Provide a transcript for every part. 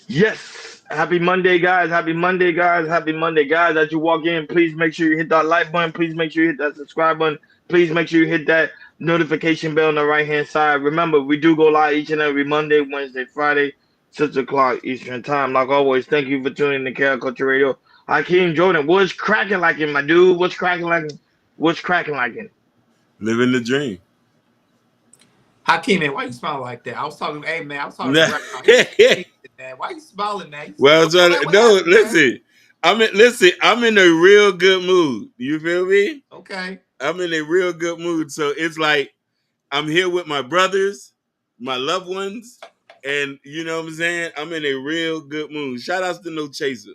Yes. Happy Monday, guys. Happy Monday, guys. Happy Monday, guys. As you walk in, please make sure you hit that like button. Please make sure you hit that subscribe button. Please make sure you hit that notification bell on the right hand side. Remember, we do go live each and every Monday, Wednesday, Friday, 6 o'clock Eastern Time. Like always, thank you for tuning in to Carol Culture Radio. Hakeem Jordan, what's cracking like it, my dude? What's cracking like it? What's cracking like it? Living the dream. Hakeem, man, why you smiling like that? I was talking, hey man, I was talking to well, Brad. Man, why you smiling, man? I'm trying Man, to, what no, happened, man? listen. I'm in a real good mood. You feel me? Okay. I'm in a real good mood. So it's like I'm here with my brothers, my loved ones, and you know what I'm saying? I'm in a real good mood. Shout outs to No Chaser.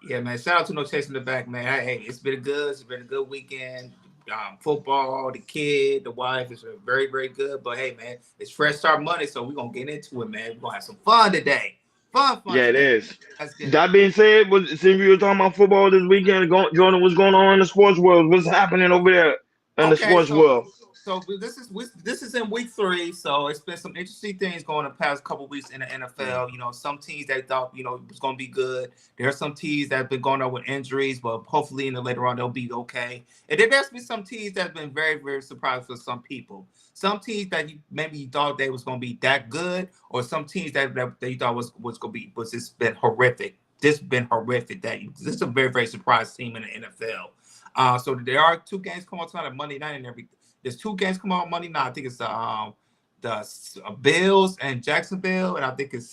Yeah, man. Shout out to No Chasing the Back, man. Hey, it's been a good weekend. Football, the kid, the wife, it's been very, very good. But hey, man, it's Fresh Start Monday, so we're gonna get into it, man. We're gonna have some fun today. Fun Yeah, it today. is. Let's get it. That being said, since we were talking about football this weekend, Jordan, what's going on in the sports world? What's happening over there in the Okay, sports world? this is in week three, so it's been some interesting things going the past couple weeks in the NFL. You know, some teams that thought was going to be good. There are some teams that have been going on with injuries, but hopefully in the later on they'll be okay. And then there's been some teams that have been very very surprised for some people. Some teams that maybe you thought they was going to be that good, or some teams that you thought was going to be was just been horrific. This been horrific. This is a very very surprised team in the NFL. So there are two games coming on tonight, Monday night and everything. There's two games coming on Monday night. I think it's the Bills and Jacksonville, and I think it's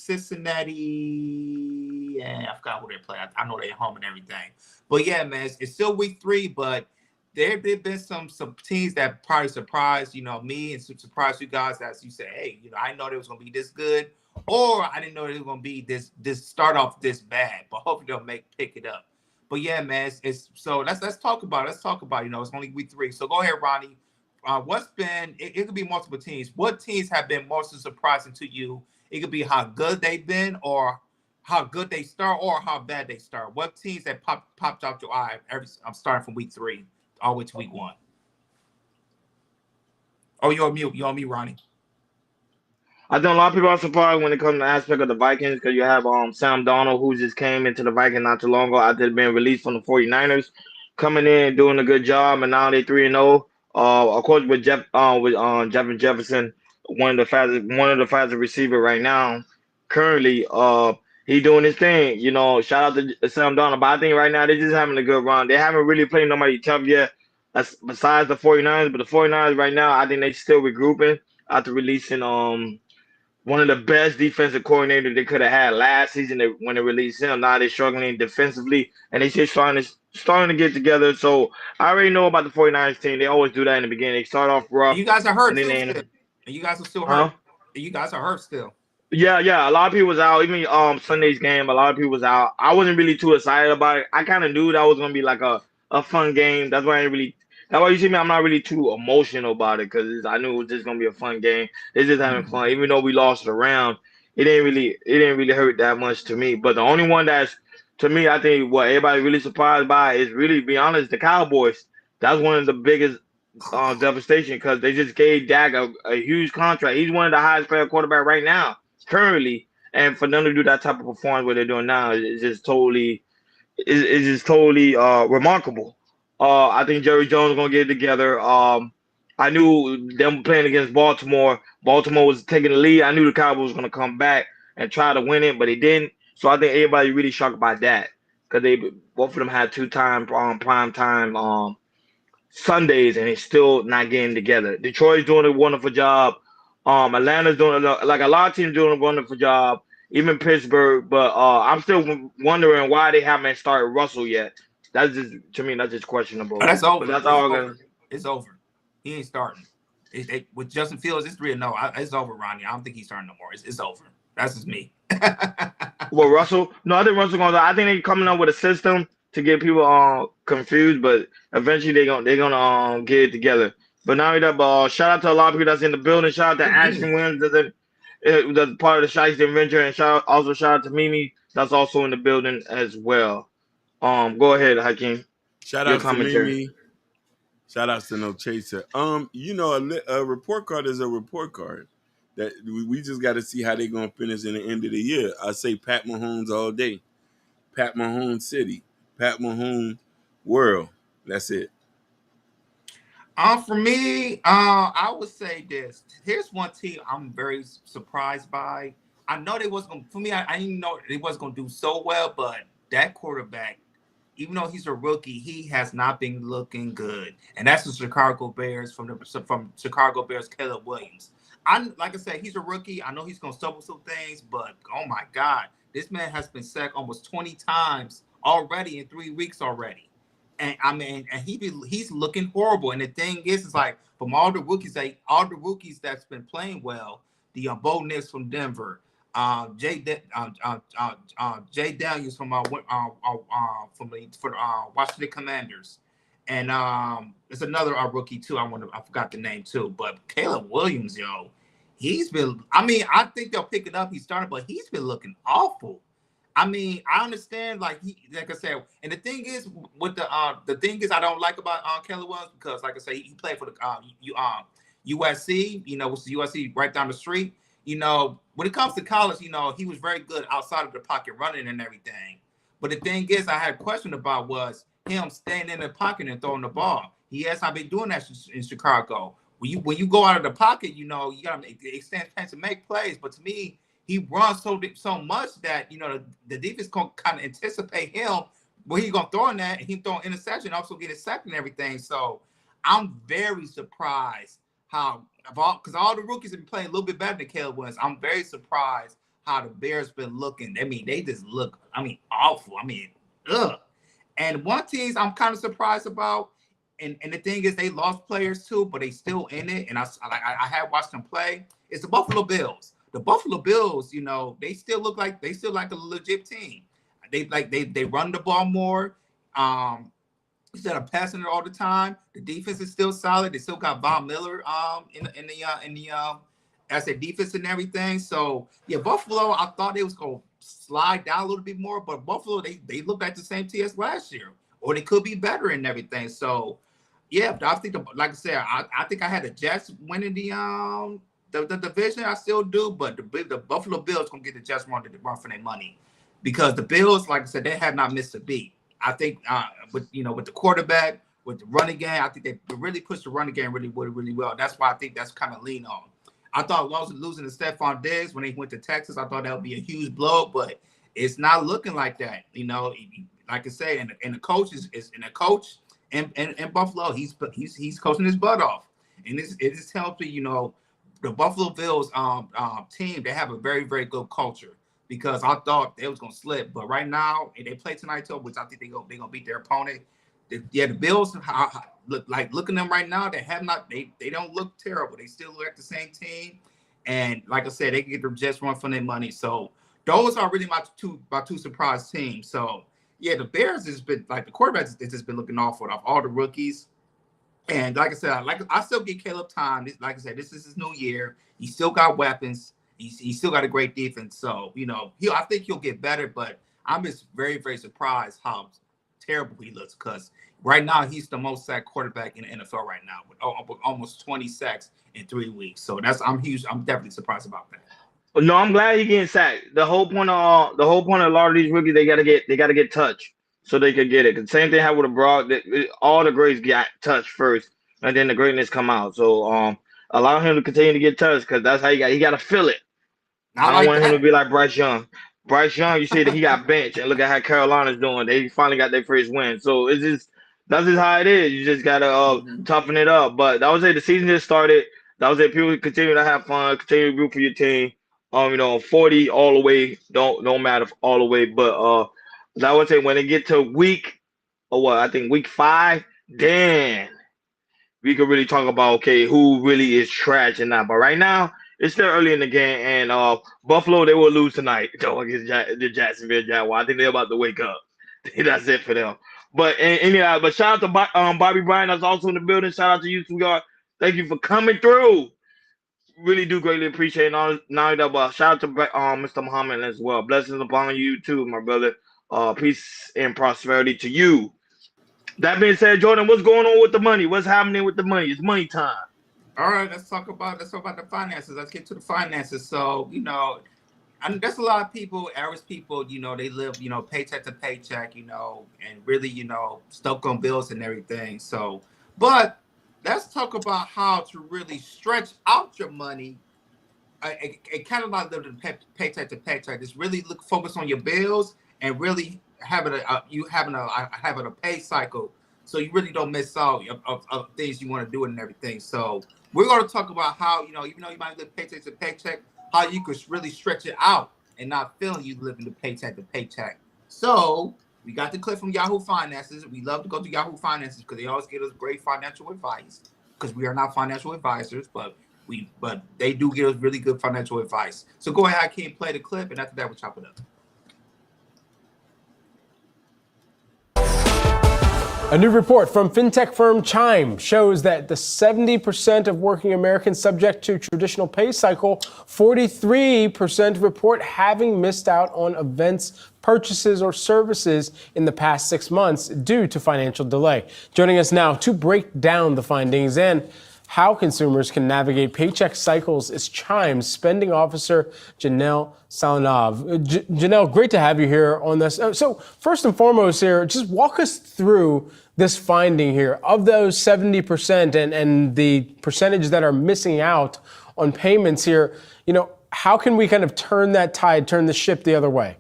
Cincinnati. And I forgot who they play. I know they're home and everything. But yeah, man, it's still week three, but there have been some teams that probably surprised me and surprised you guys as you say, hey, I didn't know they was gonna be this good, or I didn't know they was gonna be this start off this bad. But hopefully they'll pick it up. But yeah, man, it's so let's talk about it. Let's talk about it's only week three. So go ahead, Ronnie. What's been it could be multiple teams. What teams have been most surprising to you? It could be how good they've been, or how good they start, or how bad they start. What teams that popped out your eye? I'm starting from week three all the way to week one. Oh, you're on mute. You're on mute, Ronnie. I think a lot of people are surprised when it comes to the aspect of the Vikings because you have Sam Darnold who just came into the Vikings not too long ago after being released from the 49ers, coming in doing a good job, and now they 3-0. Of course, with Jeff Jefferson, one of the fastest receiver right now, currently. He doing his thing. Shout out to Sam Darnold, but I think right now they're just having a good run. They haven't really played nobody tough yet, besides the 49ers. But the 49ers right now, I think they still regrouping after releasing one of the best defensive coordinators they could have had last season when they released him. Now they're struggling defensively, and they just starting to get together. So I already know about the 49ers team. They always do that in the beginning. They start off And rough, you guys are and hurt then too they end still. up, And you guys are still huh? hurt. And you guys are hurt still. Yeah, yeah. A lot of people was out. Even Sunday's game, a lot of people was out. I wasn't really too excited about it. I kind of knew that was gonna be like a fun game. That's why I didn't really. That's why you see me. I'm not really too emotional about it because I knew it was just gonna be a fun game. It's just having Mhm. fun. Even though we lost the round, it didn't really hurt that much to me. But the only one that's to me, I think what everybody really surprised by is really, to be honest, the Cowboys. That's one of the biggest devastation because they just gave Dak a huge contract. He's one of the highest paid quarterback right now currently, and for them to do that type of performance what they're doing now is just totally remarkable. I think Jerry Jones is gonna get it together. I knew them playing against Baltimore. Baltimore was taking the lead. I knew the Cowboys was gonna come back and try to win it, but they didn't. So I think everybody really shocked by that because they both of them had two-time prime time Sundays and it's still not getting together. Detroit's doing a wonderful job. Atlanta's doing like a lot of teams doing a wonderful job. Even Pittsburgh, but I'm still wondering why they haven't started Russell yet. That's just to me, that's just Oh, questionable. that's But over. that's It's all. over. It's over. He ain't starting. With Justin Fields, it's 3-0. It's over, Ronnie. I don't think he's starting no more. It's over. That's just me. Well, Russell, no, I think Russell going. I think they're coming up with a system to get people confused, but eventually they're gonna get it together. But now that shout out to a lot of people that's in the building. Shout out to Ashton Williams that's part of the Shiesty Adventure, and shout out to Mimi that's also in the building as well. Go ahead, Hakeem. Shout Your outs to commentary. Mimi. Shout outs to No Chaser. A report card is a report card. That we just got to see how they're gonna finish in the end of the year. I say Pat Mahomes all day, Pat Mahomes City, Pat Mahomes World. That's it. For me, I would say this. Here's one team I'm very surprised by. I know they was gonna. For me, I didn't know they was gonna do so well, but that quarterback, even though he's a rookie, he has not been looking good, and that's the Chicago Bears from Chicago Bears. Caleb Williams. Like I said, he's a rookie. I know he's gonna stumble some things, but oh my God, this man has been sacked almost 20 times already in 3 weeks already. And I mean, and he's looking horrible. And the thing is, it's like from all the rookies that's been playing well, the Bo Nix from Denver, Jay Daniels from Washington Commanders, and there's another rookie too. I forgot the name too, but Caleb Williams, yo, he's been. I mean, I think they'll pick it up. He started, but he's been looking awful. I mean, I understand, like I said, and the thing is, with the thing is, I don't like about Caleb Williams because, like I say, he played for the USC, which is USC right down the street. When it comes to college, he was very good outside of the pocket running and everything. But the thing is, I had a question about was him staying in the pocket and throwing the ball. He has not been doing that in Chicago. When you go out of the pocket, you got to extend chance to make plays. But to me, he runs so much that the defense can kind of anticipate him where he's gonna throw in that, and he throwing interception, also getting sacked and everything. So I'm very surprised because all the rookies have been playing a little bit better than Caleb Williams. I'm very surprised how the Bears been looking. I mean, they just look, awful. I mean, ugh. And one team I'm kind of surprised about, and the thing is, they lost players too, but they still in it. And I have watched them play. It's the Buffalo Bills. The Buffalo Bills, they still look like a legit team. They run the ball more. Instead of passing it all the time, the defense is still solid. They still got Von Miller in the defense and everything. So yeah, Buffalo, I thought they was gonna slide down a little bit more, but Buffalo they look like the same team as last year, or they could be better and everything. So yeah, I think like I said, I think I had the Jets winning the division. I still do, but the Buffalo Bills gonna get the Jets run for their money, because the Bills, like I said, they have not missed a beat. I think with the quarterback, with the running game, I think they really pushed the running game really well. That's why I think that's kind of lean on. I thought losing to Stephon Diggs when they went to Texas, I thought that would be a huge blow, but it's not looking like that. Like I say, and the coach is a coach in Buffalo. He's coaching his butt off, and it just tells me, the Buffalo Bills team, they have a very, very good culture, because I thought they was gonna slip, but right now, and they play tonight too, which I think they gonna beat their opponent. The Bills looking at them right now. They don't look terrible. They still look like the same team, and like I said, they can get the Jets run for their money. So those are really my two surprise teams. So yeah, the Bears has been the quarterbacks has just been looking awful off all the rookies. And like I said, I still give Caleb time. Like I said, this is his new year. He still got weapons. He's still got a great defense. So, I think he'll get better, but I'm just very, very surprised how terrible he looks, because right now he's the most sacked quarterback in the NFL right now with almost 20 sacks in 3 weeks. So I'm definitely surprised about that. No, I'm glad he's getting sacked. The whole point of a lot of these rookies, they gotta get touched so they could get it. Cause same thing happened with Brock. All the greats got touched first, and then the greatness come out. So allow him to continue to get touched, because that's how he got to feel it. I don't want him to be like Bryce Young. Bryce Young, you see that he got benched, and look at how Carolina's doing. They finally got their first win. So that's just how it is. You just gotta toughen it up. But that was it. The season just started. That was it. People continue to have fun, continue to root for your team. 40 all the way don't matter all the way. But I would say when they get to week 5, then we could really talk about who really is trash and not. But right now, it's still early in the game, and Buffalo, they will lose tonight against the Jacksonville Jaguars. I think they're about to wake up. That's it for them. But anyhow, shout out to Bobby Bryant, that's also in the building. Shout out to you, sweetheart. Thank you for coming through. Really do greatly appreciate it. Now that, but shout out to Mr. Muhammad as well. Blessings upon you too, my brother. Peace and prosperity to you. That being said, Jordan, what's going on with the money? What's happening with the money? It's money time. All right, let's talk about the finances. Let's get to the finances. So, there's a lot of people, average people, they live, paycheck to paycheck, and really, stuck on bills and everything. So, but let's talk about how to really stretch out your money. It kind of like living paycheck to paycheck. Just really focus on your bills and really having a pay cycle, so you really don't miss out of things you want to do and everything. So we're going to talk about how, even though you might live paycheck to paycheck, how you could really stretch it out and not feeling you living the paycheck to paycheck. So we got the clip from Yahoo Finances. We love to go to Yahoo Finances because they always give us great financial advice, because we are not financial advisors, but they do give us really good financial advice. So go ahead, Hakeem, play the clip, and after that, we'll chop it up. A new report from fintech firm Chime shows that the 70% of working Americans subject to traditional pay cycle, 43% report having missed out on events, purchases, or services in the past 6 months due to financial delay. Joining us now to break down the findings and how consumers can navigate paycheck cycles is Chime's spending officer, Janelle Salanov. Janelle, great to have you here on this. So first and foremost here, just walk us through this finding here. Of those 70% and the percentage that are missing out on payments here, how can we kind of turn that tide, turn the ship the other way?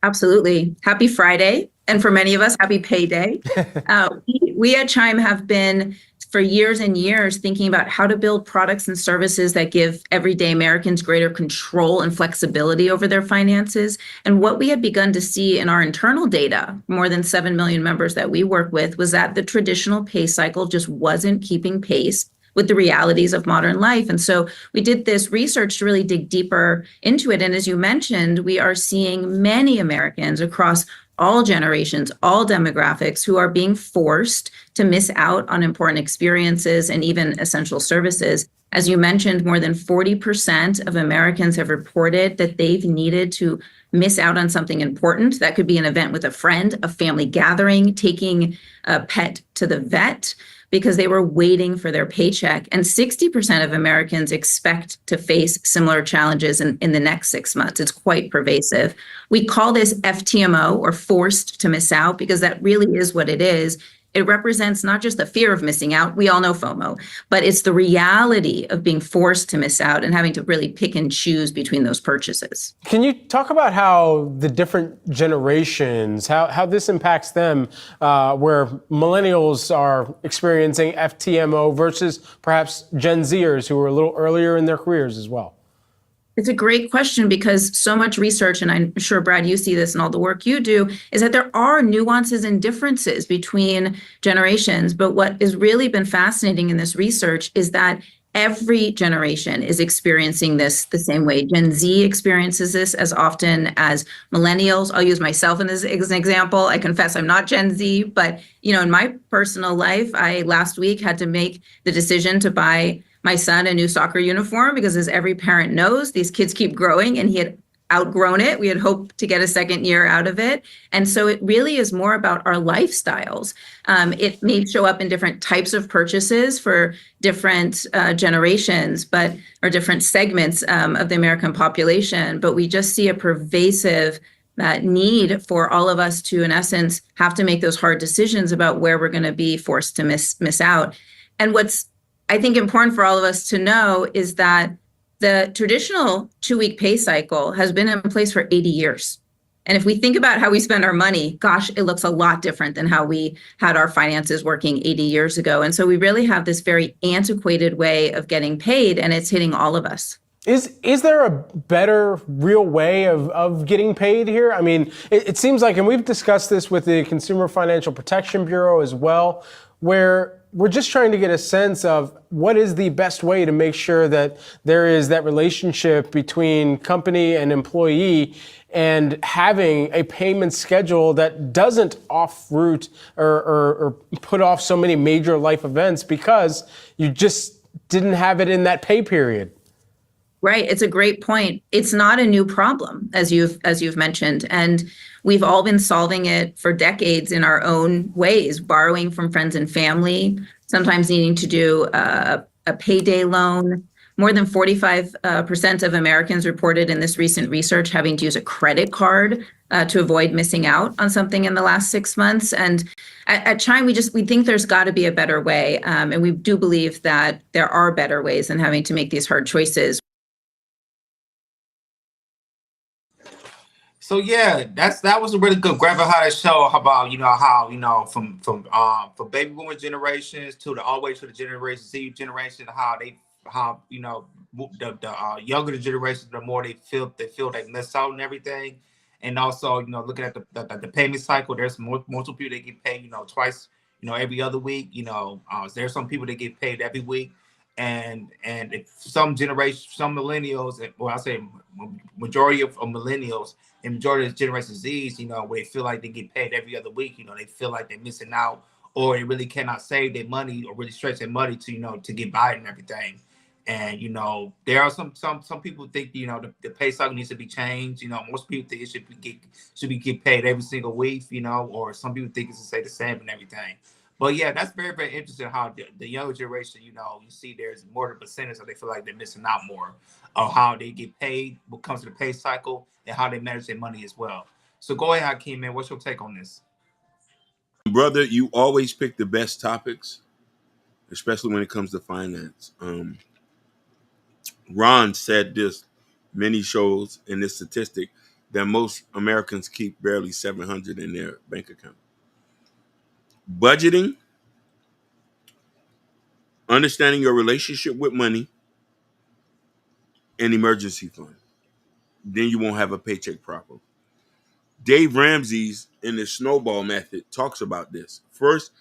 Absolutely. Happy Friday. And for many of us, happy payday. We at Chime have been for years and years thinking about how to build products and services that give everyday Americans greater control and flexibility over their finances. And what we had begun to see in our internal data, more than 7 million members that we work with, was that the traditional pay cycle just wasn't keeping pace with the realities of modern life. And so we did this research to really dig deeper into it. And as you mentioned, we are seeing many Americans across all generations, all demographics, who are being forced to miss out on important experiences and even essential services. As you mentioned, more than 40% of Americans have reported that they've needed to miss out on something important. That could be an event with a friend, a family gathering, taking a pet to the vet, because they were waiting for their paycheck. And 60% of Americans expect to face similar challenges in the next 6 months. It's quite pervasive. We call this FTMO, or forced to miss out, because that really is what it is. It represents not just the fear of missing out, we all know FOMO, but it's the reality of being forced to miss out and having to really pick and choose between those purchases. Can you talk about how the different generations, how this impacts them, where millennials are experiencing FTMO versus perhaps Gen Zers who are a little earlier in their careers as well? It's a great question, because so much research, and I'm sure, Brad, you see this in all the work you do, is that there are nuances and differences between generations. But what has really been fascinating in this research is that every generation is experiencing this the same way. Gen Z experiences this as often as millennials. I'll use myself as an example. I confess I'm not Gen Z, but in my personal life, I last week had to make the decision to buy my son a new soccer uniform, because as every parent knows, these kids keep growing, and he had outgrown it. We had hoped to get a second year out of it. And so it really is more about our lifestyles. It may show up in different types of purchases for different generations, or different segments of the American population. But we just see a pervasive need for all of us to, in essence, have to make those hard decisions about where we're going to be forced to miss out. And what's, I think, important for all of us to know is that the traditional 2-week pay cycle has been in place for 80 years. And if we think about how we spend our money, gosh, it looks a lot different than how we had our finances working 80 years ago. And so we really have this very antiquated way of getting paid, and it's hitting all of us. Is there a better, real way of getting paid here? I mean, it seems like, and we've discussed this with the Consumer Financial Protection Bureau as well, where we're just trying to get a sense of what is the best way to make sure that there is that relationship between company and employee, and having a payment schedule that doesn't off-route or put off so many major life events because you just didn't have it in that pay period. Right. It's a great point. It's not a new problem, as you've mentioned, and we've all been solving it for decades in our own ways, borrowing from friends and family, sometimes needing to do a a payday loan. More than 45% of Americans reported in this recent research having to use a credit card to avoid missing out on something in the last 6 months. And at Chime, we think there's got to be a better way. And we do believe that there are better ways than having to make these hard choices. So yeah, that was a really good grab of how to show about how from baby boomer generations to all the way to the Generation Z generation, how the younger the generation, the more they feel they miss out and everything. And also, looking at the payment cycle, there's multiple people that get paid, twice, every other week. There's some people that get paid every week, and if some millennials, well, I say majority of millennials and majority of Generation Z's, where they feel like they get paid every other week, they feel like they're missing out, or they really cannot save their money or really stretch their money to get by and everything. And there are some people think the pay cycle needs to be changed. Most people think it should be get paid every single week. Or some people think it's to stay the same and everything. But yeah, that's very, very interesting how the younger generation, you see there's more of a percentage that they feel like they're missing out more of how they get paid, what comes to the pay cycle, and how they manage their money as well. So go ahead, Hakeem, man. What's your take on this? Brother, you always pick the best topics, especially when it comes to finance. Ron said this many shows in this statistic that most Americans keep barely $700 in their bank account. Budgeting, understanding your relationship with money, and emergency fund. Then you won't have a paycheck problem. Dave Ramsey's in the snowball method talks about this. First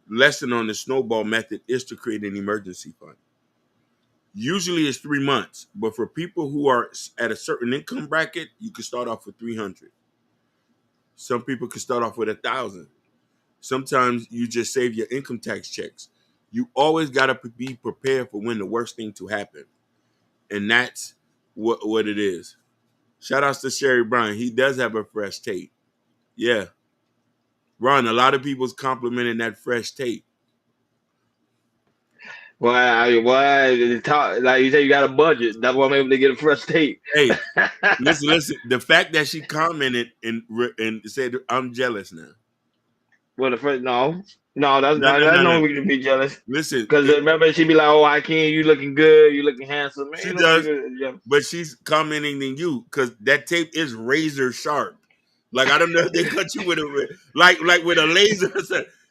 lesson on the snowball method is to create an emergency fund. Usually it's 3 months, but for people who are at a certain income bracket, you can start off with 300. Some people can start off with 1,000. Sometimes you just save your income tax checks. You always got to be prepared for when the worst thing to happen. And that's what it is. Shout outs to Sherry Bryan. He does have a fresh tape. Yeah. Ron, a lot of people's complimenting that fresh tape. Well, like you say, you got a budget. That's why I'm able to get a fresh tape. Hey, listen. The fact that she commented and said, "I'm jealous now." Well, that's no reason to be jealous. Listen, because remember she'd be like, "Oh, Hakeem, you looking good, you looking handsome." Man, she does, but she's commenting on you because that tape is razor sharp. Like I don't know if they cut you with a like with a laser.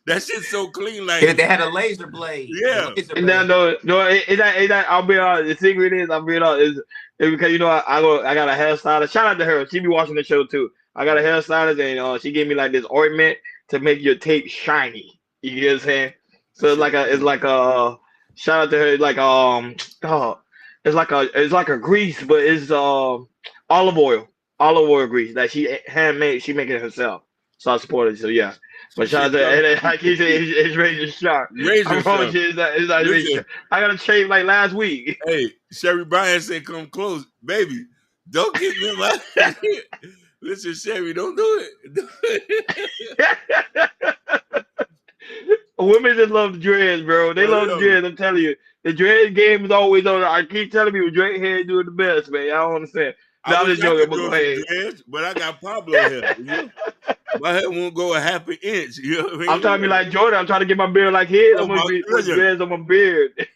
That shit's so clean. Like they had a laser blade. Yeah. No. I'll be honest. The secret is, I'll be honest, is because I got a hairstylist. Shout out to her. She be watching the show too. I got a hairstylist and she gave me like this ointment to make your tape shiny. You get what I'm saying? So it's like a shout out to her. It's like a grease, but it's olive oil grease that she handmade. She make it herself. So I support it. So yeah. But shout out to like he said, it's razor sharp. Razor sharp. It's not razor sharp. I got a shave like last week. Hey, Sherry Bryan said, "Come close, baby. Don't get me my." Listen, Sherry, don't do it. Women just love the dreads, bro. They love the dreads. I'm telling you, the dread game is always on. I keep telling people dread hair doing the best, man. I don't understand. I'm just joking, but go ahead. Dreads, but I got Pablo hair. My hair won't go a half an inch. You know what I mean? I'm trying to be like Jordan. I'm trying to get my beard like his. I'm gonna be dreads on my beard.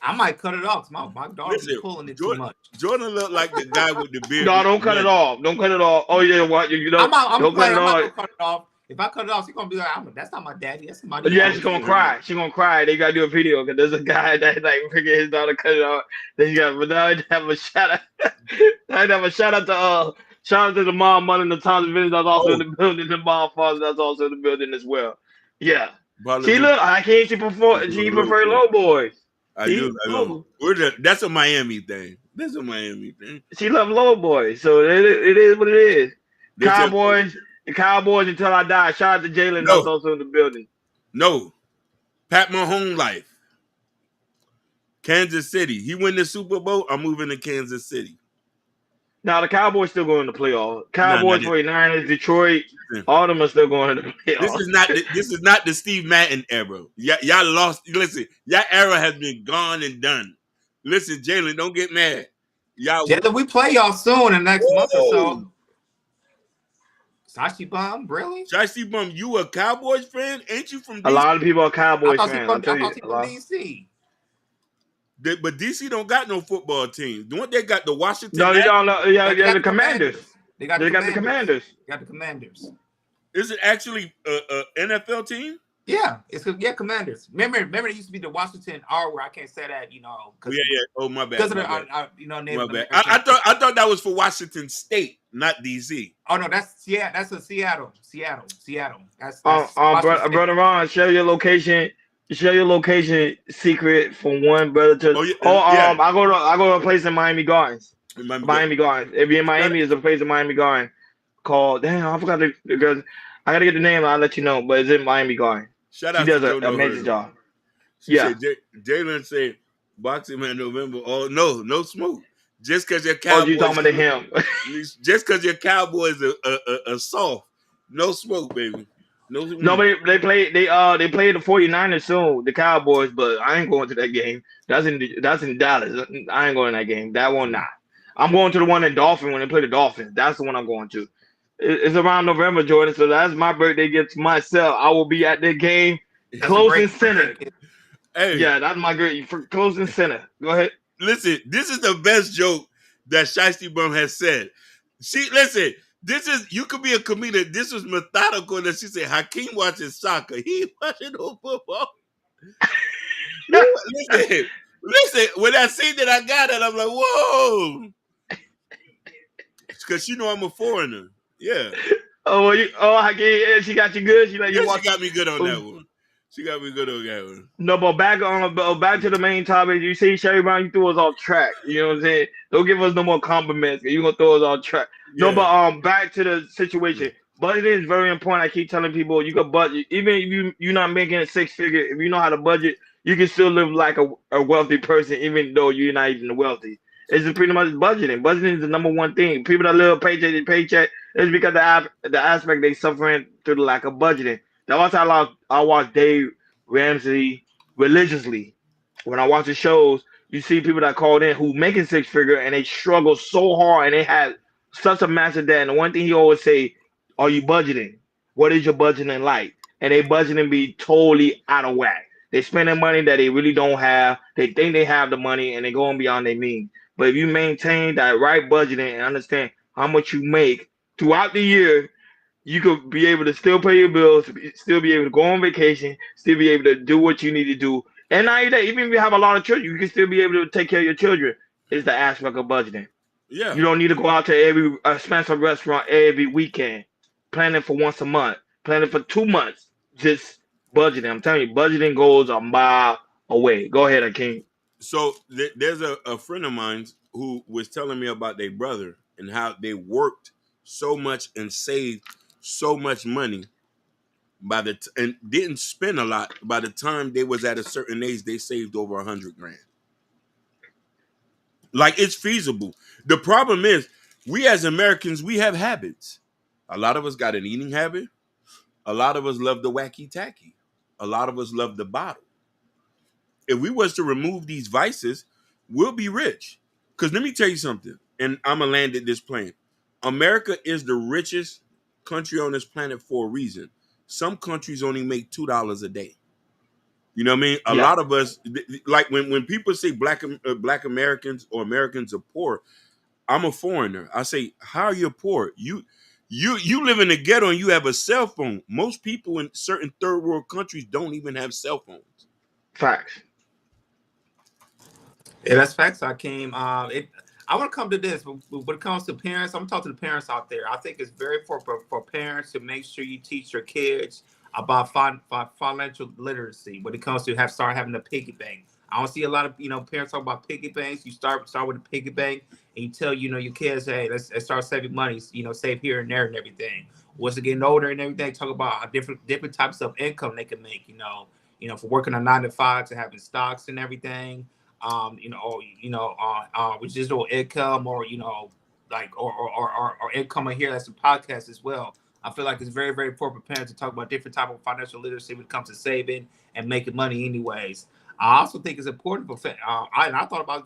I might cut it off. My daughter's pulling it too much. Jordan look like the guy with the beard. No, don't cut it off. Don't cut it off. Oh yeah, what don't cut it off. If I cut it off, she's gonna be like, "That's not my daddy. That's somebody." Yeah, she's gonna cry. She's gonna cry. They gotta do a video because there's a guy that like freaking his daughter cut it off. Then you got, but now I have a shout out. I have a shout out to the mom running the Tom's Vintage that's also in the building. The mom father that's also in the building as well. Yeah, she look. I can't. She prefer low boys. I do. That's a Miami thing. That's a Miami thing. She love low boys, so it is what it is. Cowboys. The Cowboys until I die. Shout out to Jalen. That's also in the building. No. Pat Mahomes life. Kansas City. He win the Super Bowl. I'm moving to Kansas City. Now the Cowboys still going to the playoffs. Nah, Cowboys, 49ers, Detroit, Listen, all of them are still going to the this playoffs. is not the Steve Madden era. Y'all lost. Listen, y'all era has been gone and done. Listen, Jalen, don't get mad. Y'all. Jalen, we play y'all soon in the next month or so. Whoa. Sashi Bum, really? Shiesty Bum, you a Cowboys fan? Ain't you from DC? A lot of people are I Cowboys thought he fans. from, I'll tell I you. thought he A from lot. DC. But DC don't got no football team. Don't they got the Washington? No, they don't. Yeah, They got the Commanders. They got They the got the Commanders. Commanders. They got the Commanders. Is it actually a NFL team? Yeah, Commanders. Remember, it used to be the Washington R where I can't say that, you know, because Yeah. Oh, my bad. because of My the bad. you know, Native My bad. American. I thought that was for Washington State, not DC. Oh no, that's a Seattle. That's Brother Ron, share your location. Share your location secret from one brother to. Oh, yeah, I yeah. go to a place in Miami Gardens. Remember Miami Gardens. If you're in Miami, there's a place in Miami Gardens called. Damn, I forgot because I gotta get the name. I'll let you know. But it's in Miami Gardens. Shout He out does to an Joe amazing job. She Yeah. said, Jalen said, Boxing Man November. Oh, no smoke. Just because your Oh, Cowboys. you talking about him? Just because your Cowboys are soft. No smoke, baby. No, They play the 49ers soon, the Cowboys, but I ain't going to that game. That's in Dallas. I ain't going to that game. That one not. I'm going to the one in Dolphin when they play the Dolphins. That's the one I'm going to. It's around November, Jordan. So that's my birthday gift to myself. I will be at the game, closing center. Hey, yeah, that's my great for closing center. Go ahead. Listen, this is the best joke that Shiesty Bum has said. You could be a comedian. This was methodical that she said Hakeem watches soccer. He watching no football. Listen, when I see that I got it, I'm like, whoa. Because you know I'm a foreigner. Yeah. Hakeem, she got you good. She got me good on that one. She got me good on that one. No, but back to the main topic. You see, Sherry Brown, you threw us off track. You know what I'm saying? Don't give us no more compliments. You're gonna throw us off track. Yeah. No, but back to the situation. Budgeting is very important. I keep telling people you can budget. Even if you're not making a six figure, if you know how to budget, you can still live like a wealthy person, even though you're not even wealthy. It's just pretty much budgeting. Budgeting is the number one thing. People that live paycheck to paycheck, it's because the aspect they suffering through the lack of budgeting. That's why I watch Dave Ramsey religiously. When I watch the shows, you see people that called in who making six figure and they struggle so hard and they had such a massive debt. And the one thing he always say, are you budgeting? What is your budgeting like? And they budgeting be totally out of whack. They spending money that they really don't have. They think they have the money and they going beyond their means. But if you maintain that right budgeting and understand how much you make throughout the year, you could be able to still pay your bills, still be able to go on vacation, still be able to do what you need to do. And not that, even if you have a lot of children, you can still be able to take care of your children. It's the aspect of budgeting. Yeah. You don't need to go out to every expensive restaurant every weekend, planning for once a month, planning for 2 months, just budgeting. I'm telling you, budgeting goes a mile away. Go ahead, Akeem. So there's a friend of mine who was telling me about their brother and how they worked so much and saved so much money and didn't spend a lot. By the time they was at a certain age, they saved over $100,000. Like, it's feasible. The problem is, we as Americans, we have habits. A lot of us got an eating habit. A lot of us love the wacky tacky. A lot of us love the bottle. If we was to remove these vices, we'll be rich. Because let me tell you something, and I'm going to land at this plane. America is the richest country on this planet for a reason. Some countries only make $2 a day. You know what I mean? A lot of us, like when people say black Americans or Americans are poor, I'm a foreigner. I say, how are you poor? You live in the ghetto and you have a cell phone. Most people in certain third world countries don't even have cell phones. Facts. Yeah, that's facts. I want to come to this, but when it comes to parents, I'm talking to the parents out there. I think it's very for parents to make sure you teach your kids about financial literacy when it comes to start having a piggy bank. I don't see a lot of parents talk about piggy banks. You start with a piggy bank and you tell your kids, hey, let's start saving money. Save here and there and everything. Once they're getting older and everything, talk about different types of income they can make. For working a 9 to 5 to having stocks and everything. Residual income or like or income here that's a podcast as well. I feel like it's very, very important for parents to talk about different type of financial literacy when it comes to saving and making money anyways. I also think it's important for I thought about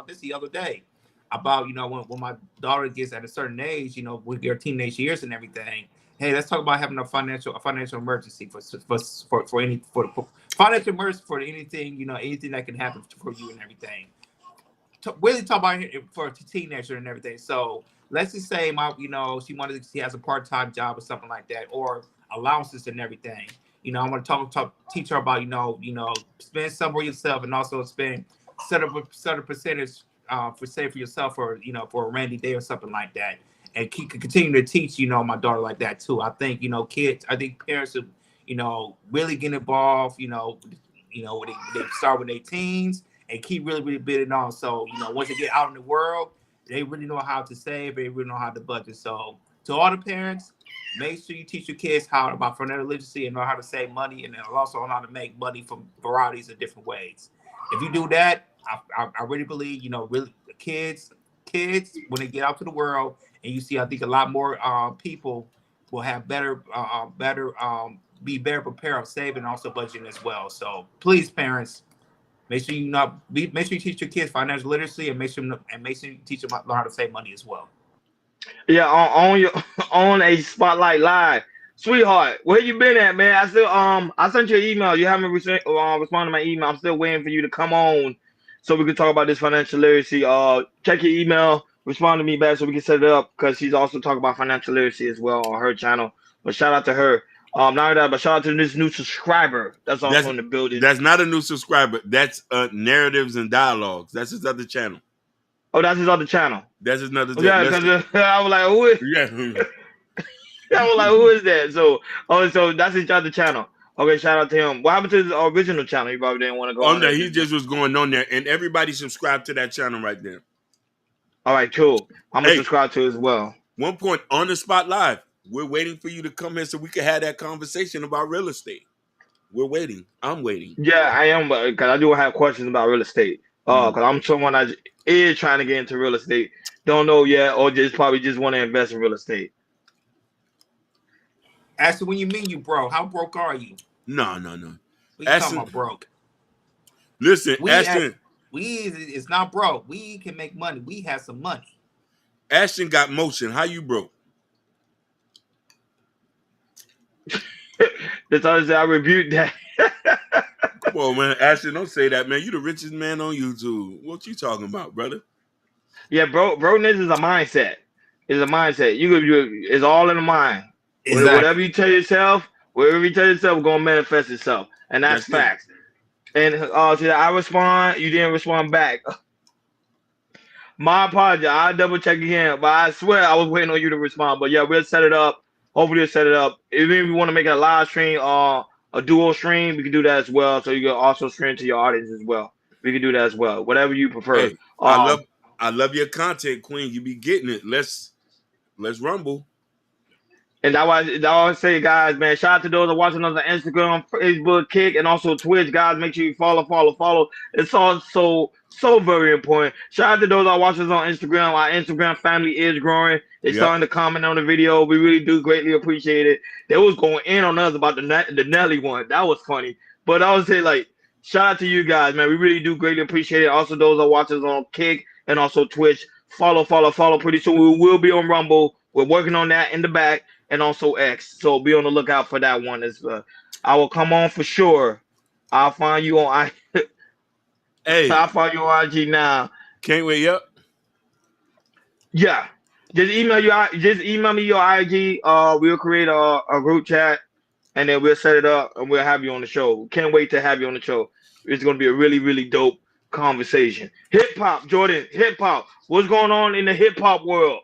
this the other day about, you know, when my daughter gets at a certain age, you know, with their teenage years and everything. Hey, let's talk about having a financial emergency for financial emergency for anything, you know, anything that can happen for you and everything. Really talk about it for a teenager and everything. So let's just say she has a part-time job or something like that, or allowances and everything. You know, I'm gonna teach her about, spend some for yourself and also set a percentage for yourself, or for a rainy day or something like that. And continue to teach, my daughter like that too. I think, I think parents should, really get involved, when they start with their teens, and keep really, really bidding on. So, once they get out in the world, they really know how to save, they really know how to budget. So to all the parents, make sure you teach your kids about financial literacy and know how to save money, and also know how to make money from varieties of different ways. If you do that, I really believe, really kids, when they get out to the world, and you see, I think a lot more people will have be better prepared of saving and also budgeting as well. So please, parents, make sure you teach your kids financial literacy, and make sure you teach them learn how to save money as well. Yeah, on a Spotlight Live, sweetheart. Where you been at, man? I sent you an email. You haven't responded to my email. I'm still waiting for you to come on so we can talk about this financial literacy. Check your email, respond to me back so we can set it up, because she's also talking about financial literacy as well on her channel. But shout out to her. Not only that, but shout out to this new subscriber that's also in the building. That's not a new subscriber. That's Narratives and Dialogues. That's his other channel. Oh, that's his other channel. That's his other channel. Yeah, because I was like, who is? Yeah. I was like, who is that? So that's his other channel. Okay, shout out to him. What happened to his original channel? He probably didn't want to go on there. He just was going on there, and everybody subscribe to that channel right there. All right, cool. I'm gonna subscribe to it as well. One point on the Spot Live, we're waiting for you to come here so we can have that conversation about real estate. We're waiting. I'm waiting. Yeah, I am, because I do have questions about real estate. Because I'm someone that is trying to get into real estate, don't know yet, or probably just want to invest in real estate. Ashton, when you mean you broke, how broke are you? No. We talking about broke. Listen, Ashton. It's not broke. We can make money. We have some money. Ashton got motion. How you broke? That's all I say. I rebuked that. Come on, man. Ashton, don't say that, man. You the richest man on YouTube. What you talking about, brother? Yeah, brokenness is a mindset. It's a mindset. It's all in the mind. Exactly. Whatever you tell yourself, gonna manifest itself, and that's facts. And I respond. You didn't respond back. My apology. I'll double check again, but I swear I was waiting on you to respond. But yeah, we'll set it up. Hopefully, we'll set it up. Even if you want to make it a live stream or a dual stream, we can do that as well. So you can also stream to your audience as well. We can do that as well. Whatever you prefer. Hey, I love your content, Queen. You be getting it. Let's rumble. And that's why I always say, guys, man, shout out to those that are watching us on Instagram, Facebook, Kick, and also Twitch. Guys, make sure you follow. It's also so very important. Shout out to those that are watching us on Instagram. Our Instagram family is growing. They're starting to comment on the video. We really do greatly appreciate it. They was going in on us about the Nelly one. That was funny. But I would say, shout out to you guys, man. We really do greatly appreciate it. Also, those that are watching us on Kick and also Twitch. Follow. Pretty soon we will be on Rumble. We're working on that in the back. And also X, so be on the lookout for that one. I will come on for sure. I'll find you on I'll find you on IG now. Can't wait. Yep. Yeah, just email me your IG. We'll create a group chat, and then we'll set it up, and we'll have you on the show. Can't wait to have you on the show. It's gonna be a really, really dope conversation. Hip hop, Jordan. Hip hop. What's going on in the hip hop world?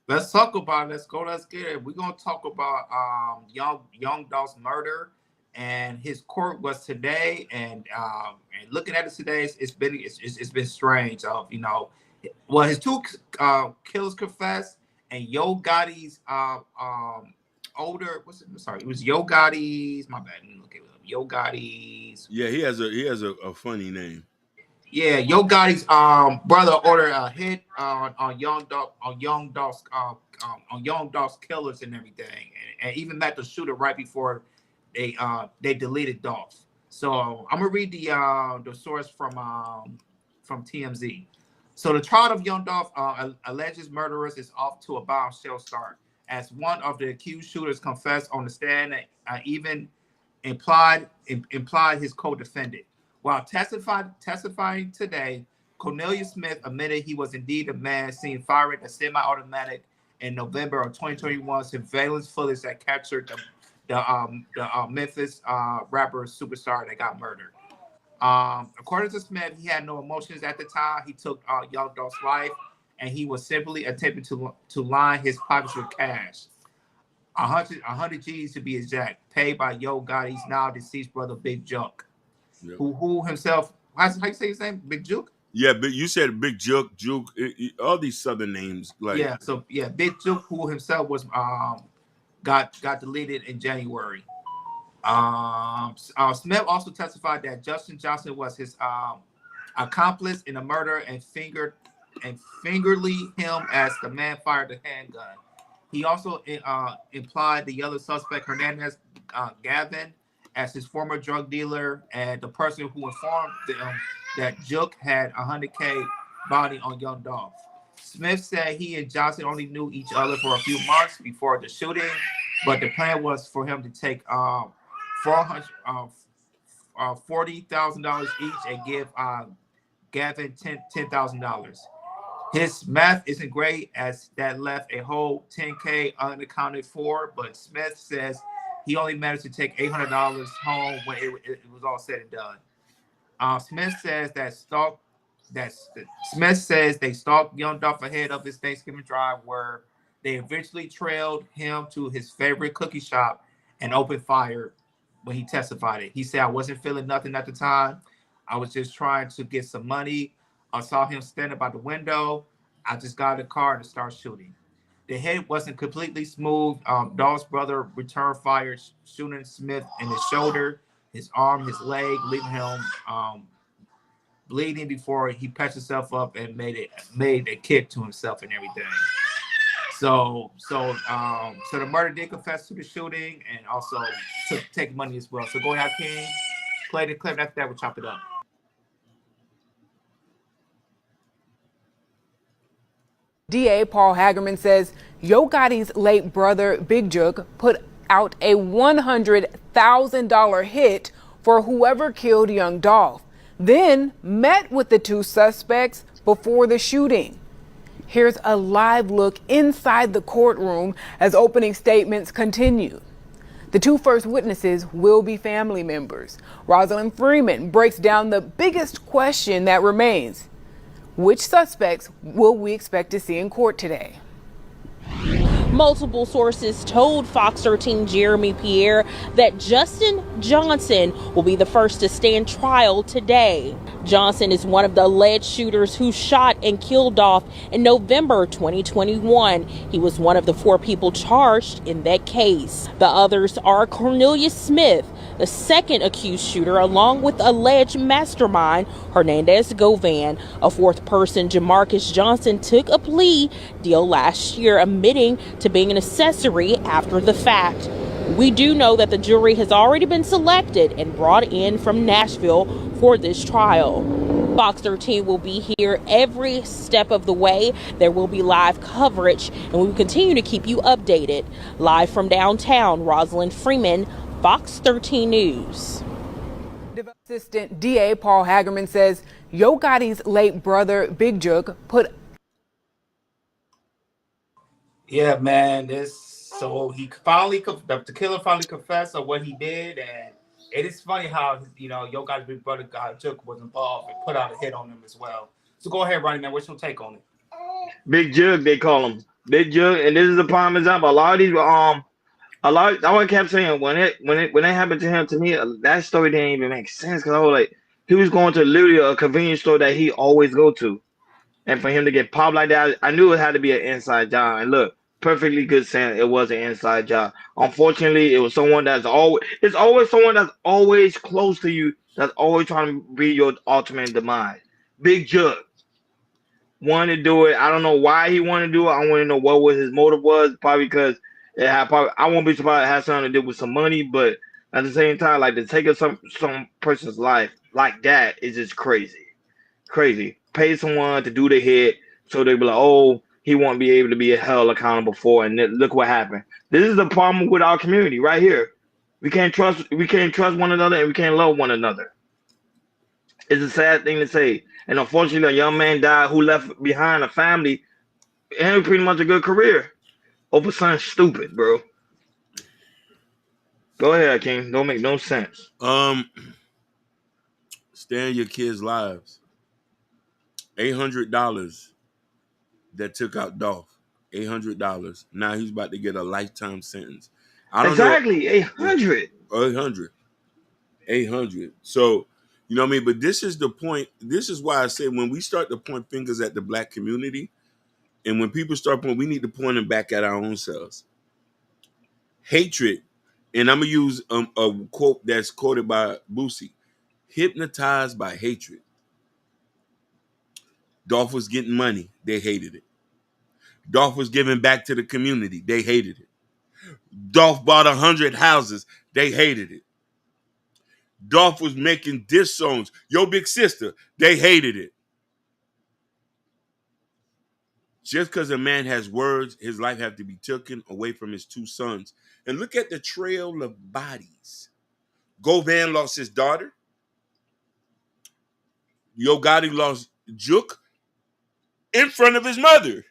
Let's talk about it. Let's get it. We're gonna talk about Young Dolph's murder, and his court was today. And looking at it today, it's been strange. His two killers confessed, and Yo Gotti's older. It was Yo Gotti's. My bad. Let me look at it. Yo Gotti's. Yeah, he has a funny name. Yeah, Yo Gotti's brother ordered a hit on Young Dolph's killers and everything, and even met the shooter right before they deleted Dolph. So I'm gonna read the source from TMZ. So the trial of Young Dolph alleged murderers is off to a bombshell start, as one of the accused shooters confessed on the stand and even implied his co-defendant. While testifying today, Cornelius Smith admitted he was indeed the man seen firing a semi-automatic in November of 2021 surveillance footage that captured the Memphis rapper superstar that got murdered. According to Smith, he had no emotions at the time. He took Young Dolph's life, and he was simply attempting to line his pockets with cash. 100 G's to be exact, paid by Yo Gotti's now deceased brother Big Juke, yep. who himself, how you say his name? Big Juke? Yeah, but you said Big Juke, all these southern names. Big Juke, who himself was got deleted in January. Smith also testified that Justin Johnson was his accomplice in the murder and fingerly him as the man fired the handgun. He also implied the other suspect, Hernandez Gavin, as his former drug dealer and the person who informed them that Juke had $100K bounty on Young Dolph. Smith said he and Johnson only knew each other for a few months before the shooting, but the plan was for him to take $40,000 each and give Gavin $10,000. His math isn't great, as that left a whole $10K unaccounted for, but Smith says he only managed to take $800 home when it was all said and done. Smith says they stalked Young Dolph ahead of his Thanksgiving drive, where they eventually trailed him to his favorite cookie shop and opened fire when he testified it. He said, "I wasn't feeling nothing at the time. I was just trying to get some money. I saw him standing by the window. I just got in the car and started shooting." The hit wasn't completely smooth. Dolph's brother returned fire, shooting Smith in his shoulder, his arm, his leg, leaving him bleeding before he patched himself up and made a kick to himself and everything. So the murder did confess to the shooting and also to take money as well. So go ahead, King. Play the clip. After that, we'll chop it up. DA Paul Hagerman says Yo Gotti's late brother, Big Juke, put out a $100,000 hit for whoever killed Young Dolph, then met with the two suspects before the shooting. Here's a live look inside the courtroom as opening statements continue. The two first witnesses will be family members. Rosalind Freeman breaks down the biggest question that remains. Which suspects will we expect to see in court today? Multiple sources told Fox 13 Jeremy Pierre that Justin Johnson will be the first to stand trial today. Johnson is one of the alleged shooters who shot and killed Dolph in November 2021. He was one of the 4 people charged in that case. The others are Cornelius Smith, the second accused shooter, along with alleged mastermind Hernandez Govan. A 4th person, Jamarcus Johnson, took a plea deal last year, admitting to being an accessory after the fact. We do know that the jury has already been selected and brought in from Nashville for this trial. Fox 13 will be here every step of the way. There will be live coverage, and we will continue to keep you updated. Live from downtown, Rosalind Freeman, Fox 13 News. Assistant DA Paul Hagerman says Yo Gotti's late brother, Big Juke, put... Yeah, man, so he finally, the killer finally confessed of what he did, and it is funny how, Yo Gotti's big brother, Juke, was involved and put out a hit on him as well. So go ahead, Ronnie, man, what's your take on it? Big Juke, they call him Big Juke, and this is a prime example. A lot of these, I kept saying when it happened to him, to me, that story didn't even make sense, because I was like, he was going to literally a convenience store that he always go to, and for him to get popped like that, I knew it had to be an inside job. And look, perfectly good saying it was an inside job. Unfortunately, it was someone it's always someone that's always close to you, that's always trying to be your ultimate demise. Big Jug wanted to do it. I don't know why he wanted to do it. I want to know what his motive was. Probably because it had probably. I won't be surprised it had something to do with some money, but at the same time, like to take some person's life like that is just crazy, crazy. Pay someone to do the hit so they be like, oh, he won't be able to be held accountable for, and look what happened. This is the problem with our community right here. We can't trust one another, and we can't love one another. It's a sad thing to say. And unfortunately, a young man died who left behind a family and pretty much a good career over something stupid, bro. Go ahead, King. Don't make no sense. Stay in your kids' lives. $800 that took out Dolph. $800. Now he's about to get a lifetime sentence. I don't exactly, know. 800. 800. So, you know what I mean? But this is the point. This is why I say when we start to point fingers at the black community, and when people start pointing, we need to point them back at our own selves. Hatred, and I'm going to use a quote that's quoted by Boosie. Hypnotized by hatred. Dolph was getting money. They hated it. Dolph was giving back to the community. They hated it. Dolph bought 100 houses. They hated it. Dolph was making diss songs. Yo, big sister. They hated it. Just because a man has words, his life have to be taken away from his two sons. And look at the trail of bodies. Govan lost his daughter. Yo Gotti lost Juk in front of his mother.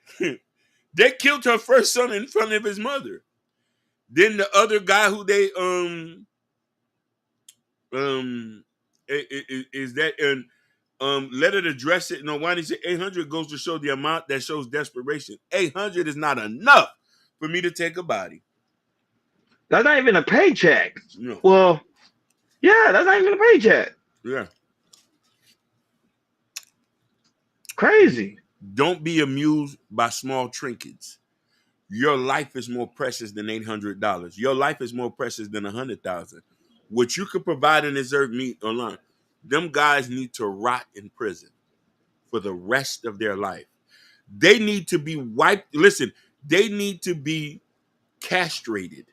They killed her first son in front of his mother. Then the other guy who they is that and let it address it. No, why did he say 800 goes to show the amount that shows desperation. 800 is not enough for me to take a body. That's not even a paycheck. No. Well, yeah, that's not even a paycheck. Yeah. Crazy. Don't be amused by small trinkets. Your life is more precious than $800. Your life is more precious than $100,000. What you could provide and deserve me online. Them guys need to rot in prison for the rest of their life. They need to be wiped. Listen, they need to be castrated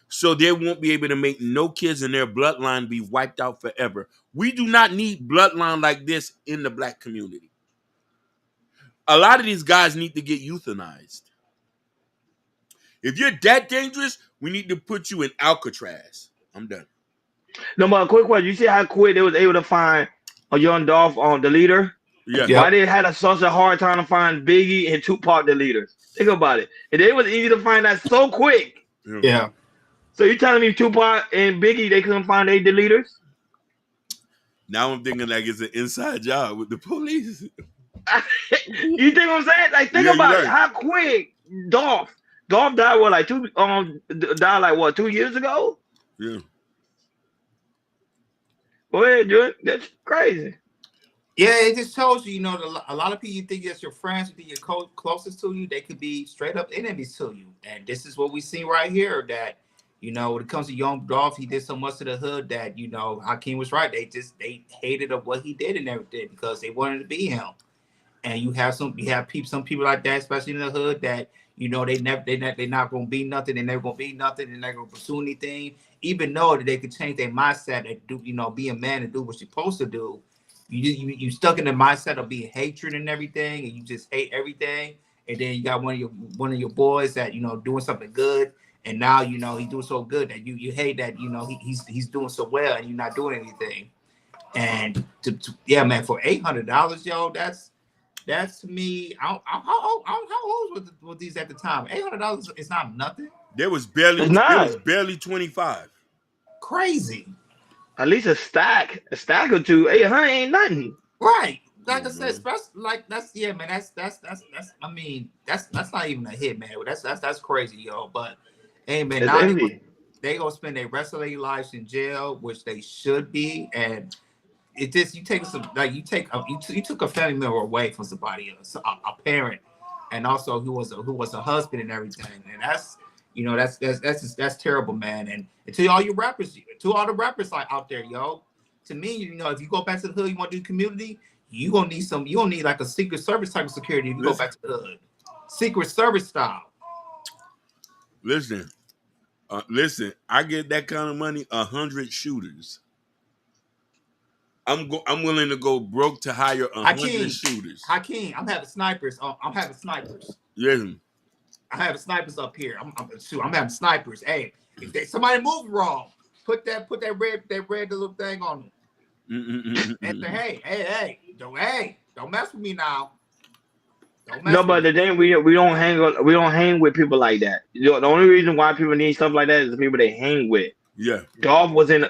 so they won't be able to make no kids in their bloodline be wiped out forever. We do not need bloodline like this in the black community. A lot of these guys need to get euthanized. If you're that dangerous, we need to put you in Alcatraz. I'm done. No, but a quick question. You see how quick they was able to find a young Dolph on the leader? Yeah. Yeah. Why they had such a hard time to find Biggie and Tupac the leaders? Think about it. And it was easy to find that so quick. Yeah. So you telling me Tupac and Biggie, they couldn't find their leaders? Now I'm thinking like it's an inside job with the police. You think what I'm saying? Like, think Yeah, about you're it. right. How quick Dolph died, what, like 2 years ago? Yeah. Go ahead, Jordan. That's crazy. Yeah, it just shows you, a lot of people you think that's your friends, you think you're closest to you, they could be straight up enemies to you. And this is what we see right here, that, when it comes to Young Dolph, he did so much to the hood that, Hakeem was right. They hated of what he did and everything because they wanted to be him. And you have some people like that, especially in the hood, that they're not gonna be nothing, they're never gonna be nothing, they're not gonna pursue anything, even though that they could change their mindset and do, be a man and do what you're supposed to do. You stuck in the mindset of being hatred and everything, and you just hate everything. And then you got one of your boys that doing something good, and now he's doing so good that you hate that he's doing so well and you're not doing anything. And yeah, man, for $800, yo, that's to me. How old were these at the time? $800 is not nothing. There was barely 25. Crazy. At least a stack or two. 800 ain't nothing. Right. Like I said, especially like that's I mean, that's not even a hit, man. That's crazy, yo. But hey, man, now they gonna spend the rest of their lives in jail, which they should be. And it just you took a family member away from somebody else, a parent, and also who was a husband and everything. And that's terrible, man. And to all your rappers, to all the rappers like out there, yo, to me, if you go back to the hood, you want to do community, you gonna need some. You gonna need like a Secret Service type of security if you go back to the hood. Secret Service style. Listen, I get that kind of money, 100 shooters. I'm willing to go broke to hire 100 shooters. Hakeem, I'm having snipers. I'm having snipers. Yes. I have snipers up here. I'm having snipers. Hey, if somebody move wrong, put that red little thing on them. And say, hey, don't mess with me now. But the thing we don't hang with people like that. The only reason why people need stuff like that is the people they hang with. Yeah. Dolph was in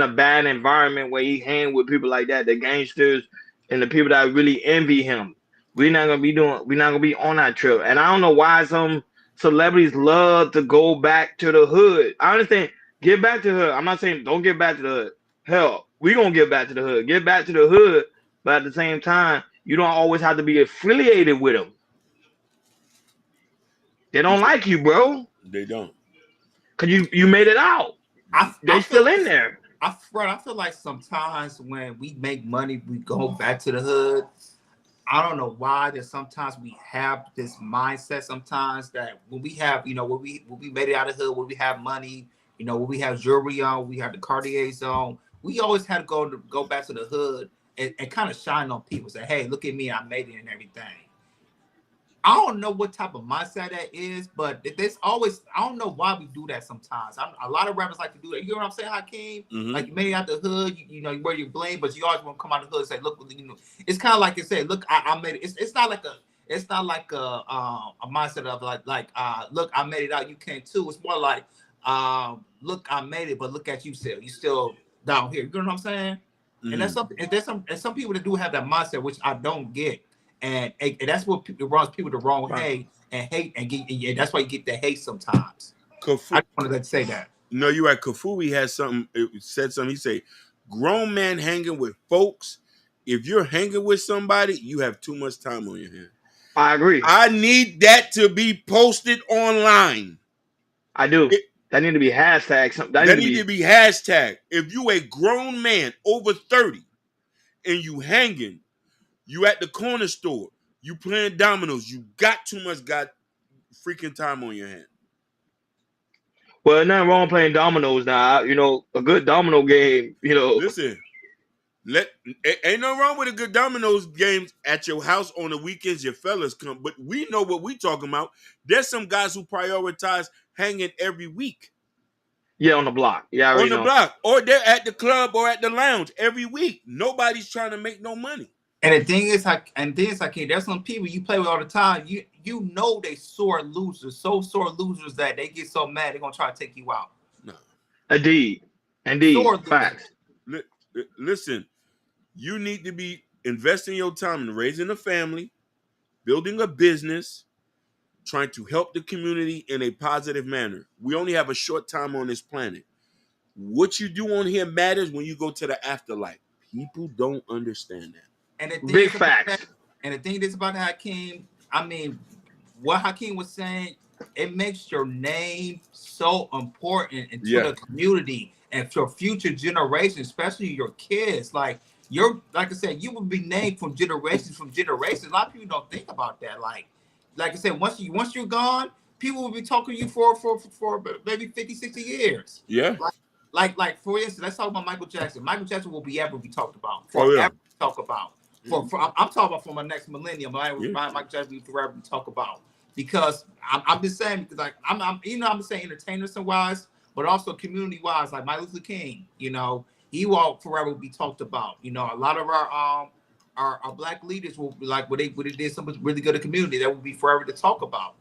a bad environment where he hang with people like that, the gangsters and the people that really envy him. We're not gonna be on that trip. And I don't know why some celebrities love to go back to the hood. I understand, get back to the hood. I'm not saying don't get back to the hood. Hell, we gonna get back to the hood. Get back to the hood, but at the same time, you don't always have to be affiliated with them. They don't like you, bro. They don't. Cause you made it out. They still in there. I feel like sometimes when we make money, we go back to the hood. I don't know why that sometimes we have this mindset sometimes that when we have, when we made it out of the hood, when we have money, when we have jewelry on, we have the Cartiers on, we always had to go back to the hood and kind of shine on people, say, hey, look at me, I made it and everything. I don't know what type of mindset that is, but there's always, I don't know why we do that sometimes. A lot of rappers like to do that. You know what I'm saying, Hakeem? Mm-hmm. Like you made it out the hood, you wear your bling, but you always want to come out the hood and say, look, it's kind of like you say, look, I made it. It's not like a mindset of like look, I made it out, you can too. It's more like look, I made it, but look at you still. You still down here. You know what I'm saying? Mm-hmm. And there's some people that do have that mindset, which I don't get. And that's what runs people the wrong way and hate and that's why you get the hate sometimes. Kafu, I wanted to say that. No, you're right. Kafui has said something. He say, grown man hanging with folks. If you're hanging with somebody, you have too much time on your hands. I agree. I need that to be posted online. I do. That need to be hashtag. That need to be hashtag. If you a grown man over 30 and you hanging, you at the corner store, you playing dominoes, you got too much freaking time on your hand. Well, nothing wrong playing dominoes now. A good domino game, Listen, ain't no wrong with a good dominoes game at your house on the weekends. Your fellas come, but we know what we talking about. There's some guys who prioritize hanging every week. Yeah, on the block. Yeah, on the block, or they're at the club or at the lounge every week. Nobody's trying to make no money. And the thing is, there's some people you play with all the time. You know they sore losers that they get so mad they're gonna try to take you out. No, indeed, facts. Listen, you need to be investing your time in raising a family, building a business, trying to help the community in a positive manner. We only have a short time on this planet. What you do on here matters when you go to the afterlife. People don't understand that. And the thing big facts. And the thing is about Hakeem, I mean, what Hakeem was saying, it makes your name so important into the community and for future generations, especially your kids. Like I said, you will be named from generations. A lot of people don't think about that. Like I said, once you're gone, people will be talking to you for maybe 50, 60 years. Yeah. Like for instance, let's talk about Michael Jackson. Michael Jackson will be ever be talked about. Forever talk about. I'm talking about for my next millennium. Michael Jackson will forever be talked about. Because I'm just saying, because like I'm just saying entertainers wise, but also community wise, like Martin Luther King, he will forever be talked about. A lot of our black leaders will be like what they did something really good in the community that will be forever to talk about.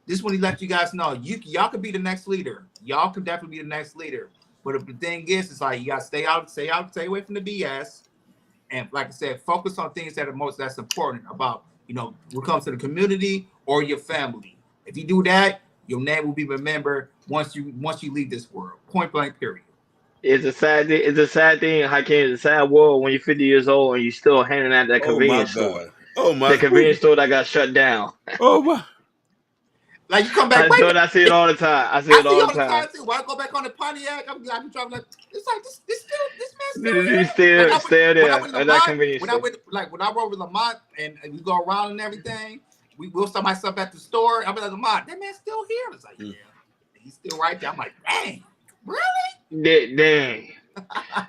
This one he let you guys know y'all could be the next leader. Y'all can definitely be the next leader. But the thing is, it's like you gotta stay away from the BS. And like I said, focus on things that's important about, when it comes to the community or your family. If you do that, your name will be remembered once you leave this world. Point blank, period. It's a sad thing, Hakeem. It's a sad world when you're 50 years old and you're still hanging at that convenience store. Oh my! The convenience store that got shut down. Oh my! Like you come I back, wait a do it. minute. I see it all the time. I see I it see all all the the time. time too. When I go back on the Pontiac, I'm driving like it's like this man still He's here. Like still when I there went at that Lamont, convenience store. when I rode with Lamont and we go around and everything, we'll stop myself at the store. I'll be like, Lamont, that man's still here. It's like, yeah, he's still right there. I'm like, dang, really? Dang.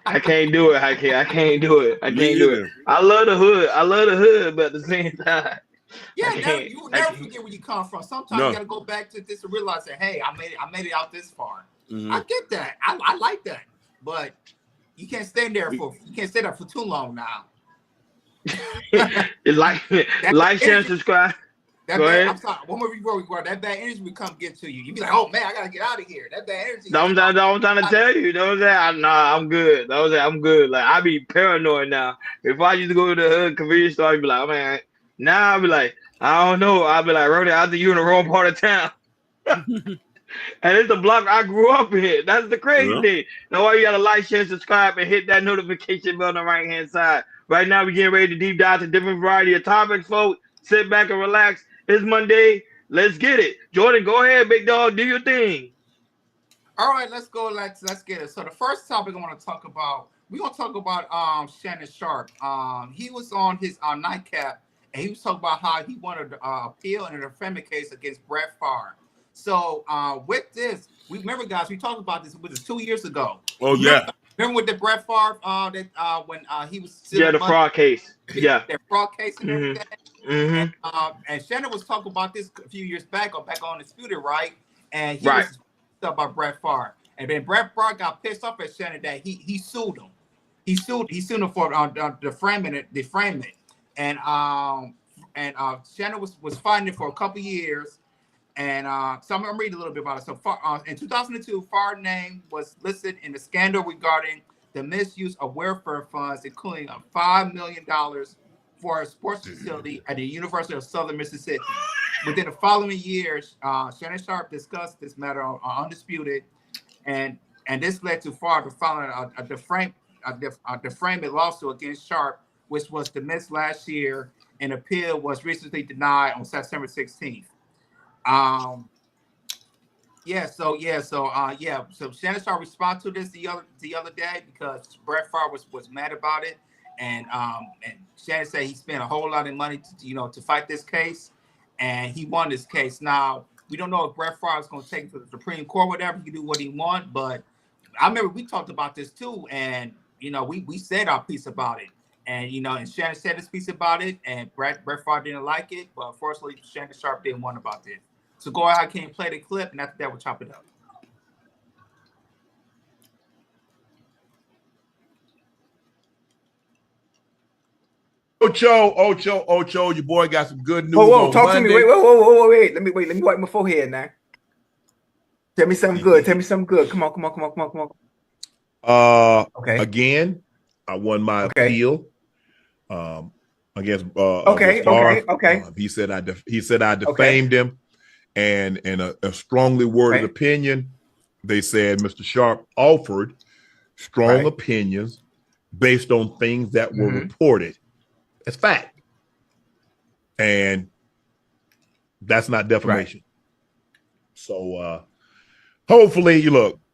I can't do it. I can't do it. I Me can't do it. either. I love the hood. I love the hood, but at the same time, Yeah, I can't. you will I never can't. forget where you come from. Sometimes No. you gotta go back to this and realize that, hey, I made it out this far. Mhm. I get that. I like that. But you can't stay there for too long now. like, share, and subscribe. That Go bad, ahead. I'm sorry. One more before we go. That bad energy will come get to you. You be like, oh man, I gotta get out of here. That bad energy. I'm trying to tell you. Those that nah, I'm good. Those that I'm good. Like I be paranoid now. If I used to go to the hood convenience store, I'd be like, oh, man. Now I'll be like, I don't know. I'll be like, Ronnie, I think you in the wrong part of town. And it's the block I grew up in. That's the crazy thing. That's why you gotta like, share, subscribe, and hit that notification bell on the right hand side. Right now, we're getting ready to deep dive to different variety of topics, folks. Sit back and relax. It's Monday. Let's get it. Jordan, go ahead, big dog. Do your thing. All right, let's go. Let's get it. So the first topic I want to talk about, we're gonna talk about Shannon Sharpe. He was on his nightcap, and he was talking about how he wanted to appeal in a defamation case against Brett Favre. So with this, we remember, guys, we talked about this. It was 2 years ago. Oh yeah. Remember with the Brett Favre when he was still The fraud case. Yeah. That fraud case and everything. Mm-hmm. And Shannon was talking about this a few years back on Undisputed, right? And he Right. was stuff about Brett Favre. And then Brett Favre got pissed off at Shannon that he sued him. He sued him for defamation. And Shannon was fighting it for a couple years. And so I'm gonna read a little bit about it. So in 2002, Favre's name was listed in the scandal regarding the misuse of welfare funds, including $5 million for a sports facility at the University of Southern Mississippi. Within the following years, Shannon Sharpe discussed this matter on Undisputed, and this led to Favre filing a defamation lawsuit against Sharpe, which was dismissed last year. An appeal was recently denied on September 16th. So Shannon Sharpe responded to this the other day because Brett Favre was mad about it, and Shannon said he spent a whole lot of money to fight this case, and he won this case. Now we don't know if Brett Favre is going to take it to the Supreme Court, whatever. He can do what he wants, but I remember we talked about this too, and we said our piece about it, and and Shannon said his piece about it, and Brett Favre didn't like it, but unfortunately Shannon Sharpe didn't want about this. So go ahead, can you play the clip, and after that we'll chop it up. Ocho, your boy got some good news. Whoa, on talk Monday. to me. Wait. Let me wipe my forehead now. Tell me something good. Come on. Okay. Again, I won my appeal. Against Okay. He said I defamed him, and in a strongly worded opinion, they said Mr. Sharpe offered strong opinions based on things that were reported as fact, and that's not defamation. So hopefully,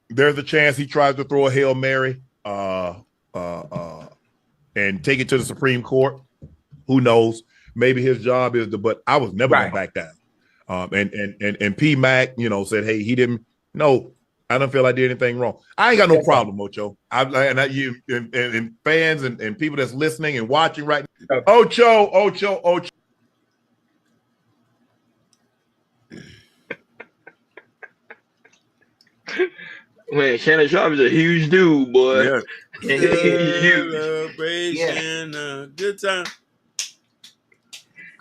there's a chance he tries to throw a Hail Mary and take it to the Supreme Court. Who knows? Maybe his job is but I was never going back down. And P Mac, said, hey, he didn't. No, I don't feel I did anything wrong. I ain't got no problem, Ocho. You and fans and people that's listening and watching right now. Ocho. Man, Shannon Sharpe is a huge dude, boy. Yeah. Huge. Celebration, good time.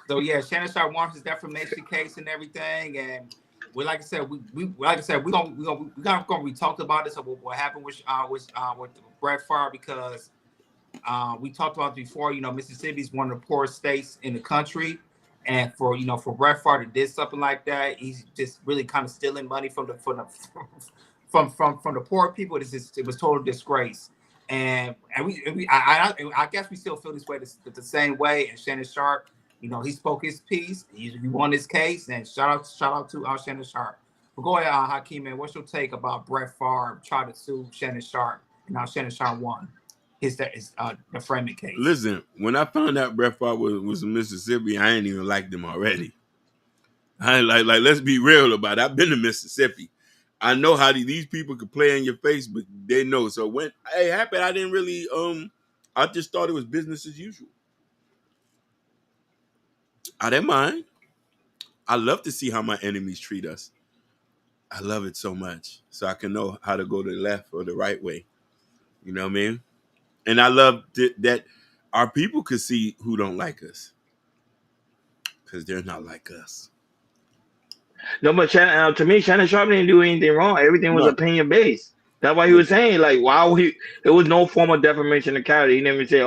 So Shannon Sharpe won his defamation case and everything, and like I said, we talked about this. What happened with Brett Favre, because we talked about it before. Mississippi is one of the poorest states in the country, and for Brett Favre to do something like that, he's just really kind of stealing money from the poor people. It was total disgrace, and I guess we still feel this way the same way. And Shannon Sharpe You know, he spoke his piece. He won his case. And shout out to Shannon Sharpe. But go ahead, Hakeem, man. What's your take about Brett Favre tried to sue Shannon Sharpe, and now Shannon Sharpe won the framing case? Listen, when I found out Brett Favre was in Mississippi, I ain't even liked him already. I ain't like let's be real about it. I've been to Mississippi. I know how these people could play in your face, but they know. So when it happened, I didn't really I just thought it was business as usual. I didn't mind. I love to see how my enemies treat us. I love it so much. So I can know how to go to the left or the right way. You know what I mean? And I love that our people could see who don't like us. Because they're not like us. No, but to me, Shannon Sharpe didn't do anything wrong. Everything was opinion based. That's why he was saying, like, wow, there was no form of defamation of character. He didn't even say,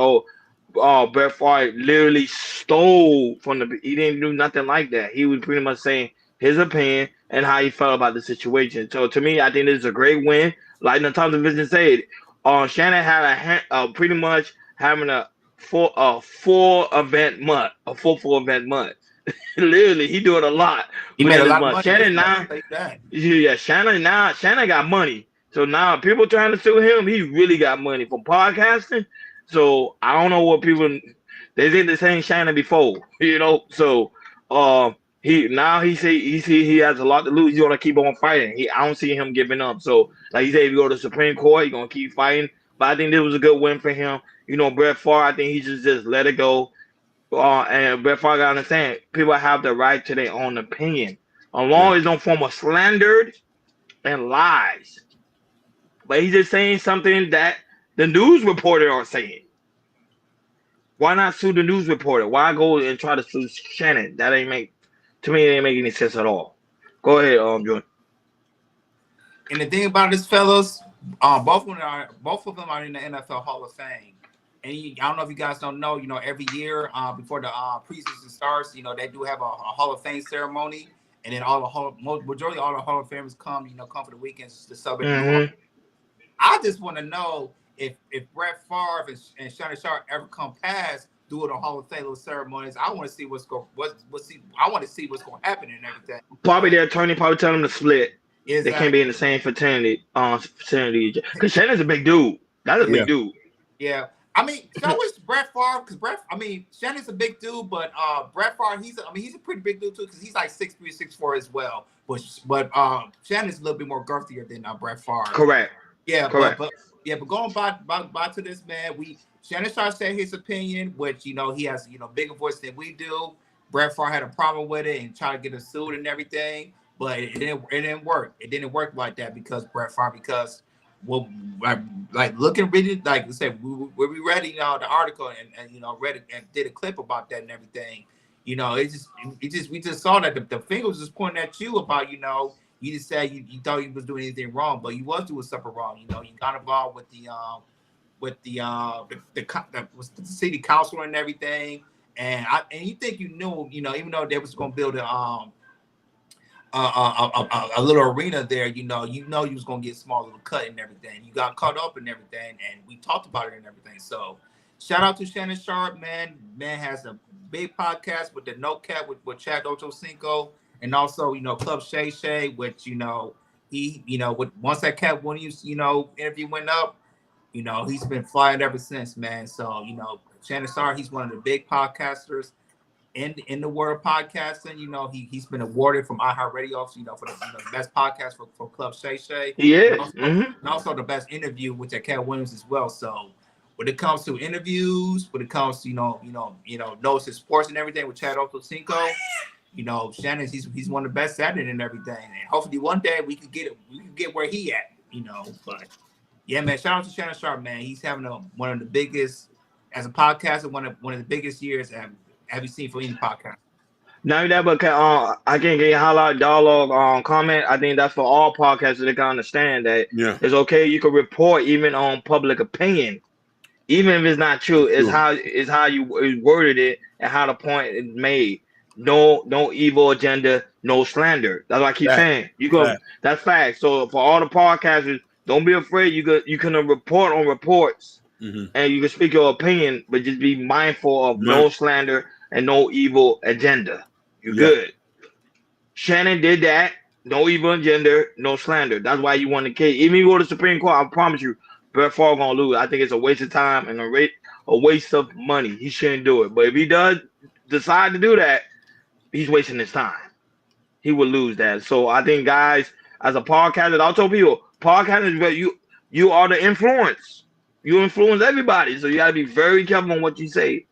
Brett Favre literally stole from he didn't do nothing like that. He was pretty much saying his opinion and how he felt about the situation. So to me, I think this is a great win. Like Natasha Vincent said, Shannon had pretty much having a full event month. Literally, he doing a lot. He made a lot of money. Shannon got money. So now people trying to sue him. He really got money from podcasting. So I don't know what people they did the same Shannon before, you know. So he has a lot to lose. He's gonna keep on fighting. I don't see him giving up. So like he said, if you go to the Supreme Court, he's gonna keep fighting. But I think this was a good win for him. You know, Brett Favre, I think he just let it go. And Brett Favre gotta understand, people have the right to their own opinion, as long as no form of slandered and lies. But he's just saying something that the news reporter are saying. Why not sue the news reporter? Why go and try to sue Shannon? That ain't make any sense at all. Go ahead, Jordan. And the thing about this, fellas, both of them are in the NFL Hall of Fame. And I don't know if you guys don't know, you know, every year before the preseason starts, you know, they do have a Hall of Fame ceremony, and then majority of all the Hall of Famers come for the weekends to celebrate. Mm-hmm. I just want to know if Brett Favre and Shannon Sharpe ever come past doing the Hall of Fame little ceremonies. I want to see what's going to happen and everything. Probably their attorney tell them to split. Exactly. They can't be in the same fraternity. Because Shannon's a big dude. That's a big dude. Yeah. I mean, so I wish Brett Favre, because Shannon's a big dude, but Brett Favre, he's a pretty big dude too, because he's like 6'3", 6'4" as well. But Shannon's a little bit more girthier than Brett Favre. Correct. Yeah, correct. But going by to this, man, Shannon Sharpe said his opinion, which he has bigger voice than we do. Brett Favre had a problem with it and tried to get us sued and everything, but it didn't work. It didn't work like that because Brett Favre, well, like looking really, like I said, we read the article and read it and did a clip about that and everything. We just saw that the finger was just pointing at you about you just said you thought you was doing anything wrong, but you was doing something wrong. You got involved with the city council and everything, and you think you knew, even though they was going to build a little arena there, you was gonna get a small little cut and everything. You got caught up and everything, and we talked about it and everything. So, shout out to Shannon Sharpe, man. Man has a big podcast with the No Cap with Chad Ochocinco, and also Club Shay Shay, which once that Cat Williams interview went up, he's been flying ever since, man. So Shannon Sharpe, he's one of the big podcasters in the world of podcasting. He's been awarded from iHeartRadio, for the best podcast for Club Shay Shay. Yeah. And also the best interview with that Cat Williams as well. So when it comes to interviews, when it comes to knows his sports and everything with Chad Ochocinco, Shannon, he's one of the best at it and everything. And hopefully one day we could get where he at, But yeah, man, shout out to Shannon Sharpe, man. He's having one of the biggest as a podcaster, one of the biggest years have you seen for any podcast? Not that, but I can get highlight dialogue comment. I think that's for all podcasts so they can understand that it's okay. You can report even on public opinion, even if it's not true. It's how you worded it and how the point is made. No evil agenda, no slander. That's what I keep saying. That's fact. So for all the podcasters, don't be afraid. You can report on reports, and you can speak your opinion, but just be mindful of no slander and no evil agenda. You're Yeah. good. Shannon did that. No evil agenda, no slander. That's why you won the case. Even if you go to the Supreme Court, I promise you, Brett Favre gonna lose. I think it's a waste of time and a waste of money. He shouldn't do it. But if he does decide to do that, he's wasting his time. He would lose that. So I think, guys, as a podcaster, I'll tell people, podcasters, but you are the influence. You influence everybody, so you gotta be very careful on what you say.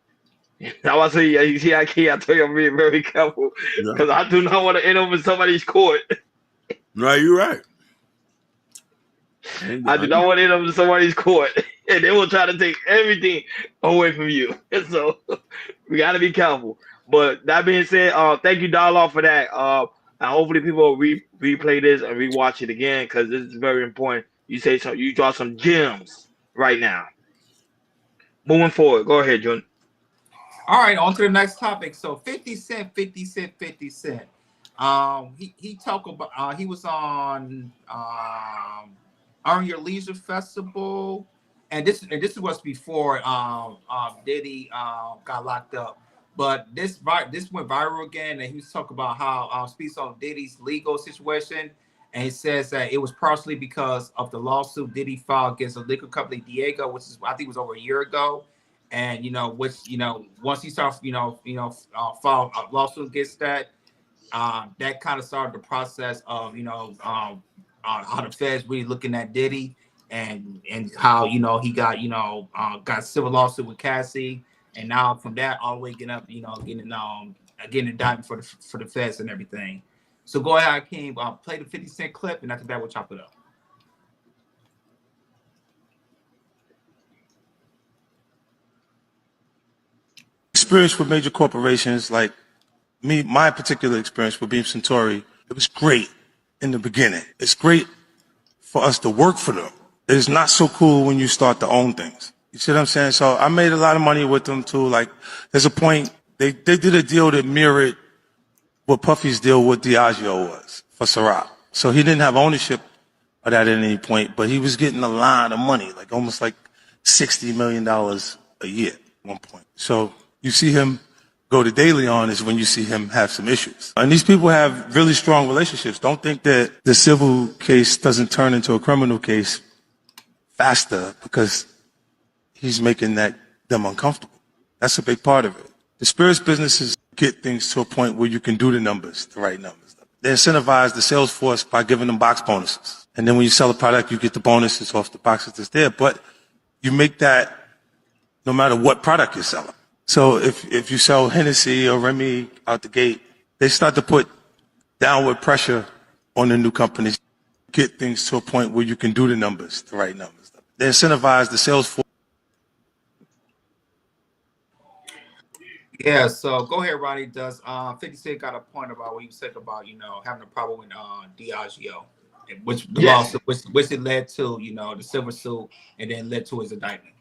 Now I say, you see, I tell you, I'm being very careful because I do not want to end up in somebody's court. No, you're right. I do not want to end up in somebody's court, and they will try to take everything away from you. So we got to be careful. But that being said, thank you, Darlaw, for that. And hopefully people will replay this and rewatch it again because this is very important. You draw some gems right now. Moving forward, go ahead, Jun. All right, on to the next topic. So 50 Cent. He talked about he was on Earn Your Leisure Festival, and this was before Diddy got locked up. But this went viral again, and he was talking about how speaks on Diddy's legal situation, and he says that it was partially because of the lawsuit Diddy filed against the liquor company Diego, which is I think was over a year ago. And once he started, file a lawsuit against that, that kind of started the process of, how the feds really looking at Diddy and how he got got a civil lawsuit with Cassie, and now from that all the way getting indictment for the feds and everything. So go ahead, Hakeem, play the 50 Cent clip, and after that we'll chop it up. Experience with major corporations like my particular experience with Beam Suntory, it was great in the beginning. It's great for us to work for them. It is not so cool when you start to own things. You see what I'm saying? So I made a lot of money with them too. Like there's a point, they did a deal that mirrored what Puffy's deal with Diageo was for Ciroc. So he didn't have ownership of that at any point, but he was getting a lot of money, like almost like $60 million a year at one point. So you see him go to De Leon is when you see him have some issues. And these people have really strong relationships. Don't think that the civil case doesn't turn into a criminal case faster because he's making them uncomfortable. That's a big part of it. The spirits businesses get things to a point where you can do the right numbers. They incentivize the sales force by giving them box bonuses. And then when you sell a product, you get the bonuses off the boxes that's there. But you make that no matter what product you're selling. So if you sell Hennessy or Remy out the gate, they start to put downward pressure on the new companies, get things to a point where you can do the right numbers. They incentivize the sales force. Yeah, so go ahead, Ronnie. Does 50 Cent got a point about what you said about having a problem with Diageo, which the lawsuit, which it led to the civil suit, and then led to his indictment.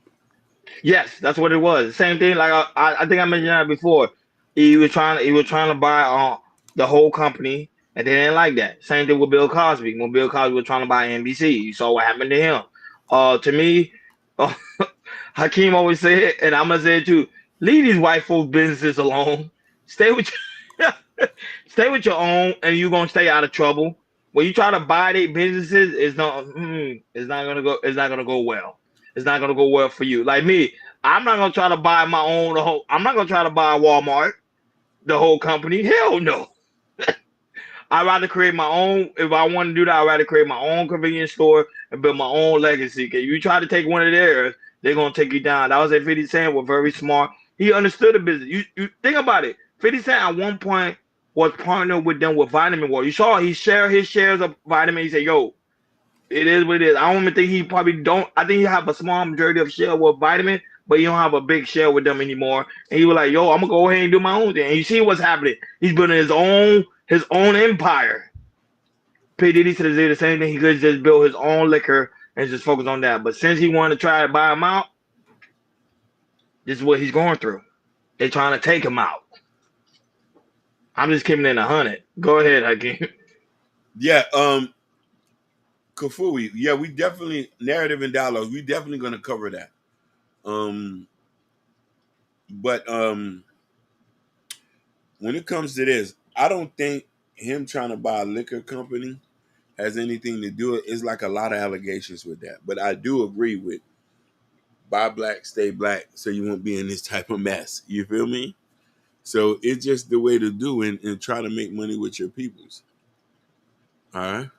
Yes, that's what it was. Same thing. Like I think I mentioned that before. He was trying to buy the whole company, and they didn't like that. Same thing with Bill Cosby. When Bill Cosby was trying to buy NBC, you saw what happened to him. To me, Hakeem always said, and I'm gonna say it too. Leave these white folk businesses alone. Stay with your own, and you're gonna stay out of trouble. When you try to buy their businesses, it's not gonna go well. It's not gonna go well for you. Like me, I'm not gonna try to buy my own. I'm not gonna try to buy Walmart, the whole company. Hell no. I'd rather create my own. If I want to do that, I'd rather create my own convenience store and build my own legacy. Because you try to take one of theirs, they're gonna take you down. That was at 50 Cent was very smart. He understood the business. You think about it. 50 Cent at one point was partnered with them with Vitamin Water. You saw he shared his shares of vitamin. He said, "Yo, it is what it is." I don't even think he probably don't. I think he have a small majority of share with Vitamin, but he don't have a big share with them anymore. And he was like, "Yo, I'm gonna go ahead and do my own thing." And you see what's happening. He's building his own empire. P. Diddy said the same thing. He could just build his own liquor and just focus on that. But since he wanted to try to buy him out, this is what he's going through. They're trying to take him out. I'm just keeping it in 100. Go ahead, Hakeem. Yeah, Kafui. Yeah, we definitely narrative and dialogue. We definitely going to cover that. But when it comes to this, I don't think him trying to buy a liquor company has anything to do with it. It's like a lot of allegations with that. But I do agree with buy black, stay black, so you won't be in this type of mess. You feel me? So it's just the way to do and try to make money with your peoples. All right.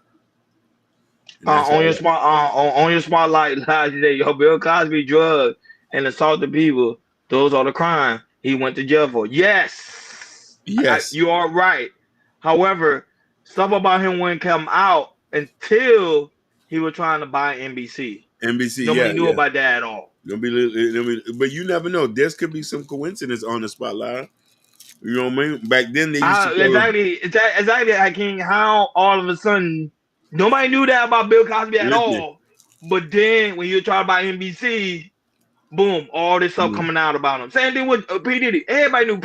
On your spotlight last day, yo, Bill Cosby drugged and assaulted people. Those are the crime he went to jail for. Yes, you are right. However, stuff about him wouldn't come out until he was trying to buy NBC. Nobody knew about that at all. But you never know. There could be some coincidence on the spotlight. You know what I mean? Back then they used to exactly. I King, how all of a sudden nobody knew that about Bill Cosby at all. But then when you try to buy NBC, boom, all this stuff coming out about him. Same thing with P. Diddy. Everybody knew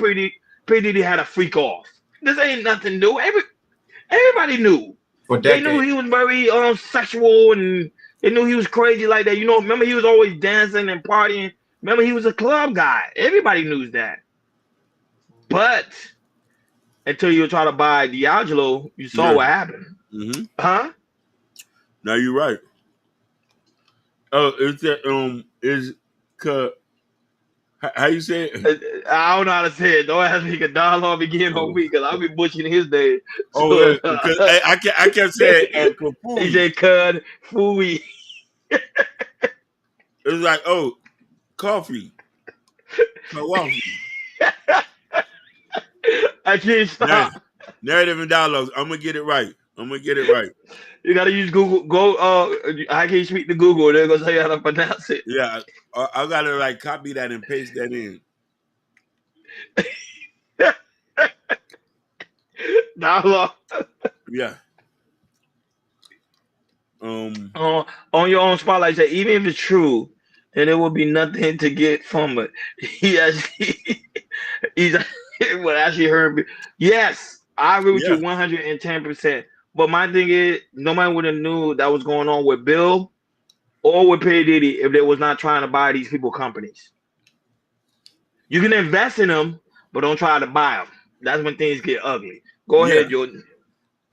P. Diddy had a freak off. This ain't nothing new. Everybody knew. They knew he was very sexual, and they knew he was crazy like that. You know, remember he was always dancing and partying. Remember he was a club guy. Everybody knew that. But until you try to buy D'Angelo, you saw what happened. Mm-hmm. Huh? No, you're right. Oh, it's that how you say it? I don't know how to say it. Don't ask me a dialogue begin on me because I'll be butchering his day. Oh, because I kept saying Kafui. He said Cud Fooey. It was like, oh, coffee. Coffee. I can't stop. Narrative and dialogues. I'm gonna get it right. You gotta use Google. I can't speak to Google. They're gonna tell you how to pronounce it. Yeah, I gotta like copy that and paste that in. Dialogue. Yeah. On your own spotlight, say even if it's true, then there will be nothing to get from it. He's what actually heard me. Yes, I agree with you 110%. But my thing is, nobody would have knew that was going on with Bill or with P. Diddy if they was not trying to buy these people companies. You can invest in them, but don't try to buy them. That's when things get ugly. Go ahead, Jordan.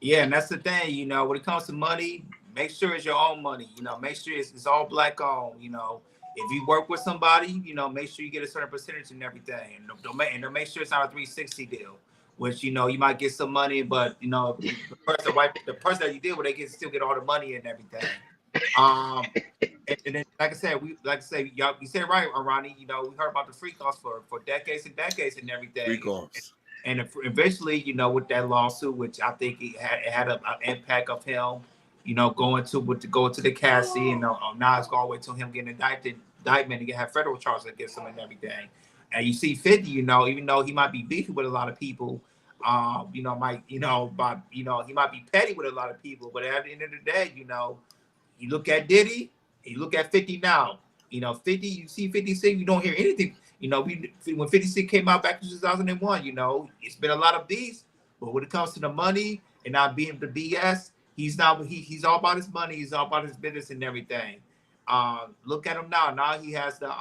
Yeah, and that's the thing. You know, when it comes to money, make sure it's your own money. You know, make sure it's all black owned. You know, if you work with somebody, you know, make sure you get a certain percentage and everything, and don't make sure it's not a 360 deal. Which, you know, you might get some money, but you know, the person that you deal with, they still get all the money and everything. And then, like I said, y'all, you said right, Ronnie. You know, we heard about the freak offs for decades and decades and everything. Freak offs. And eventually, you know, with that lawsuit, which I think it had an impact of him, you know, going to the Cassie, and now it's going all the way to him getting indictment and have federal charges against him and everything. And you see 50, you know, even though he might be beefy with a lot of people, you know, he might be petty with a lot of people, but at the end of the day, you know, you look at Diddy, you look at 50 now, you know, 50, you see 56, you don't hear anything. You know, when 56 came out back in 2001, you know, it's been a lot of beats, but when it comes to the money and not being the BS, he's all about his money, he's all about his business and everything. Look at him now. Now he has the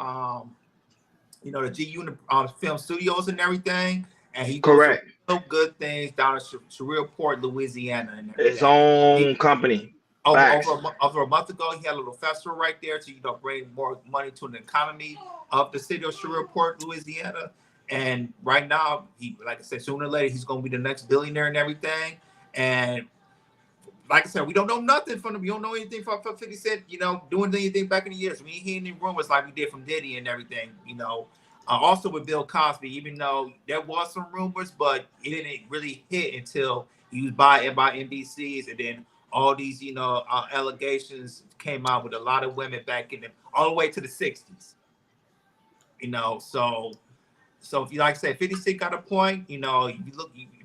you know, the G-Unit film studios and everything, and he does some good things down in Shreveport, Louisiana. And his own company. Over a month ago, he had a little festival right there to, you know, bring more money to the economy of the city of Shreveport, Louisiana. And right now, like I said, sooner or later, he's going to be the next billionaire and everything. And like I said, we don't know nothing from him. We don't know anything from 50 Cent, you know, doing anything back in the years. We ain't hearing any rumors like we did from Diddy and everything, you know. Also with Bill Cosby, even though there was some rumors, but it didn't really hit until he was by NBC's, and then all these, you know, allegations came out with a lot of women back in them all the way to the 60s. You know, so if you, like I said, 50 Cent got a point, you know, if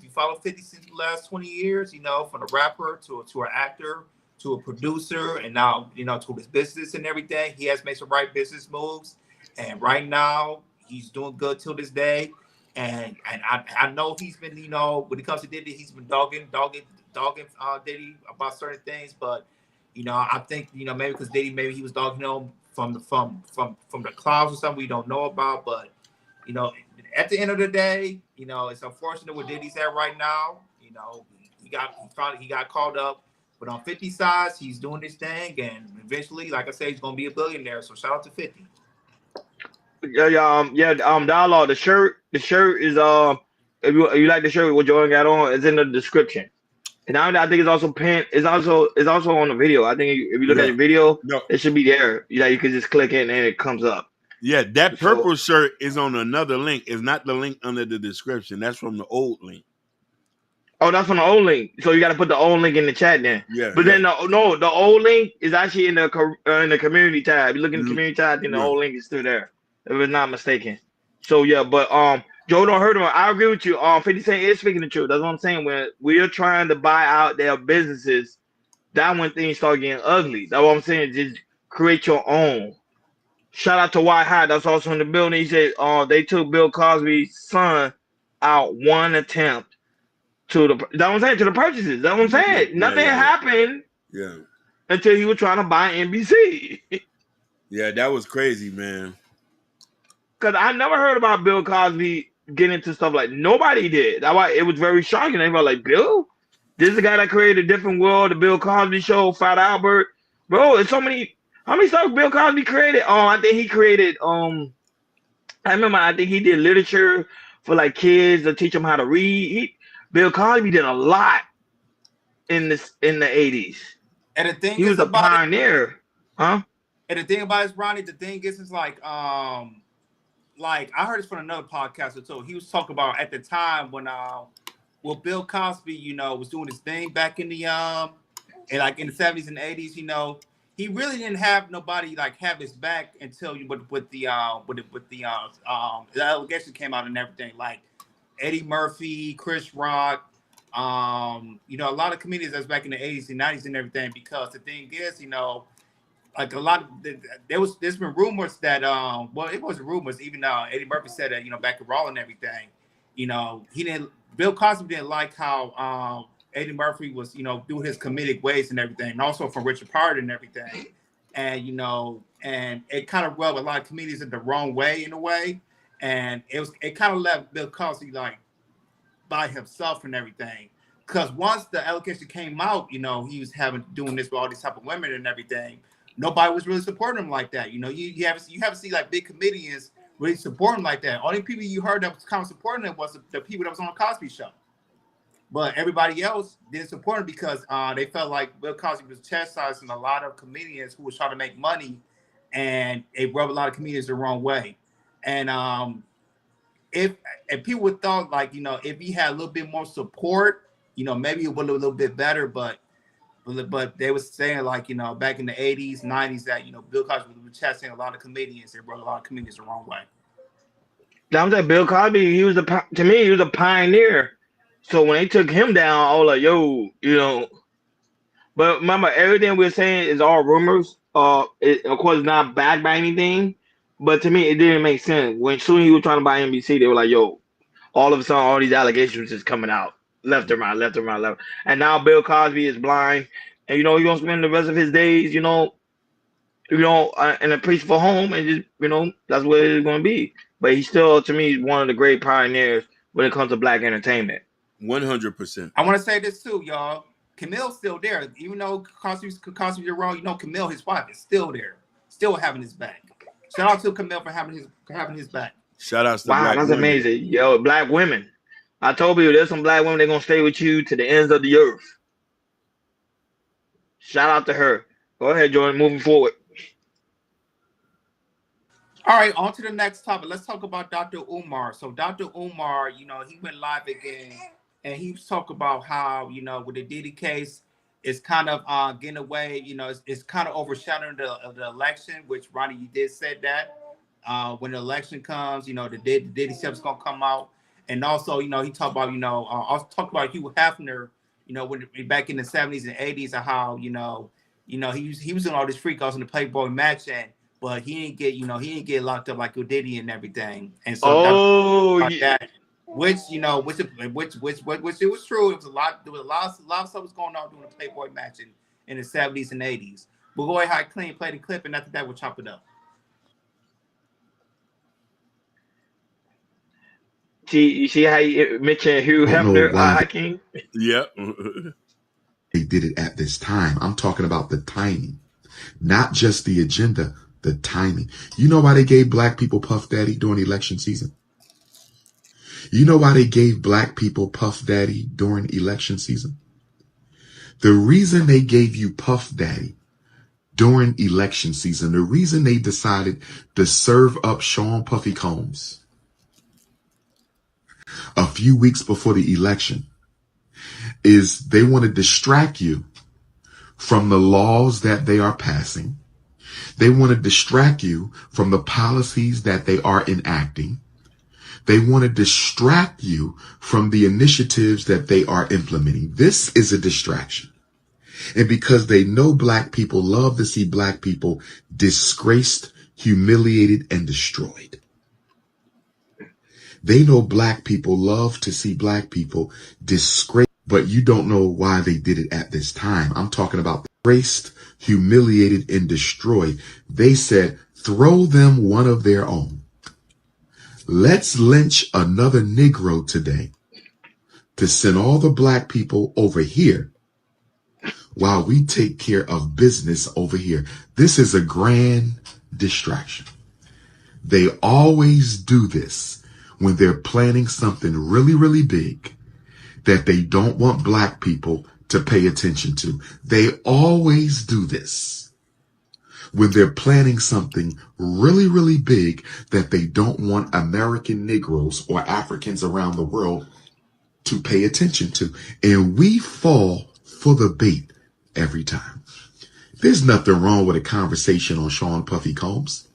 you follow 50 Cent the last 20 years, you know, from a rapper to an actor to a producer, and now, you know, to his business and everything, he has made some right business moves. And right now, he's doing good till this day. And I know he's been, you know, when it comes to Diddy, he's been dogging Diddy about certain things. But, you know, I think, you know, maybe because Diddy, maybe he was dogging him from the clouds or something we don't know about. But, you know, at the end of the day, you know, it's unfortunate what Diddy's at right now. You know, he got called up, but on 50 sides, he's doing his thing, and eventually, like I said, he's gonna be a billionaire. So shout out to 50. Dialogue. The shirt is if you like the shirt what Jordan got on, it's in the description. And I think it's also pinned. It's also on the video. I think if you look at the video, it should be there. You can just click it and it comes up. Yeah, that purple shirt is on another link. It's not the link under the description. That's from the old link. Oh, that's from the old link. So you got to put the old link in the chat then. Yeah. But then the old link is actually in the community tab. You look in the community tab, and the old link is still there, if I'm not mistaken. So yeah, but Joe don't hurt him. I agree with you. 50 Cent is speaking the truth. That's what I'm saying. When we're trying to buy out their businesses, that's when things start getting ugly. That's what I'm saying. Just create your own. Shout out to White Hot. That's also in the building. He said they took Bill Cosby's son out one attempt to the purchases. That's what I'm saying. Nothing happened until he was trying to buy NBC. Yeah, that was crazy, man. Because I never heard about Bill Cosby getting into stuff like nobody did. That's why it was very shocking. They were like, Bill? This is the guy that created A Different World, The Bill Cosby Show, Fat Albert. Bro, it's so many. How many stuff Bill Cosby created? I think he created, I think he did literature for like kids to teach them how to read. Bill Cosby did a lot in the 80s. And the thing he was a pioneer. Huh? And the thing about it, Ronnie, the thing is like I heard this from another podcaster too. He was talking about at the time when Bill Cosby, you know, was doing his thing back in the in the 70s and 80s, he really didn't have nobody like have his back until the allegation came out and everything. Like Eddie Murphy, Chris Rock, a lot of comedians that's back in the 80s and 90s and everything. Because the thing is, like a lot of there's been rumors that it wasn't rumors. Even Eddie Murphy said that back at Raw and everything, Bill Cosby didn't like how Eddie Murphy was doing his comedic ways and everything, and also from Richard Pryor and everything, and and it kind of rubbed a lot of comedians in the wrong way in a way, and it kind of left Bill Cosby like by himself and everything. Because once the allegation came out, he was doing this with all these type of women and everything. Nobody was really supporting him like that. You haven't seen like big comedians really support him like that. Only people you heard that was kind of supporting him was the people that was on the Cosby Show. But everybody else didn't support him because they felt like Bill Cosby was chastising a lot of comedians who was trying to make money, and it rubbed a lot of comedians the wrong way. And if people would thought like if he had a little bit more support, maybe it would look a little bit better. But they was saying like back in the 80s, 90s that Bill Cosby was chastising a lot of comedians. It rubbed a lot of comedians the wrong way. I'm saying Bill Cosby, he was a pioneer. So when they took him down, I was like, yo, But remember, everything we're saying is all rumors. It, of course, not backed by anything. But to me, it didn't make sense. When soon he was trying to buy NBC, they were like, yo, all of a sudden, all these allegations just coming out. Left and right. And now Bill Cosby is blind. And, he's going to spend the rest of his days, in a peaceful home. And just, that's what it's going to be. But he's still, to me, one of the great pioneers when it comes to black entertainment. 100%. I want to say this too, y'all. Camille's still there, even though Cosby's wrong. Camille, his wife, is still there, still having his back. Shout out to Camille for having his back. Shout out to Black that's women. Amazing, yo. Black women. I told you there's some black women. They're gonna stay with you to the ends of the earth. Shout out to her. Go ahead, Jordan. Moving forward. All right, on to the next topic. Let's talk about Dr. Umar. So Dr. Umar, he went live again. And he was talking about how, with the Diddy case, it's kind of getting away, it's kind of overshadowing the election, which Ronnie, you did say that. When the election comes, the Diddy stuff's going to come out. And also, he talked about, also talked about Hugh Hefner, when back in the 70s and 80s, and how, he was doing all this freak outs in the Playboy Mansion, but he didn't get locked up like Diddy and everything. And so that. Which it was true. It was a lot. There was a lot of stuff was going on during the Playboy Mansion in the 70s and 80s. But go ahead, Clean, play the clip, and after that, we'll chop it up. You see how you mentioned Hugh I don't know Hefner, why Hakeem? Yeah. they did it at this time. I'm talking about the timing, not just the agenda, the timing. You know why they gave black people Puff Daddy during election season? You know why they gave black people Puff Daddy during election season? The reason they gave you Puff Daddy during election season, the reason they decided to serve up Sean Puffy Combs a few weeks before the election is they want to distract you from the laws that they are passing. They want to distract you from the policies that they are enacting. They want to distract you from the initiatives that they are implementing. This is a distraction. And because they know black people love to see black people disgraced, humiliated, and destroyed. They know black people love to see black people disgraced, but you don't know why they did it at this time. I'm talking about disgraced, humiliated, and destroyed. They said, throw them one of their own. Let's lynch another Negro today to send all the black people over here while we take care of business over here. This is a grand distraction. They always do this when they're planning something really, really big that they don't want black people to pay attention to. They always do this when they're planning something really, really big that they don't want American Negroes or Africans around the world to pay attention to. And we fall for the bait every time. There's nothing wrong with a conversation on Sean Puffy Combs.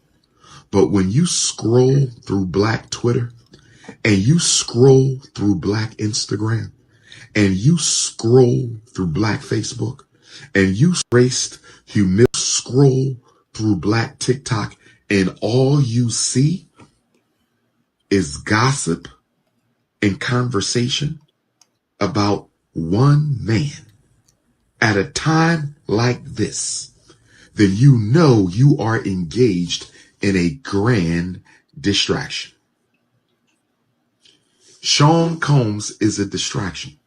But when you scroll through black Twitter and you scroll through black Instagram and you scroll through black Facebook and you scroll through black TikTok and all you see is gossip and conversation about one man at a time like this, then you know you are engaged in a grand distraction. Sean Combs is a distraction.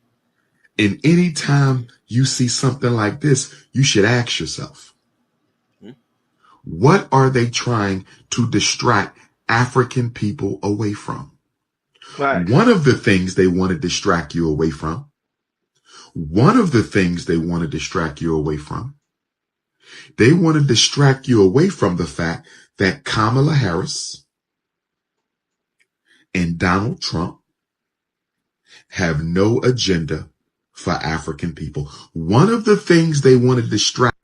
And anytime you see something like this, you should ask yourself, what are they trying to distract African people away from? Right. One of the things they want to distract you away from, they want to distract you away from the fact that Kamala Harris and Donald Trump have no agenda for African people. One of the things they want to distract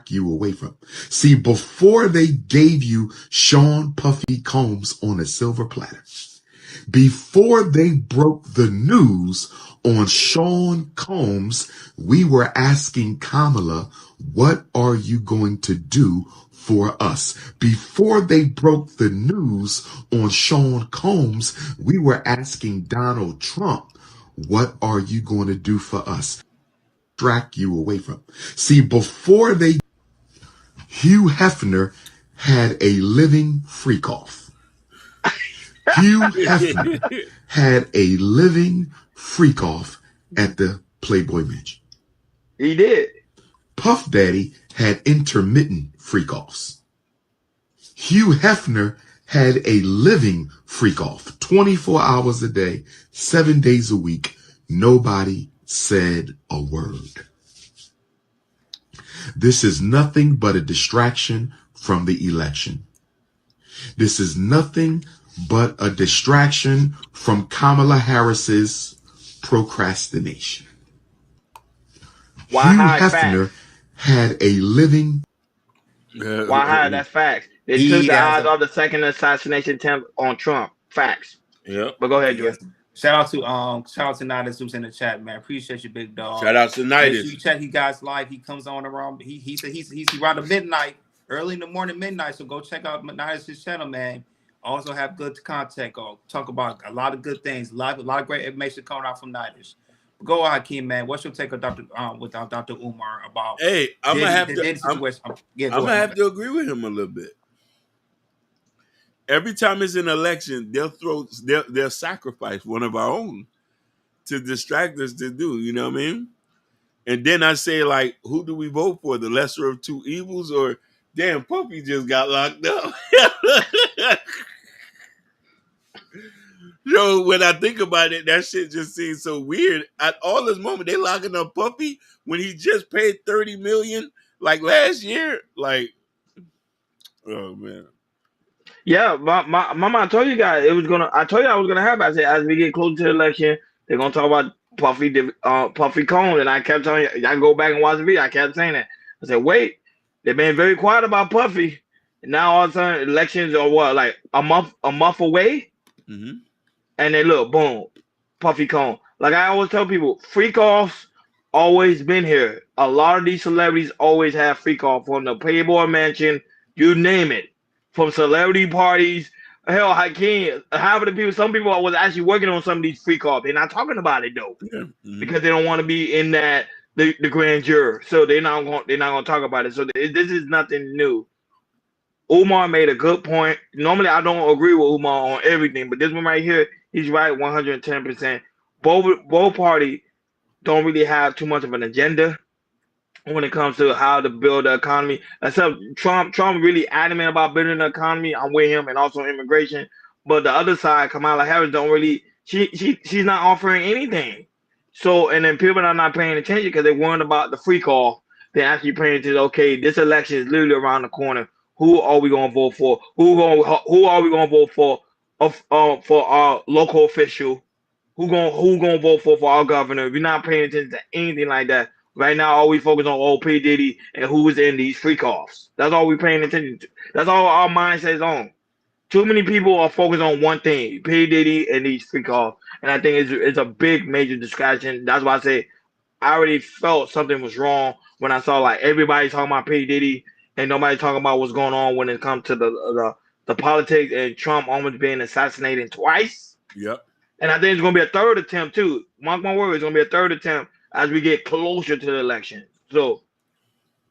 you away from. See, before they gave you Sean Puffy Combs on a silver platter, before they broke the news on Sean Combs, we were asking Kamala, what are you going to do for us? Before they broke the news on Sean Combs, we were asking Donald Trump, what are you going to do for us? Distract you away from. See, before Hugh Hefner had a living freak off. Hugh Hefner had a living freak off at the Playboy Mansion. He did. Puff Daddy had intermittent freak offs. Hugh Hefner had a living freak off, 24 hours a day, 7 days a week. Nobody said a word. This is nothing but a distraction from the election. This is nothing but a distraction from Kamala Harris's procrastination. Hugh Hefner had a living. Why hide? That's facts. They took the odds of the second assassination attempt on Trump. Facts. Yeah. But go ahead, Joe. Shout out to Nidus who's in the chat, man. Appreciate you, big dog. Shout out to Nidus. Make sure you check he guys live. He comes on around. He's around the midnight, early in the morning, midnight. So go check out Nidus' channel, man. Also have good content. Go talk about a lot of good things. A lot of great information coming out from Nidus. Go on, Hakeem, man. What's your take on Dr. Umar about? Hey, I'm gonna have to. I'm I'm gonna have to agree with him a little bit. every time it's an election, they'll sacrifice one of our own to distract us to do. You know what I mean? And then I say, like, who do we vote for? The lesser of two evils, or damn, Puffy just got locked up. Yo, when I think about it, that shit just seems so weird. At all this moment, they locking up Puffy when he just paid $30 million like last year. Like, oh man. Yeah, my mom told you guys it was gonna. I told you I was gonna happen. I said as we get closer to the election, they're gonna talk about Puffy Cone, and I kept telling you, y'all go back and watch the video. I kept saying that. I said, wait, they've been very quiet about Puffy. And now all of a sudden, elections are what, like a month away, Mm-hmm. and then look, boom, Puffy Cone. Like I always tell people, freak offs always been here. A lot of these celebrities always have freak off, from the Playboy Mansion, you name it. From celebrity parties, hell, Hakeem, half of the people, some people was actually working on some of these freak offs. They're not talking about it though, because they don't want to be in that the grand jury, so they're not gonna talk about it. So this is nothing new. Umar made a good point. Normally, I don't agree with Umar on everything, but this one right here, he's right 110%. Both parties don't really have too much of an agenda when it comes to how to build the economy. Except Trump really adamant about building the economy. I'm with him, and also immigration. But the other side, Kamala Harris, don't really. She's not offering anything. So, and then people are not paying attention because they're worried about the freak off. They're actually paying attention. Okay, this election is literally around the corner. Who are we gonna vote for? Who are we gonna vote for our local official? Who gonna vote for our governor? We're not paying attention to anything like that. Right now, all we focus on old P. Diddy and who is in these freak offs. That's all we're paying attention to. That's all our mindset is on. Too many people are focused on one thing, P. Diddy and these freak offs. And I think it's a big major distraction. That's why I say I already felt something was wrong when I saw like everybody talking about P. Diddy and nobody talking about what's going on when it comes to the politics and Trump almost being assassinated twice. Yep. And I think it's gonna be a third attempt too. Mark my words, it's gonna be a third attempt as we get closer to the election. So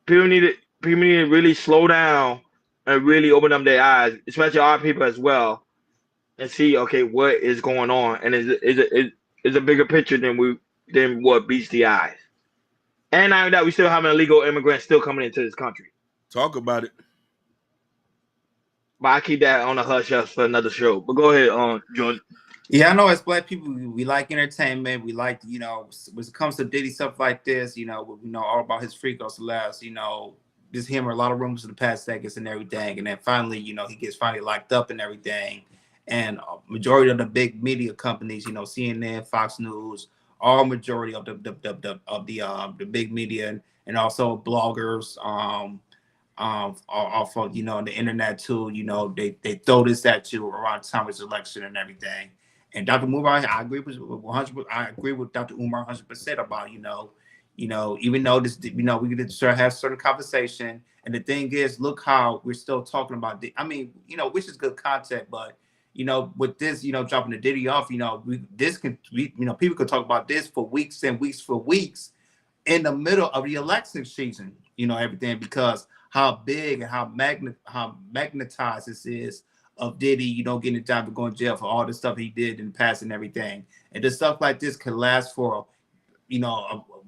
people need to really slow down and really open up their eyes, especially our people as well, and see, okay, what is going on, and is a bigger picture than what beats the eyes. And now that we still have an illegal immigrant still coming into this country. Talk about it. But I keep that on the hush hush for another show. But go ahead, Jordan. Yeah, I know as Black people, we like entertainment. We like, when it comes to Diddy stuff like this, we know all about his freakos last, just him or a lot of rumors in the past seconds and everything. And then finally, he gets finally locked up and everything. And majority of the big media companies, CNN, Fox News, all majority of the big media and also bloggers, off of the internet too. They throw this at you around the time of his election and everything. And Dr. Umar, I agree with 100%. I agree with Dr. Umar 100% about even though this, we could sort of have certain conversation. And the thing is, look how we're still talking about. Which is good content, but with this, dropping the Diddy off, people could talk about this for weeks and weeks for weeks in the middle of the election season. Everything, because how big and how magnetized this is of Diddy, getting a job and going to jail for all the stuff he did in the past and everything. And the stuff like this can last for,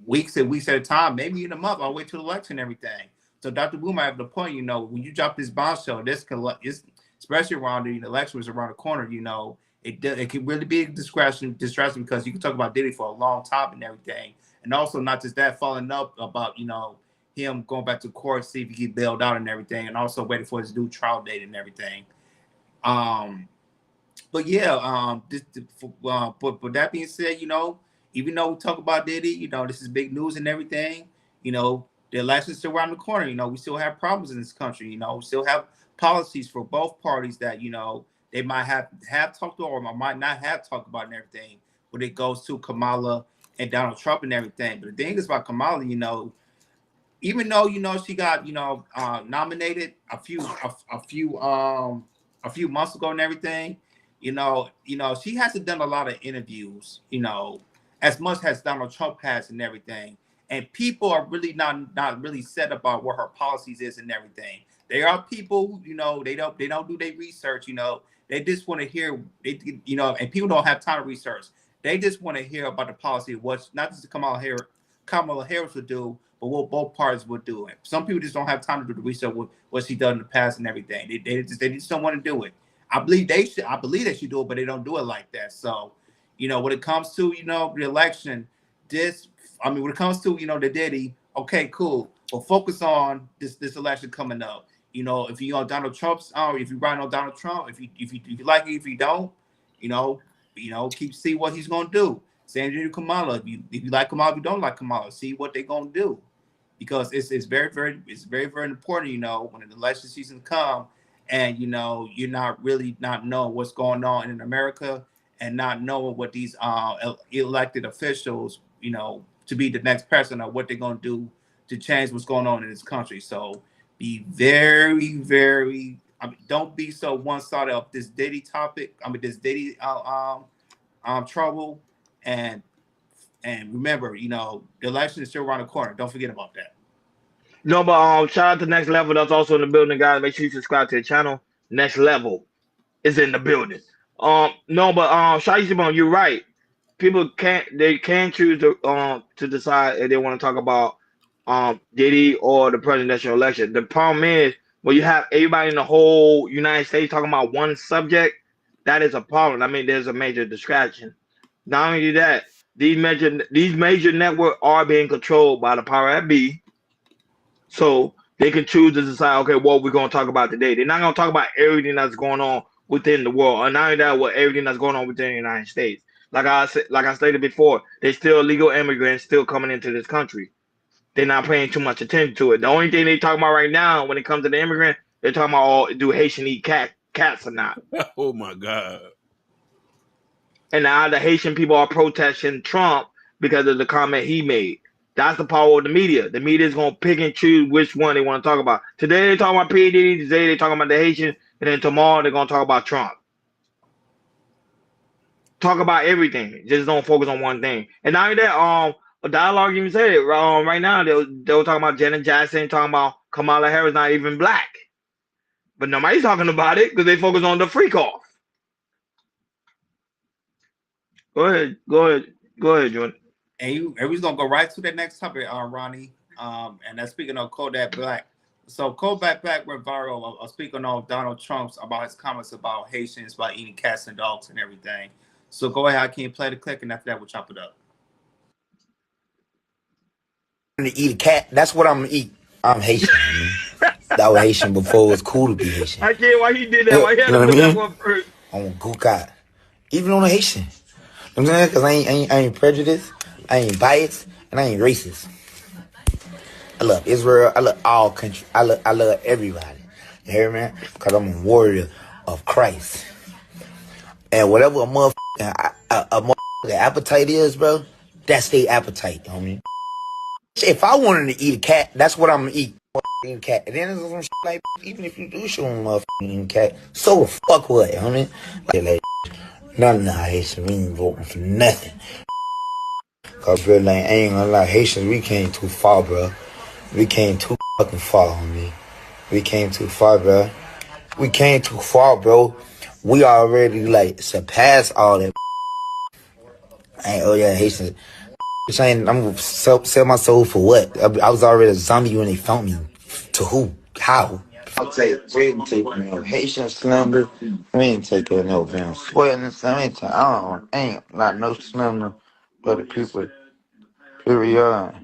weeks and weeks at a time, maybe in a month, all the way to the election and everything. So Dr. Boom, I have the point, when you drop this bombshell, this can, especially around the election was around the corner, it can really be a distraction because you can talk about Diddy for a long time and everything. And also not just that, following up about, him going back to court, see if he get bailed out and everything, and also waiting for his new trial date and everything. But yeah, but that being said, even though we talk about Diddy, this is big news and everything, the election's still around the corner. We still have problems in this country. We still have policies for both parties that, they might have talked or might not have talked about and everything when it goes to Kamala and Donald Trump and everything. But the thing is about Kamala, even though, she got, nominated a few months ago and everything, she hasn't done a lot of interviews, as much as Donald Trump has and everything. And people are really not really set about what her policies is and everything. There are people, you know, they don't do their research, you know. They just want to hear, you know, and people don't have time to research. They just want to hear about the policy, what's not just Kamala Harris would do, but what both parties would do. And some people just don't have time to do the research, what she done in the past and everything. They just don't want to do it. I believe they should do it, but they don't do it like that. So, you know, when it comes to, you know, the election, when it comes to, you know, the Diddy, okay, cool. But focus on this election coming up. You know, if you're on Donald Trump's, if you're riding on Donald Trump, if you like it, if you don't, you know, keep see what he's gonna do. Same thing to Kamala. If you like Kamala, if you don't like Kamala, see what they're gonna do, because it's very important. You know, when the election season comes, and you know you're not knowing what's going on in America, and not knowing what these elected officials, you know, to be the next president, or what they're gonna do to change what's going on in this country. So be very, very. Don't be so one-sided of this Diddy topic. This Diddy trouble, and remember, you know, the election is still around the corner. Don't forget about that. No, but shout out to Next Level. That's also in the building, guys. Make sure you subscribe to the channel. Next Level is in the building. No, but Shai Simone, you're right. People can choose to decide if they want to talk about Diddy or the presidential election. The problem is when you have everybody in the whole United States talking about one subject, that is a problem. I mean, there's a major distraction. Not only that, these major networks are being controlled by the power that be, so they can choose to decide, okay, what we're going to talk about today. They're not going to talk about everything that's going on within the world, and not only that, what everything that's going on within the United States. Like I stated before, there's still illegal immigrants still coming into this country. They're not paying too much attention to it. The only thing they talk about right now when it comes to the immigrant, they're talking about, do Haitian eat cats or not? Oh my God. And now the Haitian people are protesting Trump because of the comment he made. That's the power of the media. The media is going to pick and choose which one they want to talk about. Today they're talking about P. Diddy, today they're talking about the Haitian, and then tomorrow they're going to talk about Trump. Talk about everything. Just don't focus on one thing. And now that a dialogue even said it right now, they were talking about Janet Jackson, talking about Kamala Harris not even black. But nobody's talking about it because they focus on the freak off. Go ahead, Jordan. And we're gonna go right to the next topic, Ronnie. And that's speaking of Kodak Black. So Kodak Black went viral. Speaking of Donald Trump's about his comments about Haitians, about eating cats and dogs and everything. So go ahead, Hakeem, play the clip, and after that we'll chop it up. I'm gonna eat a cat. That's what I'm gonna eat. I'm Haitian. I was Haitian before it was cool to be Haitian. I get why he did that. Why he had to put that one first. I'm gook out. Even on a Haitian. You know what I'm saying? Because I ain't prejudiced, I ain't biased, and I ain't racist. I love Israel. I love all countries. I love everybody. You hear me? Because I'm a warrior of Christ. And whatever a motherfucking appetite is, bro, that's their appetite, homie. If I wanted to eat a cat, that's what I'm gonna eat. Eat a cat. And then there's some shit like, even if you do show them motherfucking eating a cat, so the fuck what, homie? Like, none of the Haitians, we ain't voting for nothing. Cause bro, like, I ain't gonna lie, Haitians, we came too far, bro. We came too fucking far, homie. We came too far, bro. We came too far, bro. We already, like, surpassed all that. Oh yeah, Haitians. I'm gonna sell my soul for what? I was already a zombie when they found me. To who? How? I'll take no Haitian slumber. We ain't take no damn sweating. I ain't not no slumber, but the people. Period.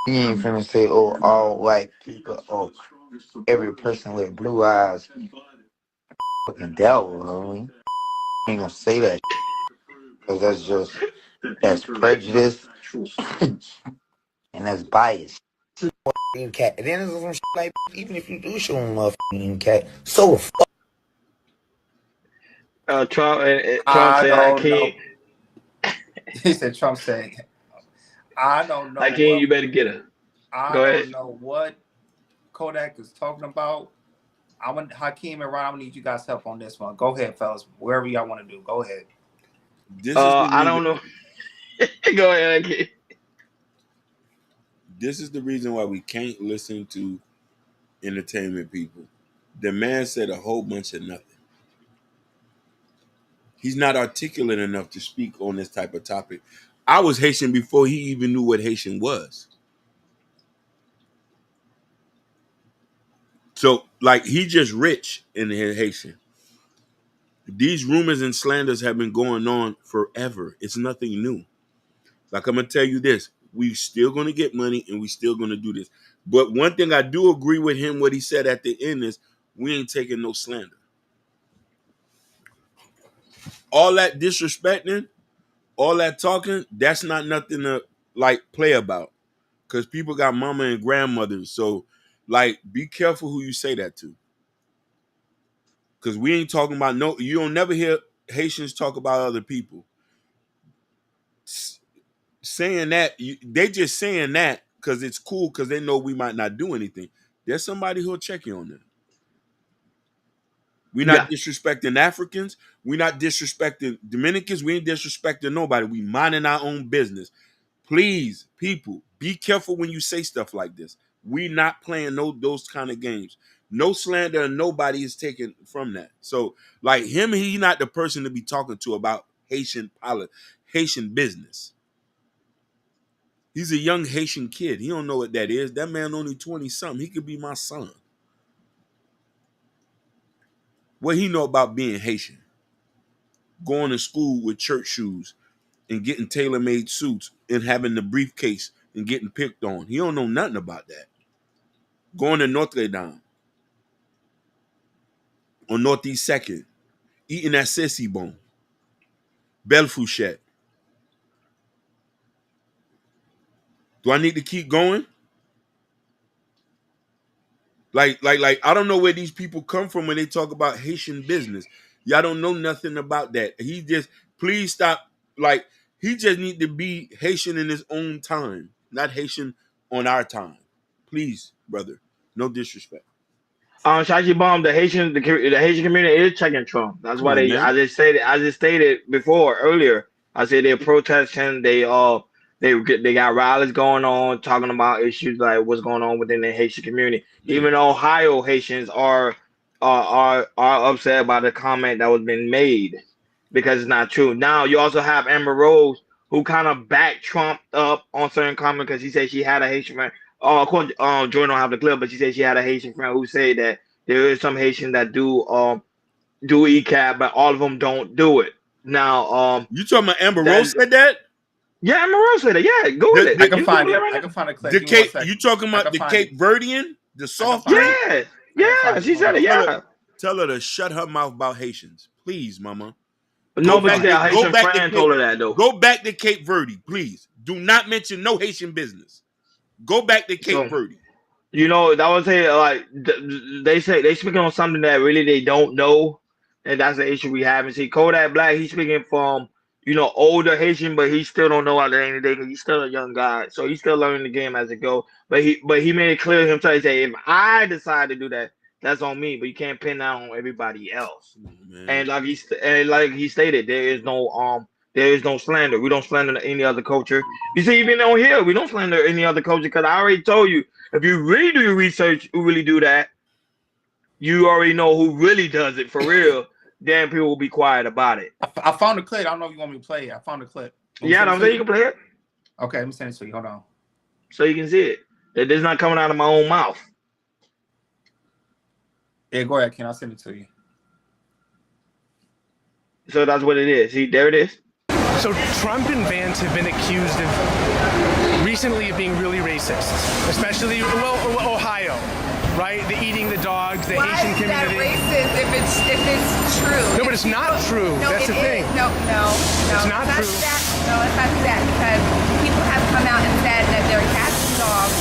He ain't finna say, oh, all white people, oh, every person with blue eyes. Fucking devil, homie. He ain't gonna say that. Because that's prejudice. And that's bias. Cat. And then there's some shit like, even if you do show them motherfucking cat, so the fuck. Trump said I can't. He said Trump said, I don't know. Hakeem, you better get her. I don't know what Kodak is talking about. Hakeem and Ron, I'm gonna need you guys' help on this one. Go ahead, fellas. Wherever y'all want to do, go ahead. I don't know. Go ahead, Hakeem. This is the reason why we can't listen to entertainment people. The man said a whole bunch of nothing. He's not articulate enough to speak on this type of topic. I was Haitian before he even knew what Haitian was. So, like, he just rich in Haitian. These rumors and slanders have been going on forever. It's nothing new. Like, I'm going to tell you this. We still going to get money and we still going to do this. But one thing I do agree with him, what he said at the end is, we ain't taking no slander. All that disrespecting, all that talking, that's not nothing to, like, play about. Because people got mama and grandmothers. So, like, be careful who you say that to. Because we ain't talking about no, you don't never hear Haitians talk about other people. Saying that, they just saying that because it's cool because they know we might not do anything. There's somebody who'll check you on that. We're not disrespecting Africans. We're not disrespecting Dominicans. We ain't disrespecting nobody. We minding our own business. Please, people, be careful when you say stuff like this. We not playing those kind of games. No slander and nobody is taken from that. So, like him, he's not the person to be talking to about Haitian business. He's a young Haitian kid. He don't know what that is. That man only 20-something. He could be my son. What he know about being Haitian? Going to school with church shoes and getting tailor-made suits and having the briefcase and getting picked on. He don't know nothing about that. Going to Notre Dame on Northeast 2nd, eating at Ceci Bon, Belle Fouchette. Do I need to keep going? Like, I don't know where these people come from when they talk about Haitian business. Y'all don't know nothing about that. He just, please stop. Like, he just need to be Haitian in his own time, not Haitian on our time. Please, brother. No disrespect. Shashi Bomb, the Haitian community is checking Trump. That's why I just stated before earlier. I said they're protesting. They got rallies going on talking about issues like what's going on within the Haitian community. Yeah. Even Ohio Haitians are upset by the comment that was being made because it's not true. Now you also have Amber Rose who kind of backed Trump up on certain comments because she said she had a Haitian friend. Of course, Jordan don't have the clip, but she said she had a Haitian friend who said that there is some Haitians that do ECAP, but all of them don't do it. Now, you talking about Amber Rose said that? Yeah, Amber Rose said that. Yeah, go with it. I can find it. I can find a clip. You talking about the Cape Verdean, the soft drink? Yeah, she said it. Yeah. Tell her to shut her mouth about Haitians, please, Mama. No, but that Haitian friend told her that though. Go back to Cape Verde, please. Do not mention no Haitian business. Go back to Cape Verde. You know, that was like they say they speaking on something that really they don't know, and that's the issue we have. And see, Kodak Black, he's speaking from older Haitian, but he still don't know how to do anything. He's still a young guy, so he's still learning the game as it goes. But he made it clear himself. He said, if I decide to do that, that's on me. But you can't pin that on everybody else. And like he stated, there is no slander. We don't slander any other culture. You see, even on here, we don't slander any other culture because I already told you, if you really do your research, who really do that, you already know who really does it for real. Then people will be quiet about it. I found a clip. I don't know if you want me to play it. I found a clip. I'm saying you can play it. Okay, let me send it to you. Hold on. So you can see it. It is not coming out of my own mouth. Yeah, go ahead, Ken. I'll send it to you. So that's what it is. See, there it is. So Trump and Vance have been accused of recently of being really racist, especially Ohio, right? The eating the dogs, the Haitian community. Why is that racist if it's true? No, but it's not true. No, that's the thing. No. It's not true. No, it's not that because people have come out and said that their cats and dogs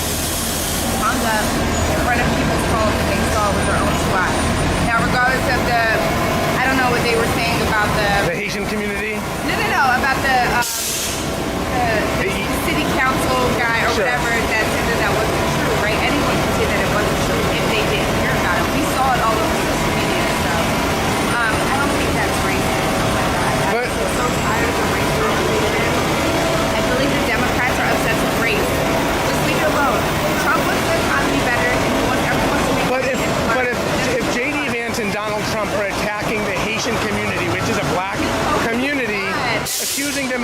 hung up in front of people's homes and they saw with their own two eyes. Now, regardless of I don't know what they were saying about the Haitian community. No, about the city council guy or whatever that said that wasn't true, right? Anyone can say that it wasn't true if they didn't hear about it. We saw it all over social media, so I don't think that's racist. I'm so tired of the racism. I believe the Democrats are obsessed with race. Just leave it alone. Trump wants the economy better.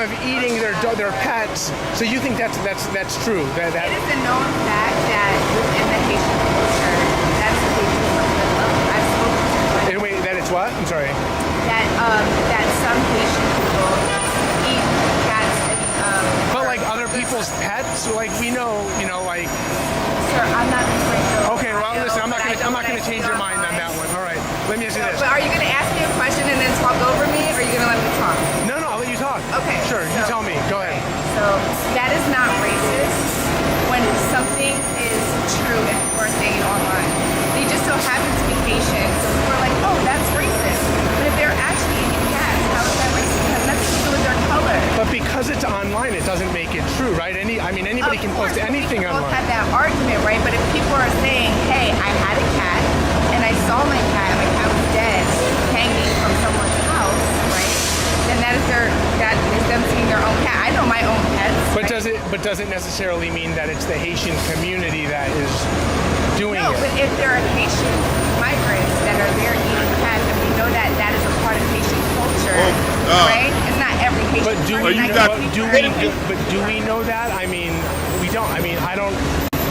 of eating their pets. So you think that's true? That it is a known fact that within the Haitian culture, that's what they do for good love. I've spoken to wait, that it's what? I'm sorry. That some Haitian people eat cats and but like other people's pets, like we know, like. Sir, I'm not referring to. Okay, well, listen, I'm not gonna change your mind on that one. All right, let me ask you this. But are you gonna ask me a question and then talk over me, or are you gonna let me talk? No, I'll let you talk. Okay. Sure, you tell me. Go ahead. So that is not racist when something is true and people are saying it online. They just so happen to be Haitian, so people are like, oh, that's racist. But if they're actually eating cats, how is that racist? It has nothing to do with their color. But because it's online, it doesn't make it true, right? Anybody can post anything online. Both have that argument, right? But if people are saying, hey, I had a cat and I saw my cat was dead, hanging from someone's house, right? Then that is them seeing their own cat. I know my own pets. But does it necessarily mean that it's the Haitian community that is doing it? No, but if there are Haitian migrants that are there eating cats, and we know that that is a part of Haitian culture, right? It's not every Haitian. But do we know that? I mean, we don't. I mean,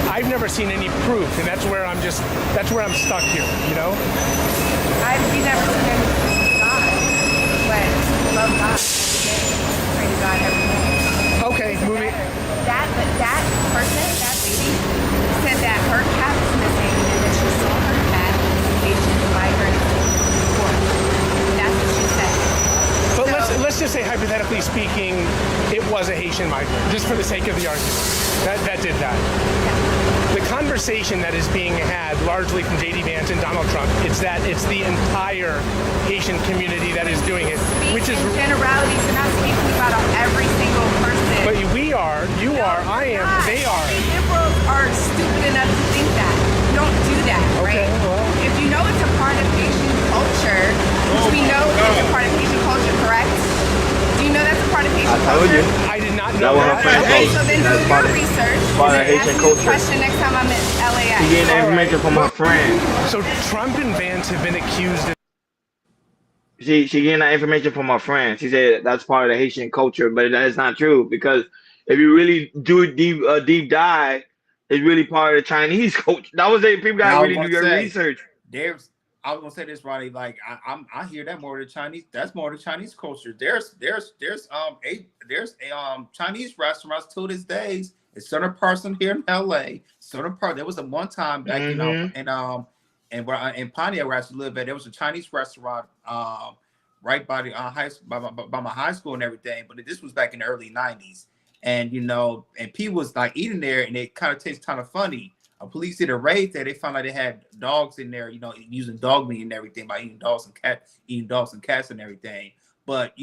I've never seen any proof, and that's where I'm stuck here. We've never seen any proof of God, but we love God every day. Pray to God every day. Okay, moving. That person, that lady, said that her cat was missing, and that she saw her cat Haitian migrant before. That's what she said. But let's just say, hypothetically speaking, it was a Haitian migrant, just for the sake of the argument. That did that. The conversation that is being had largely from J.D. Vance and Donald Trump, it's the entire Haitian community that is doing it, which is generalities. You're not speaking about every single person. But we are, you are, I am, they are. Liberals are stupid enough to think that. You don't do that, right? Well. If you know it's a part of Haitian culture, which we know is a part of Haitian culture, correct? Do you know that's a part of Haitian culture? I did not know that. Okay, so then do your research. Part of Haitian culture. Question next time I'm in LAX. She getting information from her friend. So Trump and Vance have been accused of. She getting that information from her friend. She said that's part of the Haitian culture, but that is not true, because if you really do a deep dive, it's really part of the Chinese culture. That was it. People gotta really do your research. I was gonna say this, Ronnie. Like I hear that more of the Chinese. That's more of the Chinese culture. There's Chinese restaurants to this day. A certain person here in LA. There was a one time back, and where in Pontiac where I used to live at, there was a Chinese restaurant right by the by my high school and everything. But this was back in the early '90s, and and people was like eating there, and it kind of tastes kind of funny. Police did a raid there. They found out they had dogs in there, using dog meat and everything by eating dogs and cats and everything. But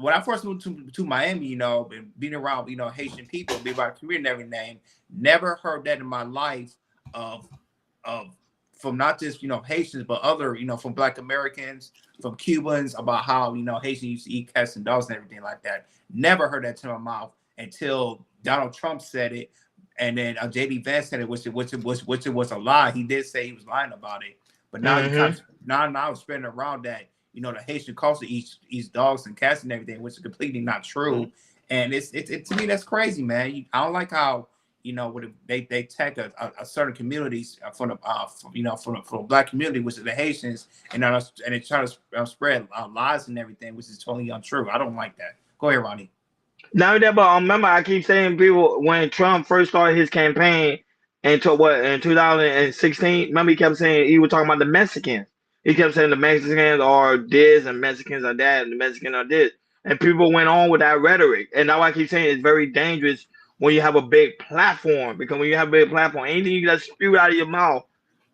when I first moved to Miami, and being around Haitian people, being around Korean and everything, never heard that in my life of from not just Haitians, but other from Black Americans, from Cubans, about how Haitians used to eat cats and dogs and everything like that. Never heard that to my mouth until Donald Trump said it. And then J.D. Vance said it, which was a lie. He did say he was lying about it, but now now it's spreading around that the Haitian culture eats dogs and cats and everything, which is completely not true. And it's to me that's crazy, man. I don't like how when they attack a certain communities from the Black community, which is the Haitians, and they try to spread lies and everything, which is totally untrue. I don't like that. Go ahead, Ronnie. Now that, but remember, I keep saying people when Trump first started his campaign in 2016. Remember, he kept saying he was talking about the Mexicans. He kept saying the Mexicans are this and Mexicans are that and the Mexicans are this, and people went on with that rhetoric. And now I keep saying it's very dangerous when you have a big platform, because when you have a big platform, anything you just spew out of your mouth,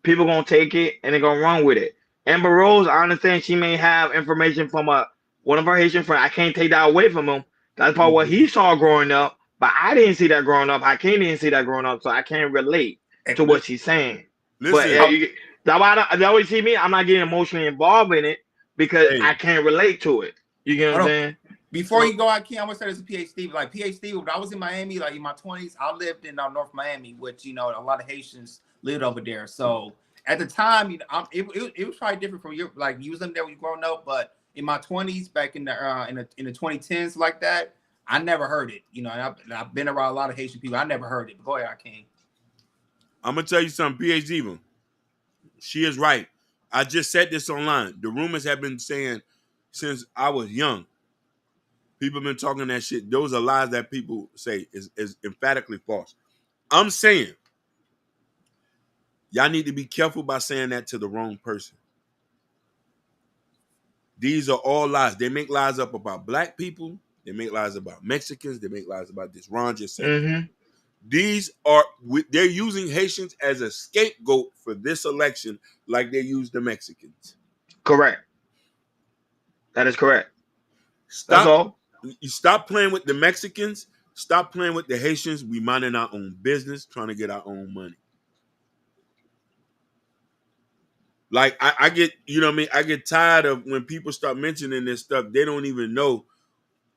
people gonna take it and they're gonna run with it. Amber Rose, I understand she may have information from one of her Haitian friends. I can't take that away from him. That's part of what he saw growing up, but I didn't see that growing up. Hakeem didn't see that growing up, so I can't relate to what she's saying. Listen, but that way see me, I'm not getting emotionally involved in it because I can't relate to it. You get what I'm saying? Before you go, Hakeem, I'm gonna say this to PhD. Like PhD, when I was in Miami, like in my 20s, I lived in North Miami, which a lot of Haitians lived over there. So at the time, it was probably different from you. Like you was living there when you growing up, but in my 20s, back in the 2010s, like that, I never heard it. You know, and I've been around a lot of Haitian people. I never heard it. But go ahead, Hakeem. I'm gonna tell you something, PhD Diva. She is right. I just said this online. The rumors have been saying since I was young. People have been talking that shit. Those are lies that people say is emphatically false. I'm saying y'all need to be careful by saying that to the wrong person. These are all lies. They make lies up about black people. They make lies about Mexicans. They make lies about this. Ron just said. Mm-hmm. These are, they're using Haitians as a scapegoat for this election like they used the Mexicans. Correct. That is correct. That's all. You stop playing with the Mexicans. Stop playing with the Haitians. We minding our own business, trying to get our own money. Like I get, you know what I mean? I get tired of when people start mentioning this stuff. They don't even know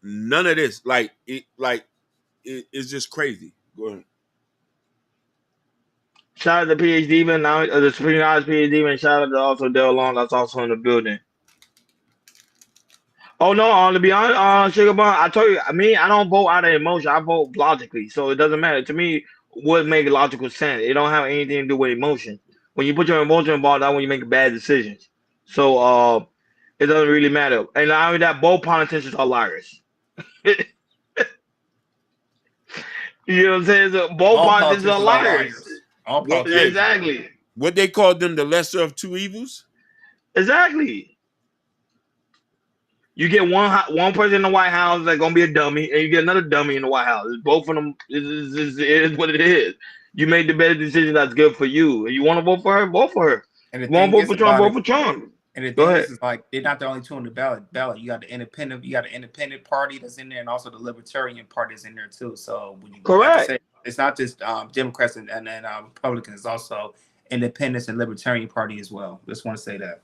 none of this. It's just crazy. Go ahead. Shout out to PhD Demon, now the Supreme Knowledge PhD Demon. Shout out to also Dale Long, that's also in the building. Oh no, to be honest, Sugar Bun, I told you, I don't vote out of emotion. I vote logically, so it doesn't matter to me. What make logical sense? It don't have anything to do with emotion. When you put your emotion involved, that's when you make bad decisions. So it doesn't really matter. And not only that, both politicians are liars. You know what I'm saying? So both politicians are liars. Exactly. What they call them, the lesser of two evils? Exactly. You get one person in the White House that's gonna be a dummy, and you get another dummy in the White House. Both of them it is what it is. You made the better decision that's good for you. And you want to vote for her, vote for her. And you want to vote for Trump, vote for Trump. And the thing is like they're not the only two on the ballot. You got the independent party that's in there, and also the Libertarian Party is in there too. So when you correct, like it's not just Democrats and Republicans. It's also independents and Libertarian Party as well. Just want to say that.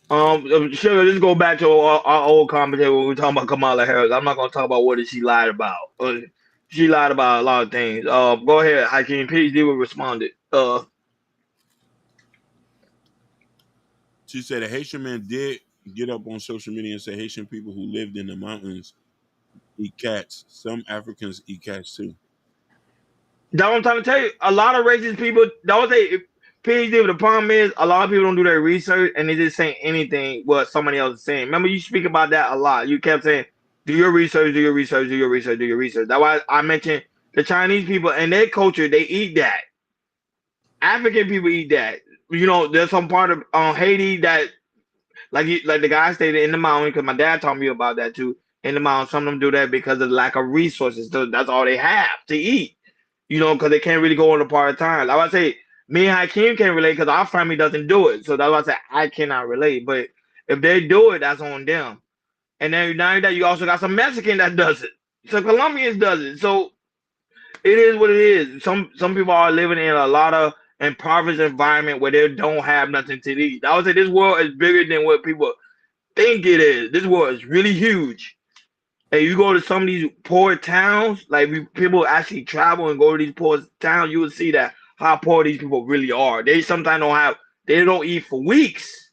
Sugar, let's go back to our old conversation when we were talking about Kamala Harris. I'm not gonna talk about what she lied about. She lied about a lot of things. Go ahead, Hakeem. PhD will responded. She said a Haitian man did get up on social media and say Haitian people who lived in the mountains eat cats. Some Africans eat cats too. That's what I'm trying to tell you. A lot of racist people, don't say PhD, the problem is a lot of people don't do their research and they just say anything what somebody else is saying. Remember, you speak about that a lot. You kept saying, do your research, do your research, do your research, do your research. That's why I mentioned the Chinese people and their culture, they eat that. African people eat that. You know, there's some part of Haiti that, like the guy stated, in the mountain, because my dad taught me about that too. In the mountain, some of them do that because of lack of resources. So that's all they have to eat. You know, because they can't really go on a part time. Like I say, me and Hakeem can't relate because our family doesn't do it. So that's why I say I cannot relate. But if they do it, that's on them. And then now that you also got some Mexican that does it. So Colombians does it. So it is what it is. Some people are living in a lot of impoverished environment where they don't have nothing to eat. I would say this world is bigger than what people think it is. This world is really huge. And you go to some of these poor towns, like people actually travel and go to these poor towns, you will see that how poor these people really are. They sometimes they don't eat for weeks.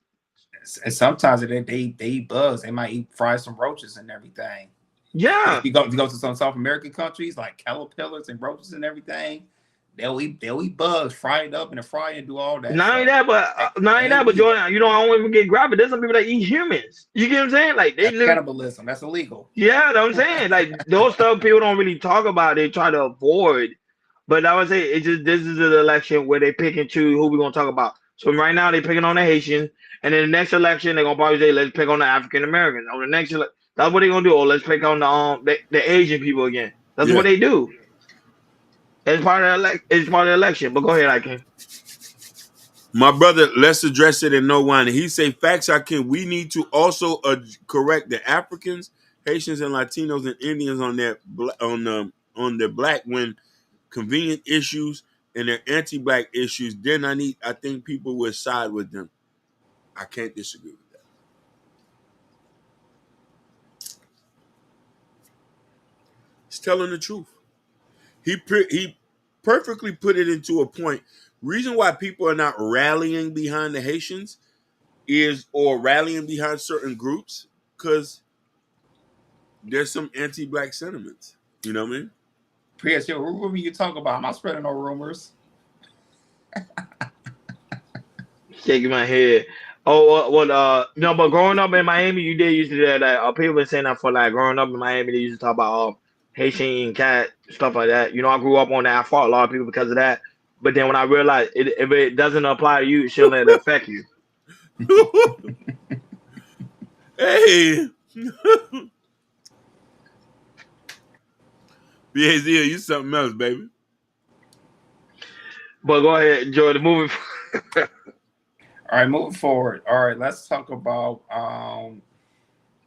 And sometimes they eat bugs. They might fry some roaches and everything. Yeah. If you go to some South American countries like caterpillars and roaches and everything, they'll eat bugs, fry it up in a fryer and do all that. Not only that, but Jordan, you know, I don't even get graphic. There's some people that eat humans. You get what I'm saying? Like that's cannibalism. That's illegal. Yeah, that's what I'm saying. Like those stuff people don't really talk about. They try to avoid. But I would say it's just this is an election where they pick and choose who we're gonna talk about. So right now they're picking on the Haitians, and then the next election they're gonna probably say let's pick on the African Americans. On the next that's what they're gonna do. Or let's pick on the Asian people again. That's what they do. It's part of the election. But go ahead, Hakeem. My brother, let's address it in no one. He say facts, Hakeem. We need to also correct the Africans, Haitians, and Latinos and Indians on the black when convenient issues and their anti-black issues. Then I think people would side with them. I can't disagree with that. He's telling the truth. He perfectly put it into a point. Reason why people are not rallying behind the Haitians is or rallying behind certain groups because there's some anti-black sentiments. You know what I mean? Prius, what rumor you talking about? I'm not spreading no rumors. Shaking my head. Oh, no, but growing up in Miami, you did used to do that. People been saying that for like growing up in Miami, they used to talk about Haitian eating cat, stuff like that. You know, I grew up on that. I fought a lot of people because of that. But then when I realized if it doesn't apply to you, it shouldn't let it affect you. Hey. BAZ, you something else, baby. But go ahead, Jordan, moving. All right, moving forward. All right, let's talk about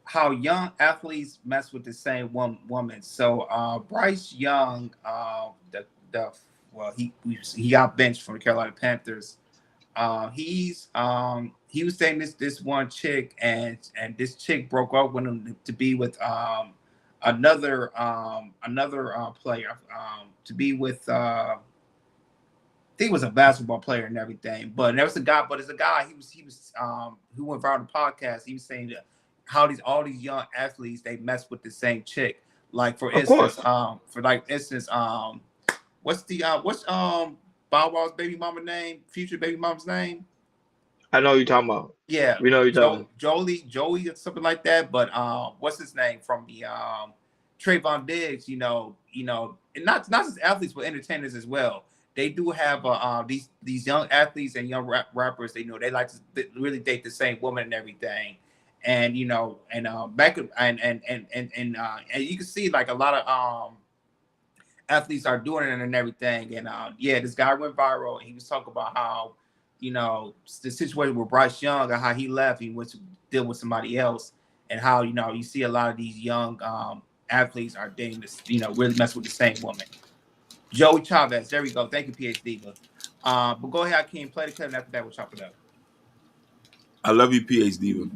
how young athletes mess with the same woman. So Bryce Young, he got benched from the Carolina Panthers. He was dating this one chick, and this chick broke up with him to be with another player, to be with I think it was a basketball player and everything. But there was a guy, it's a guy who went viral on the podcast. He was saying that how all these young athletes, they mess with the same chick. Like for instance, what's Bow Wow's baby mama name? Future baby mama's name? I know what you're talking about. Yeah, we know what you're talking about. Joey or something like that. But what's his name from the Trayvon Diggs? You know, and not just athletes, but entertainers as well. They do have these young athletes and young rappers. They like to really date the same woman and everything. And back and you can see like a lot of athletes are doing it and everything. And this guy went viral. And he was talking about how the situation with Bryce Young and how he left. He went to deal with somebody else, and how you see a lot of these young athletes are dating this, really mess with the same woman. Joey Chavez, there we go. Thank you, PH Diva. But go ahead, Hakeem, play the clip, and after that we'll chop it up. I love you, PH Diva.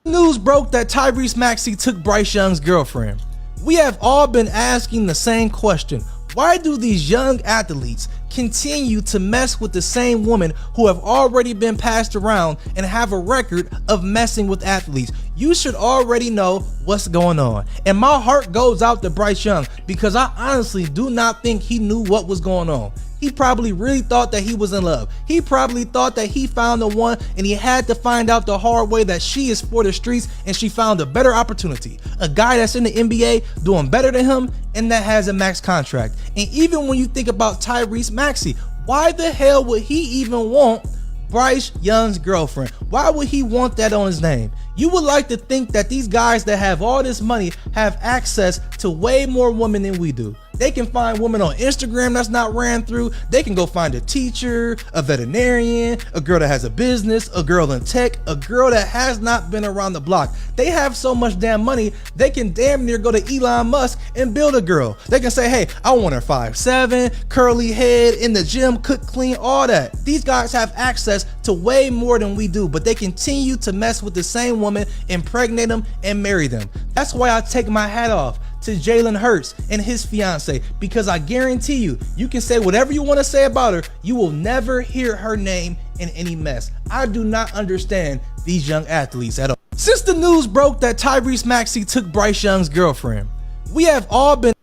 News broke that Tyrese Maxey took Bryce Young's girlfriend. We have all been asking the same question. Why do these young athletes continue to mess with the same women who have already been passed around and have a record of messing with athletes? You should already know what's going on. And my heart goes out to Bryce Young because I honestly do not think he knew what was going on. He probably really thought that he was in love. He probably thought that he found the one, and he had to find out the hard way that she is for the streets and she found a better opportunity. A guy that's in the NBA doing better than him and that has a max contract. And even when you think about Tyrese Maxey, why the hell would he even want Bryce Young's girlfriend? Why would he want that on his name? You would like to think that these guys that have all this money have access to way more women than we do. They can find women on Instagram that's not ran through. They can go find a teacher, a veterinarian, a girl that has a business, a girl in tech, a girl that has not been around the block. They have so much damn money, they can damn near go to Elon Musk and build a girl. They can say, hey, I want her 5'7", curly head, in the gym, cook clean, all that. These guys have access to way more than we do, but they continue to mess with the same woman, impregnate them, and marry them. That's why I take my hat off to Jalen Hurts and his fiance, because I guarantee you, you can say whatever you want to say about her, you will never hear her name in any mess. I do not understand these young athletes at all. Since the news broke that Tyrese Maxey took Bryce Young's girlfriend, we have all been...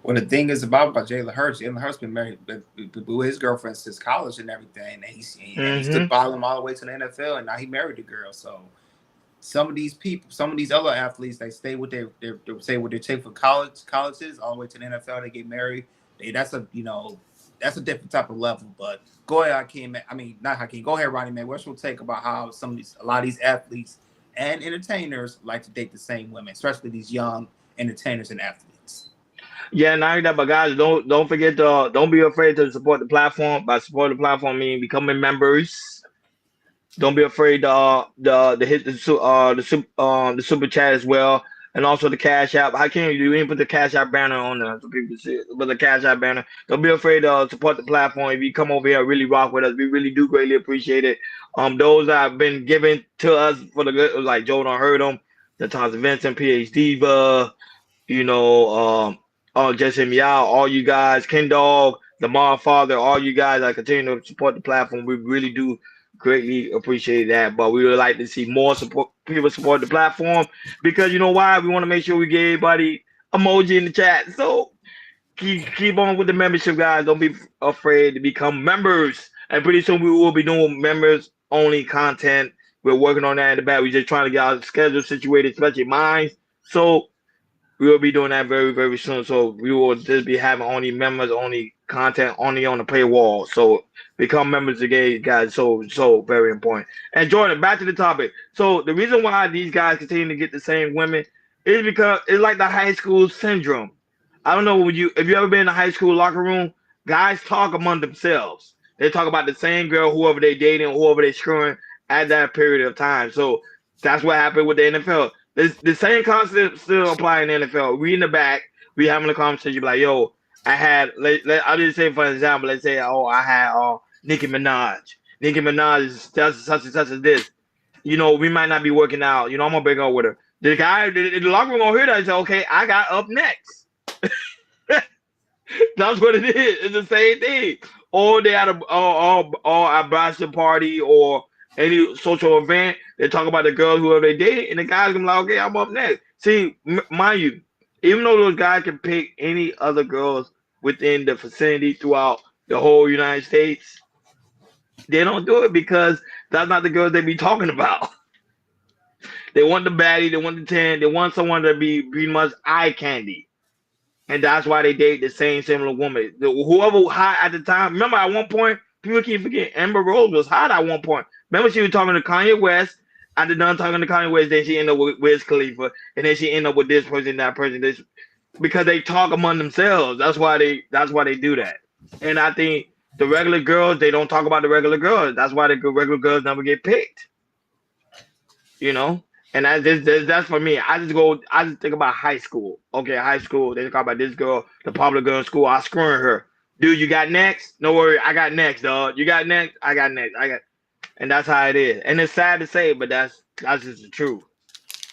Well, the thing is about Jalen Hurts been married with his girlfriend since college and everything, and he stood by him all the way to the NFL, and now he married the girl. So some of these people, some of these other athletes, they stay with their chick for colleges all the way to the NFL. They get married. That's a different type of level. But go ahead, Hakeem. I mean, not Hakeem. Go ahead, Ronnie, man. What's your take about how a lot of these athletes and entertainers like to date the same women, especially these young entertainers and athletes? Yeah, not that, but guys, don't forget to don't be afraid to support the platform. By supporting the platform, I mean becoming members. Don't be afraid to hit the super chat as well. and also the Cash App. How can you even put the Cash App banner on there so people see it? But the Cash App banner. Don't be afraid to support the platform. If you come over here and really rock with us, we really do greatly appreciate it. Those that have been given to us for the good, like Joe don't heard them, the Thompson Vincent, PH Diva, you know, Jesse Meow, all you guys, Ken Dog, the Mar Father, all you guys that continue to support the platform. We really do greatly appreciate that. But we would like to see more people support the platform because you know why? We want to make sure we get everybody emoji in the chat. So keep on with the membership, guys. Don't be afraid to become members. And pretty soon we will be doing members only content. We're working on that in the back. We're just trying to get our schedule situated, especially mine. So we will be doing that very, very soon. So we will just be having only members, only content, only on the paywall. So become members again, guys. So very important. And Jordan, back to the topic. So the reason why these guys continue to get the same women is because it's like the high school syndrome. I don't know if you ever been in a high school locker room, guys talk among themselves. They talk about the same girl, whoever they dating, whoever they screwing at that period of time. So that's what happened with the NFL. The same concept still apply in the NFL. We in the back, we having a conversation like, yo, I had, I'll just say for example, let's say, I had Nicki Minaj. Nicki Minaj is such and such as this. You know, we might not be working out. You know, I'm going to break up with her. The guy in the locker room going to hear that and say, okay, I got up next. That's what it is. It's the same thing. Or they had a bachelor party or any social event, they talk about the girls whoever they date, and the guys gonna be like, okay, I'm up next. See, mind you, even though those guys can pick any other girls within the vicinity throughout the whole United States, they don't do it because that's not the girls they be talking about. They want the baddie, they want the 10, they want someone to be pretty much eye candy. And that's why they date the same similar woman. Whoever hot at the time. Remember, at one point, people keep forgetting Amber Rose was hot at one point. Remember, she was talking to Kanye West. After done talking to Kanye West, then she ended up with Wiz Khalifa, and then she ended up with this person, that person, this, because they talk among themselves. That's why they do that. And I think the regular girls, they don't talk about the regular girls. That's why the regular girls never get picked. You know. And that's for me. I just think about high school. Okay, high school. They talk about this girl, the popular girl in school. I screwing her. Dude, you got next? No worry, I got next, dog. You got next? I got next. And that's how it is. And it's sad to say, but that's just the truth.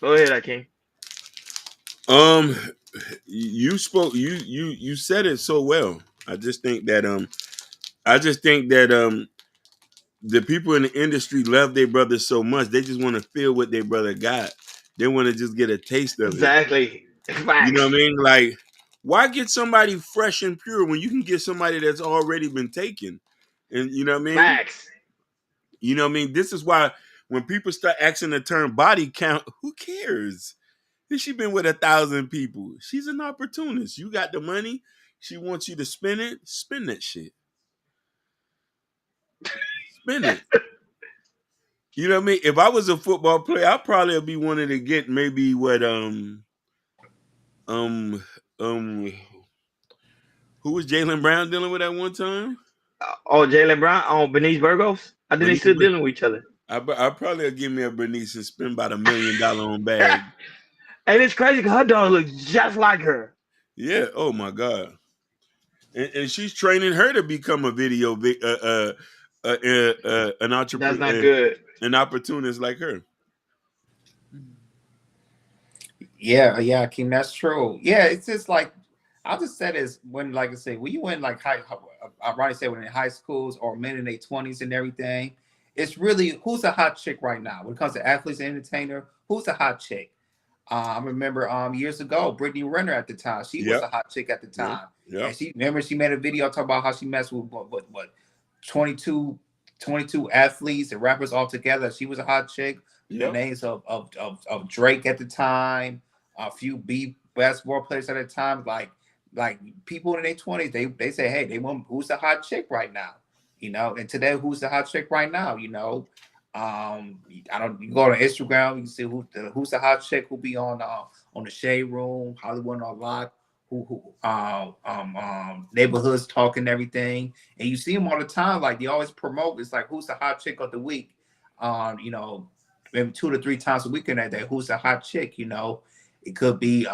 Go ahead, Akeem. You spoke. You said it so well. I just think that the people in the industry love their brother so much, they just want to feel what their brother got. They want to just get a taste of it. Exactly. You know what I mean? Like, why get somebody fresh and pure when you can get somebody that's already been taken? And you know what I mean? Facts. You know what I mean? This is why when people start asking the term body count, who cares? She been with 1,000 people. She's an opportunist. You got the money. She wants you to spend it. Spend that shit. Spend it. You know what I mean? If I was a football player, I'd probably be wanting to get maybe what who was Jaylen Brown dealing with at one time? Jaylen Brown, Bernice Burgos. I think they still dealing with each other. I probably give me a Bernice and spend about $1 million on bag. And it's crazy because her daughter looks just like her. Yeah. Oh my God. And she's training her to become a video an entrepreneur. That's not good. An opportunist like her. Yeah, Akeem, that's true. Yeah, it's just like I'll just say this when, like I say, when you in like Ronnie said, when in high schools or men in their 20s and everything, it's really who's a hot chick right now when it comes to athletes and entertainer. Who's a hot chick? I remember years ago, Brittany Renner at the time. She was a hot chick at the time. Yeah. And she made a video talking about how she messed with what 22 athletes and rappers all together. She was a hot chick. The names of Drake at the time, a few basketball players at the time, like people in their 20s, they say, hey, they want who's the hot chick right now, you know. And today, who's the hot chick right now, you know? You go on Instagram, you can see who's the hot chick who be on the Shade Room, Hollywood Unlocked, who neighborhoods talking and everything, and you see them all the time. Like they always promote. It's like who's the hot chick of the week? You know, maybe 2 to 3 times a week in that day. Who's the hot chick? You know, It could be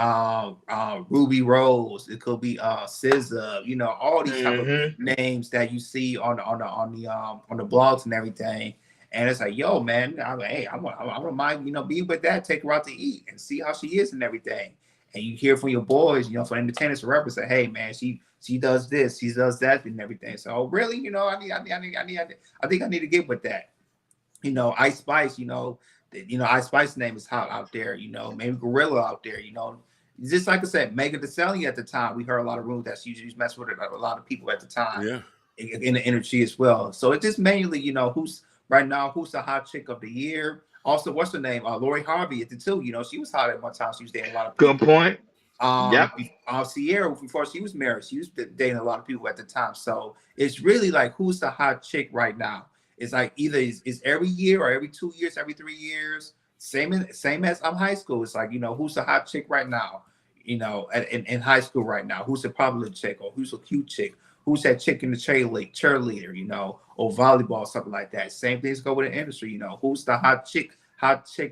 Ruby Rose. It could be SZA. You know, all these type of names that you see on the blogs and everything. And it's like, yo, man, I don't mind, you know, being with that, take her out to eat and see how she is and everything. And you hear from your boys, you know, from entertainers or rappers, say, hey, man, she does this, she does that, and everything. So really, you know, I think I need to get with that. You know, Ice Spice, you know, Ice Spice's name is hot out there. You know, maybe Gorilla out there. You know, just like I said, Megan Thee Stallion at the time, we heard a lot of rumors that she used to mess with a lot of people at the time. Yeah, in the industry as well. So it's just mainly, you know, who's the hot chick of the year. Also, what's her name? Lori Harvey at the two. You know, she was hot at one time. She was dating a lot of people. Good point. Sierra, before she was married, she was dating a lot of people at the time. So it's really like, who's the hot chick right now? It's like either it's every year or every 2 years, every 3 years. Same as high school. It's like, you know, who's the hot chick right now? You know, in high school right now, who's a popular chick or who's a cute chick? Who's that chick in the cheerleader, you know, or volleyball, something like that. Same things go with the industry, you know. Who's the hot chick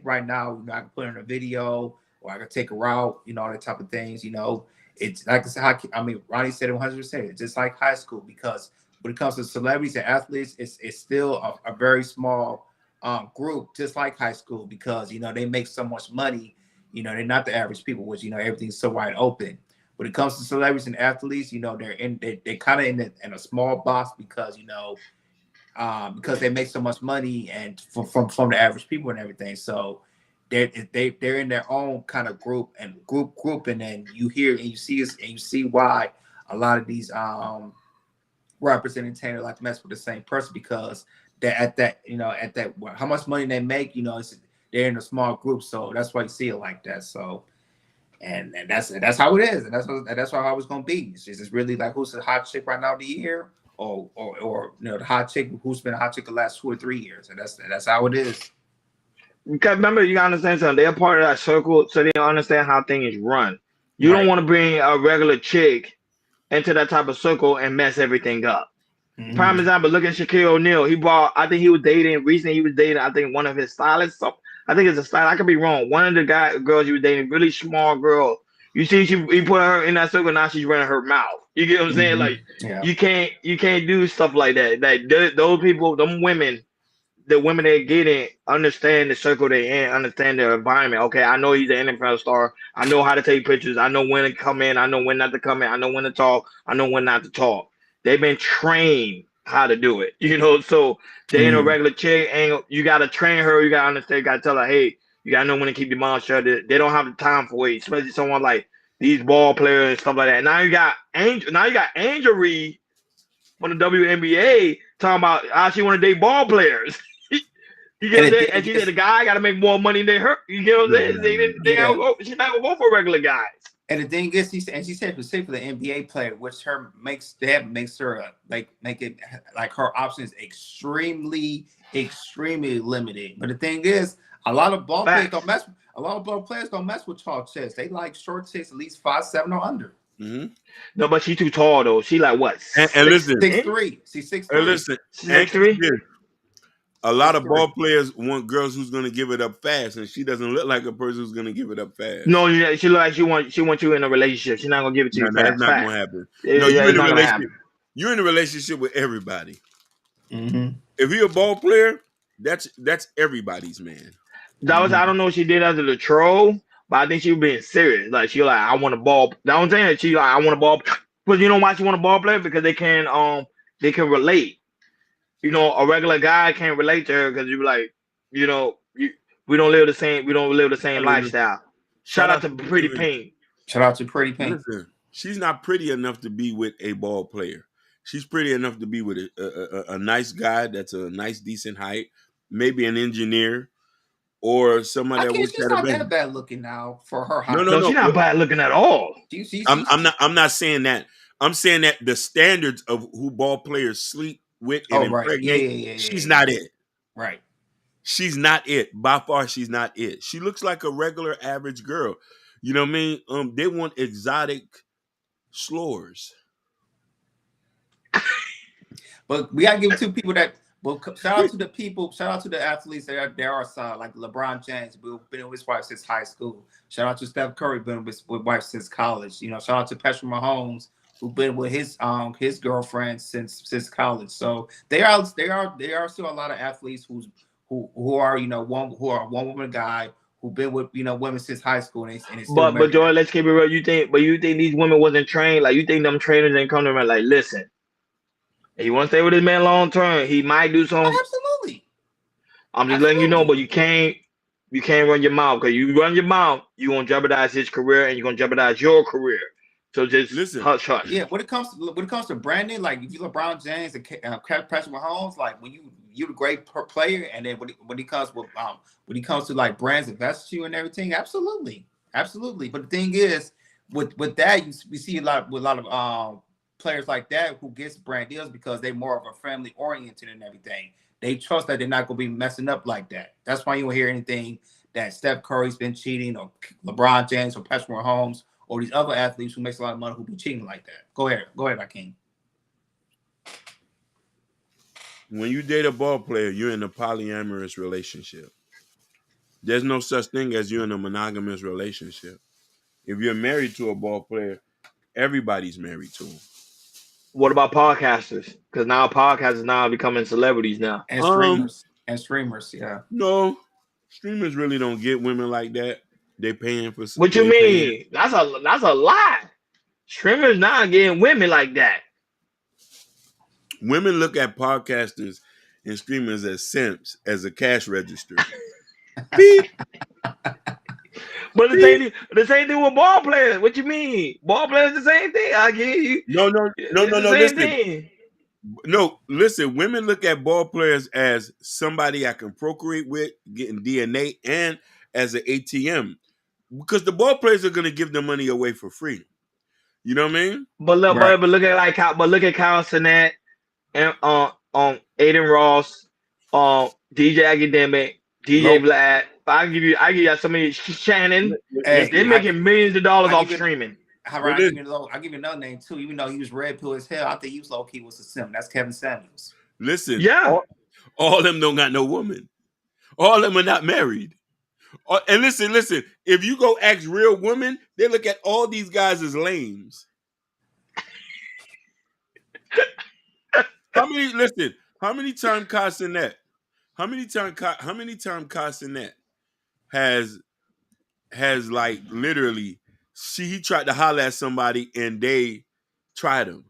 right now? You know, I can put her in a video or I can take her out, you know, all that type of things, you know. It's like I mean, Ronnie said it 100%. It's just like high school, because when it comes to celebrities and athletes, it's still a very small group, just like high school, because, you know, they make so much money. You know, they're not the average people, which, you know, everything's so wide open. When it comes to celebrities and athletes, you know, they're kind of in a small box because, you know, because they make so much money and from the average people and everything. So they're in their own kind of group, and then you hear and you see why a lot of these rappers and entertainers like to mess with the same person, because they're at that how much money they make, you know, they're in a small group. So that's why you see it like that. So. And that's how it is, and that's how it's gonna be. It's just really like, who's the hot chick right now of the year, or you know, the hot chick who's been a hot chick the last 2 or 3 years, and that's how it is. Because remember, you gotta understand something. They're part of that circle, so they understand how things run. You don't want to bring a regular chick into that type of circle and mess everything up. Prime example, look at Shaquille O'Neal. I think he was dating, I think one of his stylists. I think it's a style. I could be wrong. One of the girls he was dating, really small girl. You see, he put her in that circle. Now she's running her mouth. You get what I'm saying? Like, you can't do stuff like that. Like those people, them women, the women they get in, understand the circle they in, understand their environment. Okay, I know he's an NFL star. I know how to take pictures. I know when to come in. I know when not to come in. I know when to talk. I know when not to talk. They've been trained how to do it, you know. So they ain't a regular chick, and you gotta train her. You gotta understand. You gotta tell her, hey, you gotta know when to keep your mouth shut. They don't have the time for it, especially someone like these ball players and stuff like that. Now you got Angel Reed from the WNBA talking about how she want to date ball players. You get what I'm saying? And she said the guy got to make more money than her. You get what I'm saying? She's not gonna go for regular guys. And the thing is, she said specifically the NBA player, which makes her make it like her options extremely limited. But the thing is, a lot of ball players don't mess. A lot of ball players don't mess with tall chicks. They like short chicks, at least 5'7" or under. No, but she's too tall though. She like what? And listen, 6'3". She's 6'3". And listen, 6'3". A lot of ball players want girls who's going to give it up fast, and she doesn't look like a person who's going to give it up fast. No, she look like she wants you in a relationship. She's not going to give it to you fast. That's not going to happen. You're in a relationship. You're in a relationship with everybody. If you're a ball player, that's everybody's man. That was I don't know if she did as a troll, but I think she was being serious. Like she like, I want a ball. That was saying she like, I want a ball. But you know why she want a ball player? Because they can relate. You know, a regular guy can't relate to her because you like, you know, we don't live the same lifestyle. Shout out to Pretty Pink. Shout out to Pretty Pink. Listen, she's not pretty enough to be with a ball player. She's pretty enough to be with a nice guy that's a nice, decent height, maybe an engineer or somebody that works she's not that bad looking now for her height. No, she's not bad looking at all. I'm not saying that. I'm saying that the standards of who ball players sleep with and impregnate, she's not it. Right. She's not it. By far, she's not it. She looks like a regular average girl. You know what I mean? They want exotic slurs. But we gotta give it to people that Well, shout out to the people. Shout out to the athletes. There are some like LeBron James. We've been with his wife since high school. Shout out to Steph Curry, been with wife since college. You know, shout out to Patrick Mahomes, who's been with his girlfriend since college. So there are still a lot of athletes who are one woman guy who've been with women since high school and they still But married. Joy, let's keep it real. You think these women wasn't trained? Like, you think them trainers didn't come to them like, listen, if you want to stay with this man long term, he might do something. Absolutely. I'm just letting you know, but you can't run your mouth, because you run your mouth, you're gonna jeopardize his career and you're gonna jeopardize your career. So just listen, hush. Yeah, when it comes to Brandon, like if you LeBron James and Patrick Mahomes, like when you're a great player, and then when he comes to like brands invest you and everything, absolutely. But the thing is, with that, we see a lot of players like that who gets brand deals because they're more of a family oriented and everything. They trust that they're not gonna be messing up like that. That's why you don't hear anything that Steph Curry's been cheating, or LeBron James, or Patrick Mahomes, or these other athletes who makes a lot of money who be cheating like that. Go ahead, Akeem. When you date a ball player, you're in a polyamorous relationship. There's no such thing as you're in a monogamous relationship. If you're married to a ball player, everybody's married to him. What about podcasters? Because now podcasters now becoming celebrities now. And streamers, yeah. No, streamers really don't get women like that. They paying for. What you mean? That's a lie. Streamers not getting women like that. Women look at podcasters and streamers as simps, as a cash register. Beep. But the same thing with ball players. What you mean? Ball players the same thing. I get you. No. Listen. No, listen. Women look at ball players as somebody I can procreate with, getting DNA, and as an ATM, because the ball players are going to give their money away for free. You know what I mean? But look at Kyle Sinet and Aiden Ross, DJ Academic, DJ Vlad. I give you some of these Shannon. They're making millions of dollars off streaming. I'll give you another name too. Even though he was red pill as hell, I think he was low key was a sim. That's Kevin Samuels. Listen, yeah, all of them don't got no woman. All of them are not married. And listen. If you go ask real women, they look at all these guys as lames. How many times Cassinet? How many times Cassinet has like literally he tried to holler at somebody and they tried him?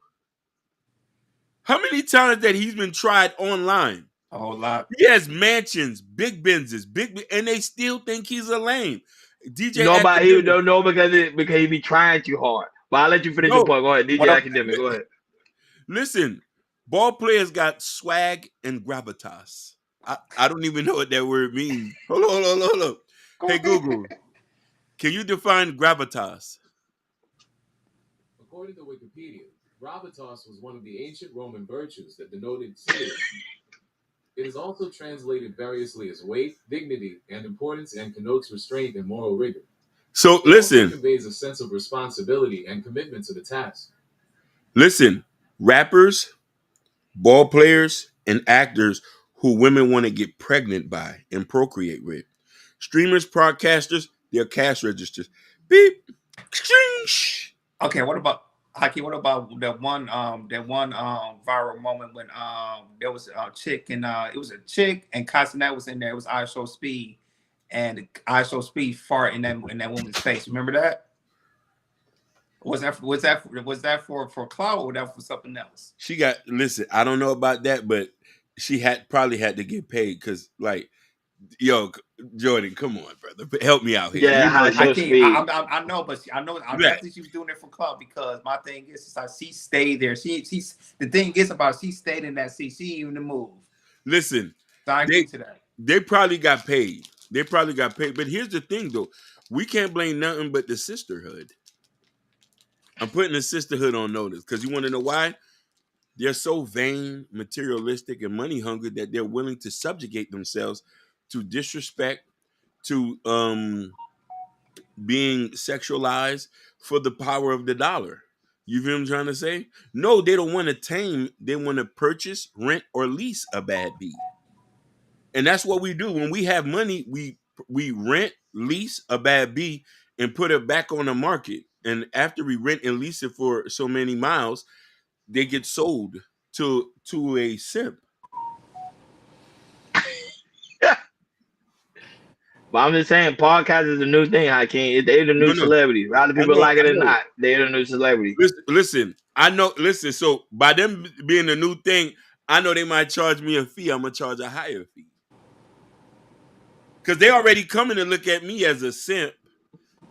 How many times that he's been tried online? A whole lot. He has mansions, big Benzes, and they still think he's a lame. DJ Nobody don't know because he be trying too hard. But I'll let you finish your point. Go ahead, DJ Academic. Go ahead. Listen, ball players got swag and gravitas. I don't even know what that word means. Hold on. Hey, Google, can you define gravitas? According to Wikipedia, gravitas was one of the ancient Roman virtues that denoted skill. It is also translated variously as weight, dignity, and importance, and connotes restraint and moral rigor. So listen, it conveys a sense of responsibility and commitment to the task. Listen, rappers, ball players, and actors who women want to get pregnant by and procreate with. Streamers, broadcasters, they're cash registers. Beep. Okay, what about Haki? What about that one viral moment when there was a chick and it was a chick and Cassinet was in there. It was ISO Speed, and ISO Speed fart in that woman's face. Remember that? Was that for clout, or was that for something else? Listen, I don't know about that, but she probably had to get paid because, like, yo, Jordan, come on, brother, help me out here. Yeah, I know, but I think she was doing it for club, because my thing is like she stayed there. The thing is about she stayed in that seat. She didn't even move. Listen, so I agree to that. They probably got paid. But here's the thing, though, we can't blame nothing but the sisterhood. I'm putting the sisterhood on notice because you want to know why? They're so vain, materialistic, and money hungry that they're willing to subjugate themselves to disrespect, to being sexualized for the power of the dollar. You feel what I'm trying to say? No, they don't want to tame. They want to purchase, rent, or lease a bad bee. And that's what we do. When we have money, we rent, lease a bad bee, and put it back on the market. And after we rent and lease it for so many miles, they get sold to a simp. But I'm just saying, podcast is the new thing, Hakeem. They're the new celebrity. Rather people like it or not, they're the new celebrity. Listen, I know. Listen, so by them being the new thing, I know they might charge me a fee. I'm gonna charge a higher fee because they already coming to look at me as a simp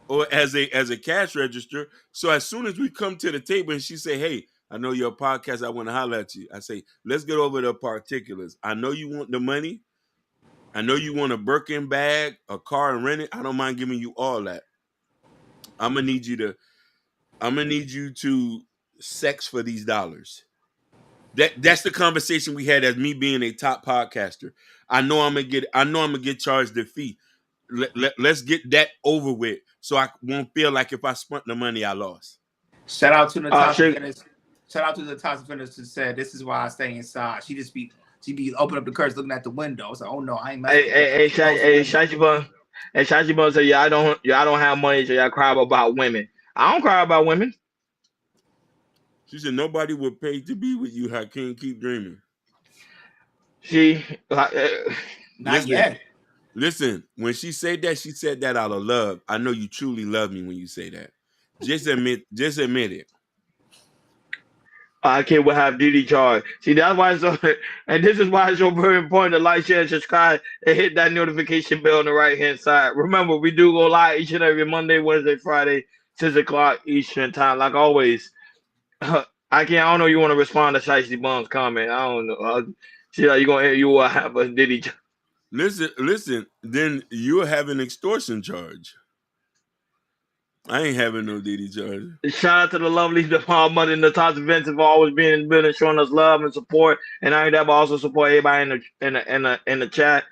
or as a cash register. So as soon as we come to the table and she say, "Hey, I know your podcast. I want to holler at you," I say, "Let's get over the particulars. I know you want the money. I know you want a Birkin bag, a car, and rent it. I don't mind giving you all that. I'm gonna need you to sex for these dollars." That's the conversation we had as me being a top podcaster. I know I'm gonna get charged the fee. Let's get that over with, so I won't feel like if I spent the money I lost. Shout out to Natasha Finners. Shout out to Natasha Finners who said, "This is why I stay inside." She be opening up the curtains, looking at the window. So, oh no, I ain't. Hey, Shachi Bun said, "Y'all don't have money, so y'all cry about women." I don't cry about women. She said, "Nobody would pay to be with you, Hakeem. Keep dreaming." Not yet. Listen, when she said that out of love. I know you truly love me when you say that. Just admit it. I can't have Diddy charge. See, that's why it's so, and this is why it's so very important to like, share, and subscribe, and hit that notification bell on the right hand side. Remember, we do go live each and every Monday, Wednesday, Friday, 6 o'clock Eastern time. Like always, I don't know. You want to respond to Shiesty Bum's comment? I don't know. You will have a Diddy charge. Listen. Then you'll have an extortion charge. I ain't having no Diddy charge. Shout out to the lovely DePaul Mother and Natasha Vince for always being in the building, showing us love and support. And I that, but also support everybody in the chat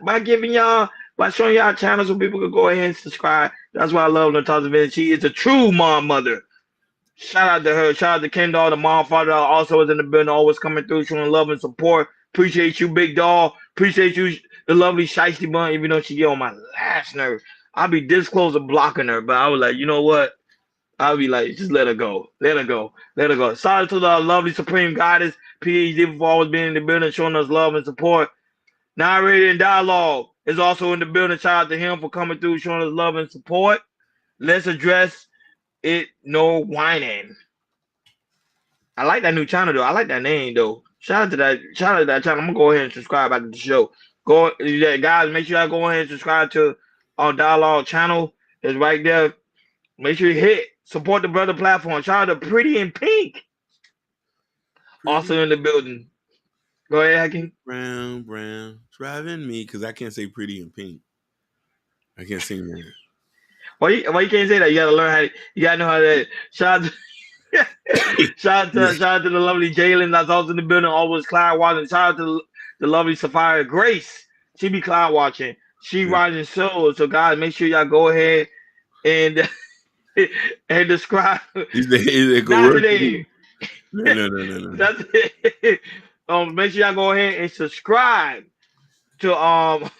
by giving y'all, by showing y'all channels so people can go ahead and subscribe. That's why I love Natasha Vince. She is a true mom mother. Shout out to her. Shout out to Kendall, the mom father, also is in the building, always coming through, showing love and support. Appreciate you, Big Dog. Appreciate you, the lovely Shiesty Bun, even though she get on my last nerve. I'll be this close to blocking her, but I was like, you know what? I'll be like, just let her go. Let her go. Let her go. Shout out to the lovely Supreme Goddess, PhD, for always being in the building, showing us love and support. Narrated in Dialogue is also in the building. Shout out to him for coming through, showing us love and support. Let's address it. No whining. I like that new channel, though. I like that name, though. Shout out to that channel. I'm going to go ahead and subscribe after the show. Guys, make sure y'all go ahead and subscribe to our Dialogue channel. It's right there. Make sure you support the brother platform. Shout out to Pretty in Pink. Also in the building. Go ahead, Hakeem. Brown, driving me, because I can't say Pretty in Pink. I can't sing that. Why you can't say that? You gotta learn how. You gotta know how to. Shout out to the lovely Jalen that's also in the building. Always cloud watching. Shout out to the lovely Sapphire Grace. She be cloud watching. She riding solo. So guys, make sure y'all go ahead and describe. Is it not today. No. That's it. Make sure y'all go ahead and subscribe to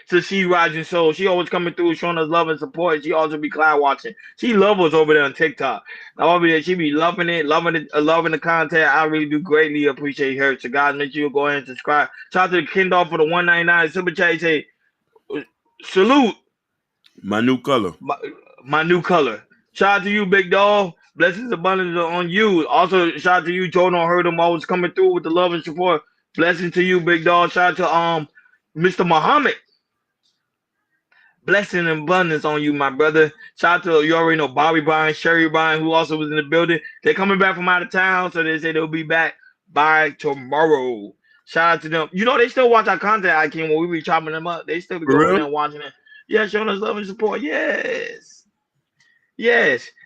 to She Rising Soul. She always coming through, showing us love and support. She also be cloud watching. She love us over there on TikTok. She be loving the content. I really do greatly appreciate her. So guys, make sure you go ahead and subscribe. Shout out to the Kendall for the $1.99 super chat. Say salute. My new color. My new color. Shout out to you, Big Dog. Blessings abundance on you. Also, shout out to you, Jordan. I heard him always coming through with the love and support. Blessings to you, Big Dog. Shout out to Mr. Muhammad. Blessing and abundance on you, my brother. Shout out to, you already know, Bobby Bryan, Sherry Bryan, who also was in the building. They're coming back from out of town, so they say they'll be back by tomorrow. Shout out to them. You know, they still watch our content, Hakeem, when we be chopping them up. They still be going there and watching it. Yeah, showing us love and support. Yes.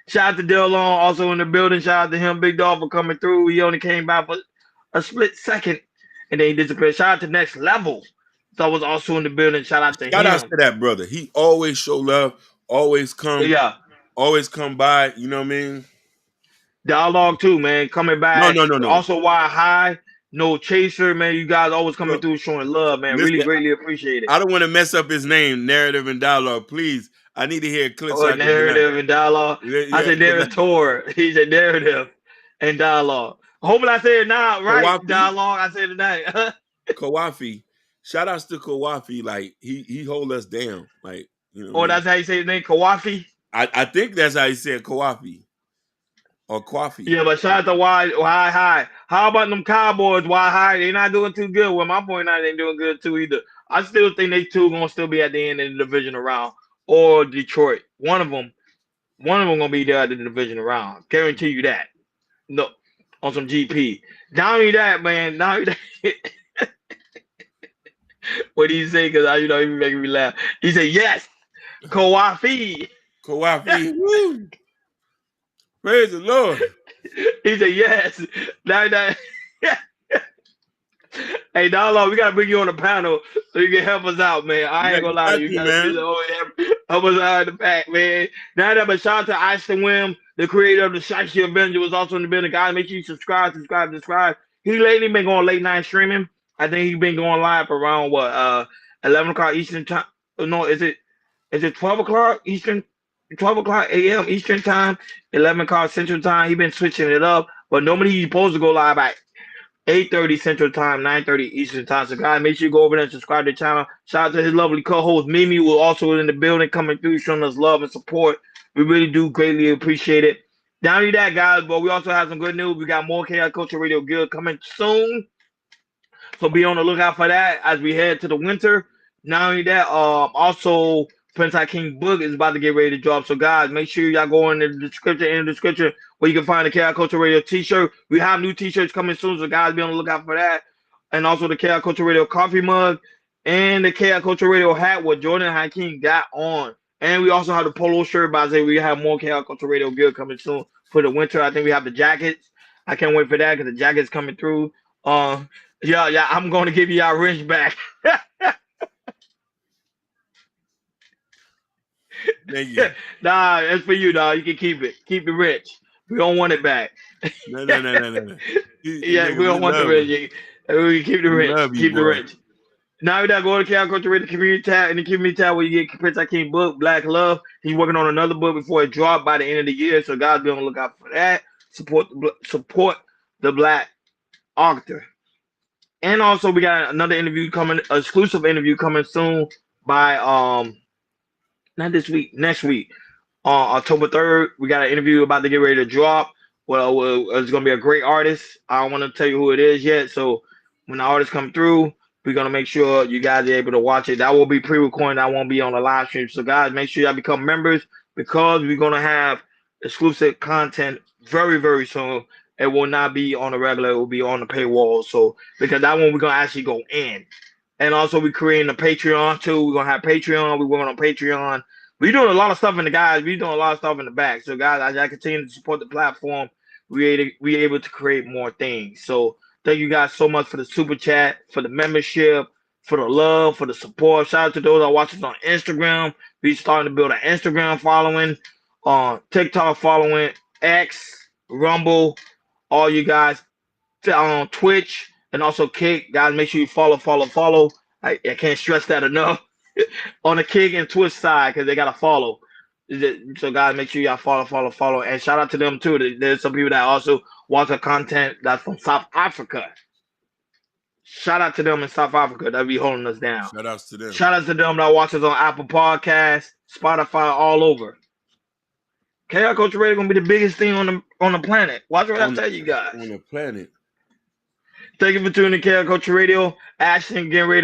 Shout out to Dale Long, also in the building. Shout out to him, Big Dog, for coming through. He only came by for a split second, and then he disappeared. Shout out to Next Level. So I was also in the building. Shout out to him. Shout out to that brother. He always show love, always come. Yeah. always come by. You know what I mean? Dialogue too, man. Coming back. No. Also, Why High, No Chaser, man. You guys always coming through showing love, man. Listen, really greatly appreciate it. I don't want to mess up his name, Narrative and Dialogue. Please, I need to hear clips. Oh, Narrative and Dialogue. I said Narrator. He said Narrative and Dialogue. Hopefully I said it now, right? Kawafi. Dialogue. I said it now. Kawafi. Shout outs to Kawafi. Like he hold us down. Like, you know. Oh, that's how you say his name, Kawafi? I think that's how you say it, Kawafi. Or Kwafi. Yeah, but shout out to Why High. How about them Cowboys, Why High? They're not doing too good. Well, my point out, they ain't doing good too either. I still think they two gonna still be at the end of the division round, or Detroit. One of them gonna be there at the division round. Guarantee you that. No, on some GP. Not only that, man. Not only that. What did he say? Because you know he be making me laugh. He said yes, Kawafi. Kawafi. Woo. Praise the Lord. He said yes. Now, hey, Dolo, we gotta bring you on the panel so you can help us out, man. I ain't gonna lie to you, man. Help us out in the back, man. Now that, but shout out to Ashton Wim, the creator of the Shiesty Avenger, was also in the building. Guys, make sure you subscribe. He lately been going late night streaming. I think he's been going live around 11 o'clock Eastern time. No, is it 12 o'clock Eastern? 12 o'clock a.m. Eastern time, 11 o'clock Central time. He's been switching it up, but normally he's supposed to go live at 8:30 Central time, 9:30 Eastern time. So, guys, make sure you go over there and subscribe to the channel. Shout out to his lovely co-host, Mimi, who also in the building, coming through, showing us love and support. We really do greatly appreciate it. Not only that, guys, but we also have some good news. We got more Chaos Culture Radio Guild coming soon. So be on the lookout for that as we head to the winter. Not only that, also Prince King book is about to get ready to drop. So guys, make sure y'all go in the description where you can find the Chaos Culture Radio t-shirt. We have new t-shirts coming soon, so guys, be on the lookout for that. And also the Chaos Culture Radio coffee mug and the Chaos Culture Radio hat what Jordan Hakeem got on. And we also have the polo shirt, but I say we have more Chaos Culture Radio gear coming soon for the winter. I think we have the jackets. I can't wait for that because the jacket's coming through. Yeah, I'm going to give you y'all wrench back. Thank you. Nah, it's for you, dog. You can keep it. Keep the rich. We don't want it back. No. Yeah, we don't want the rich. We keep the rich. Keep the rich. Now we gotta go to Chaos Culture Radio community tab. In the community tab where you get Prince King book, Black Love. He's working on another book before it dropped by the end of the year. So guys, be on the lookout for that. Support the Black author. And also we got another interview coming, exclusive interview coming soon by not this week, next week. On October 3rd, we got an interview about to get ready to drop. Well, it's gonna be a great artist. I don't want to tell you who it is yet. So when the artists come through, we're gonna make sure you guys are able to watch it. That will be pre-recorded. That won't be on the live stream. So guys, make sure y'all become members because we're gonna have exclusive content very, very soon. It will not be on the regular. It will be on the paywall. So because that one we're gonna actually go in. And also we're creating a Patreon too. We're gonna have Patreon. We're working on Patreon. We're doing a lot of stuff in the guys. We're doing a lot of stuff in the back. So guys, as I continue to support the platform, we're able to create more things. So thank you guys so much for the super chat, for the membership, for the love, for the support. Shout out to those that watch us on Instagram. We're starting to build an Instagram following, TikTok following, X, Rumble, all you guys on Twitch and also Kick. Guys, make sure you follow. I can't stress that enough. On the Kick and Twitch side because they got to follow. So guys, make sure y'all follow. And shout out to them too. There's some people that also watch the content that's from South Africa. Shout out to them in South Africa that be holding us down. Shout outs to them. Shout out to them that watch us on Apple Podcasts, Spotify, all over. Chaos Culture Radio gonna be the biggest thing on the planet. Watch what I tell you guys. On the planet. Thank you for tuning in to Chaos Culture Radio. Ashton getting ready to go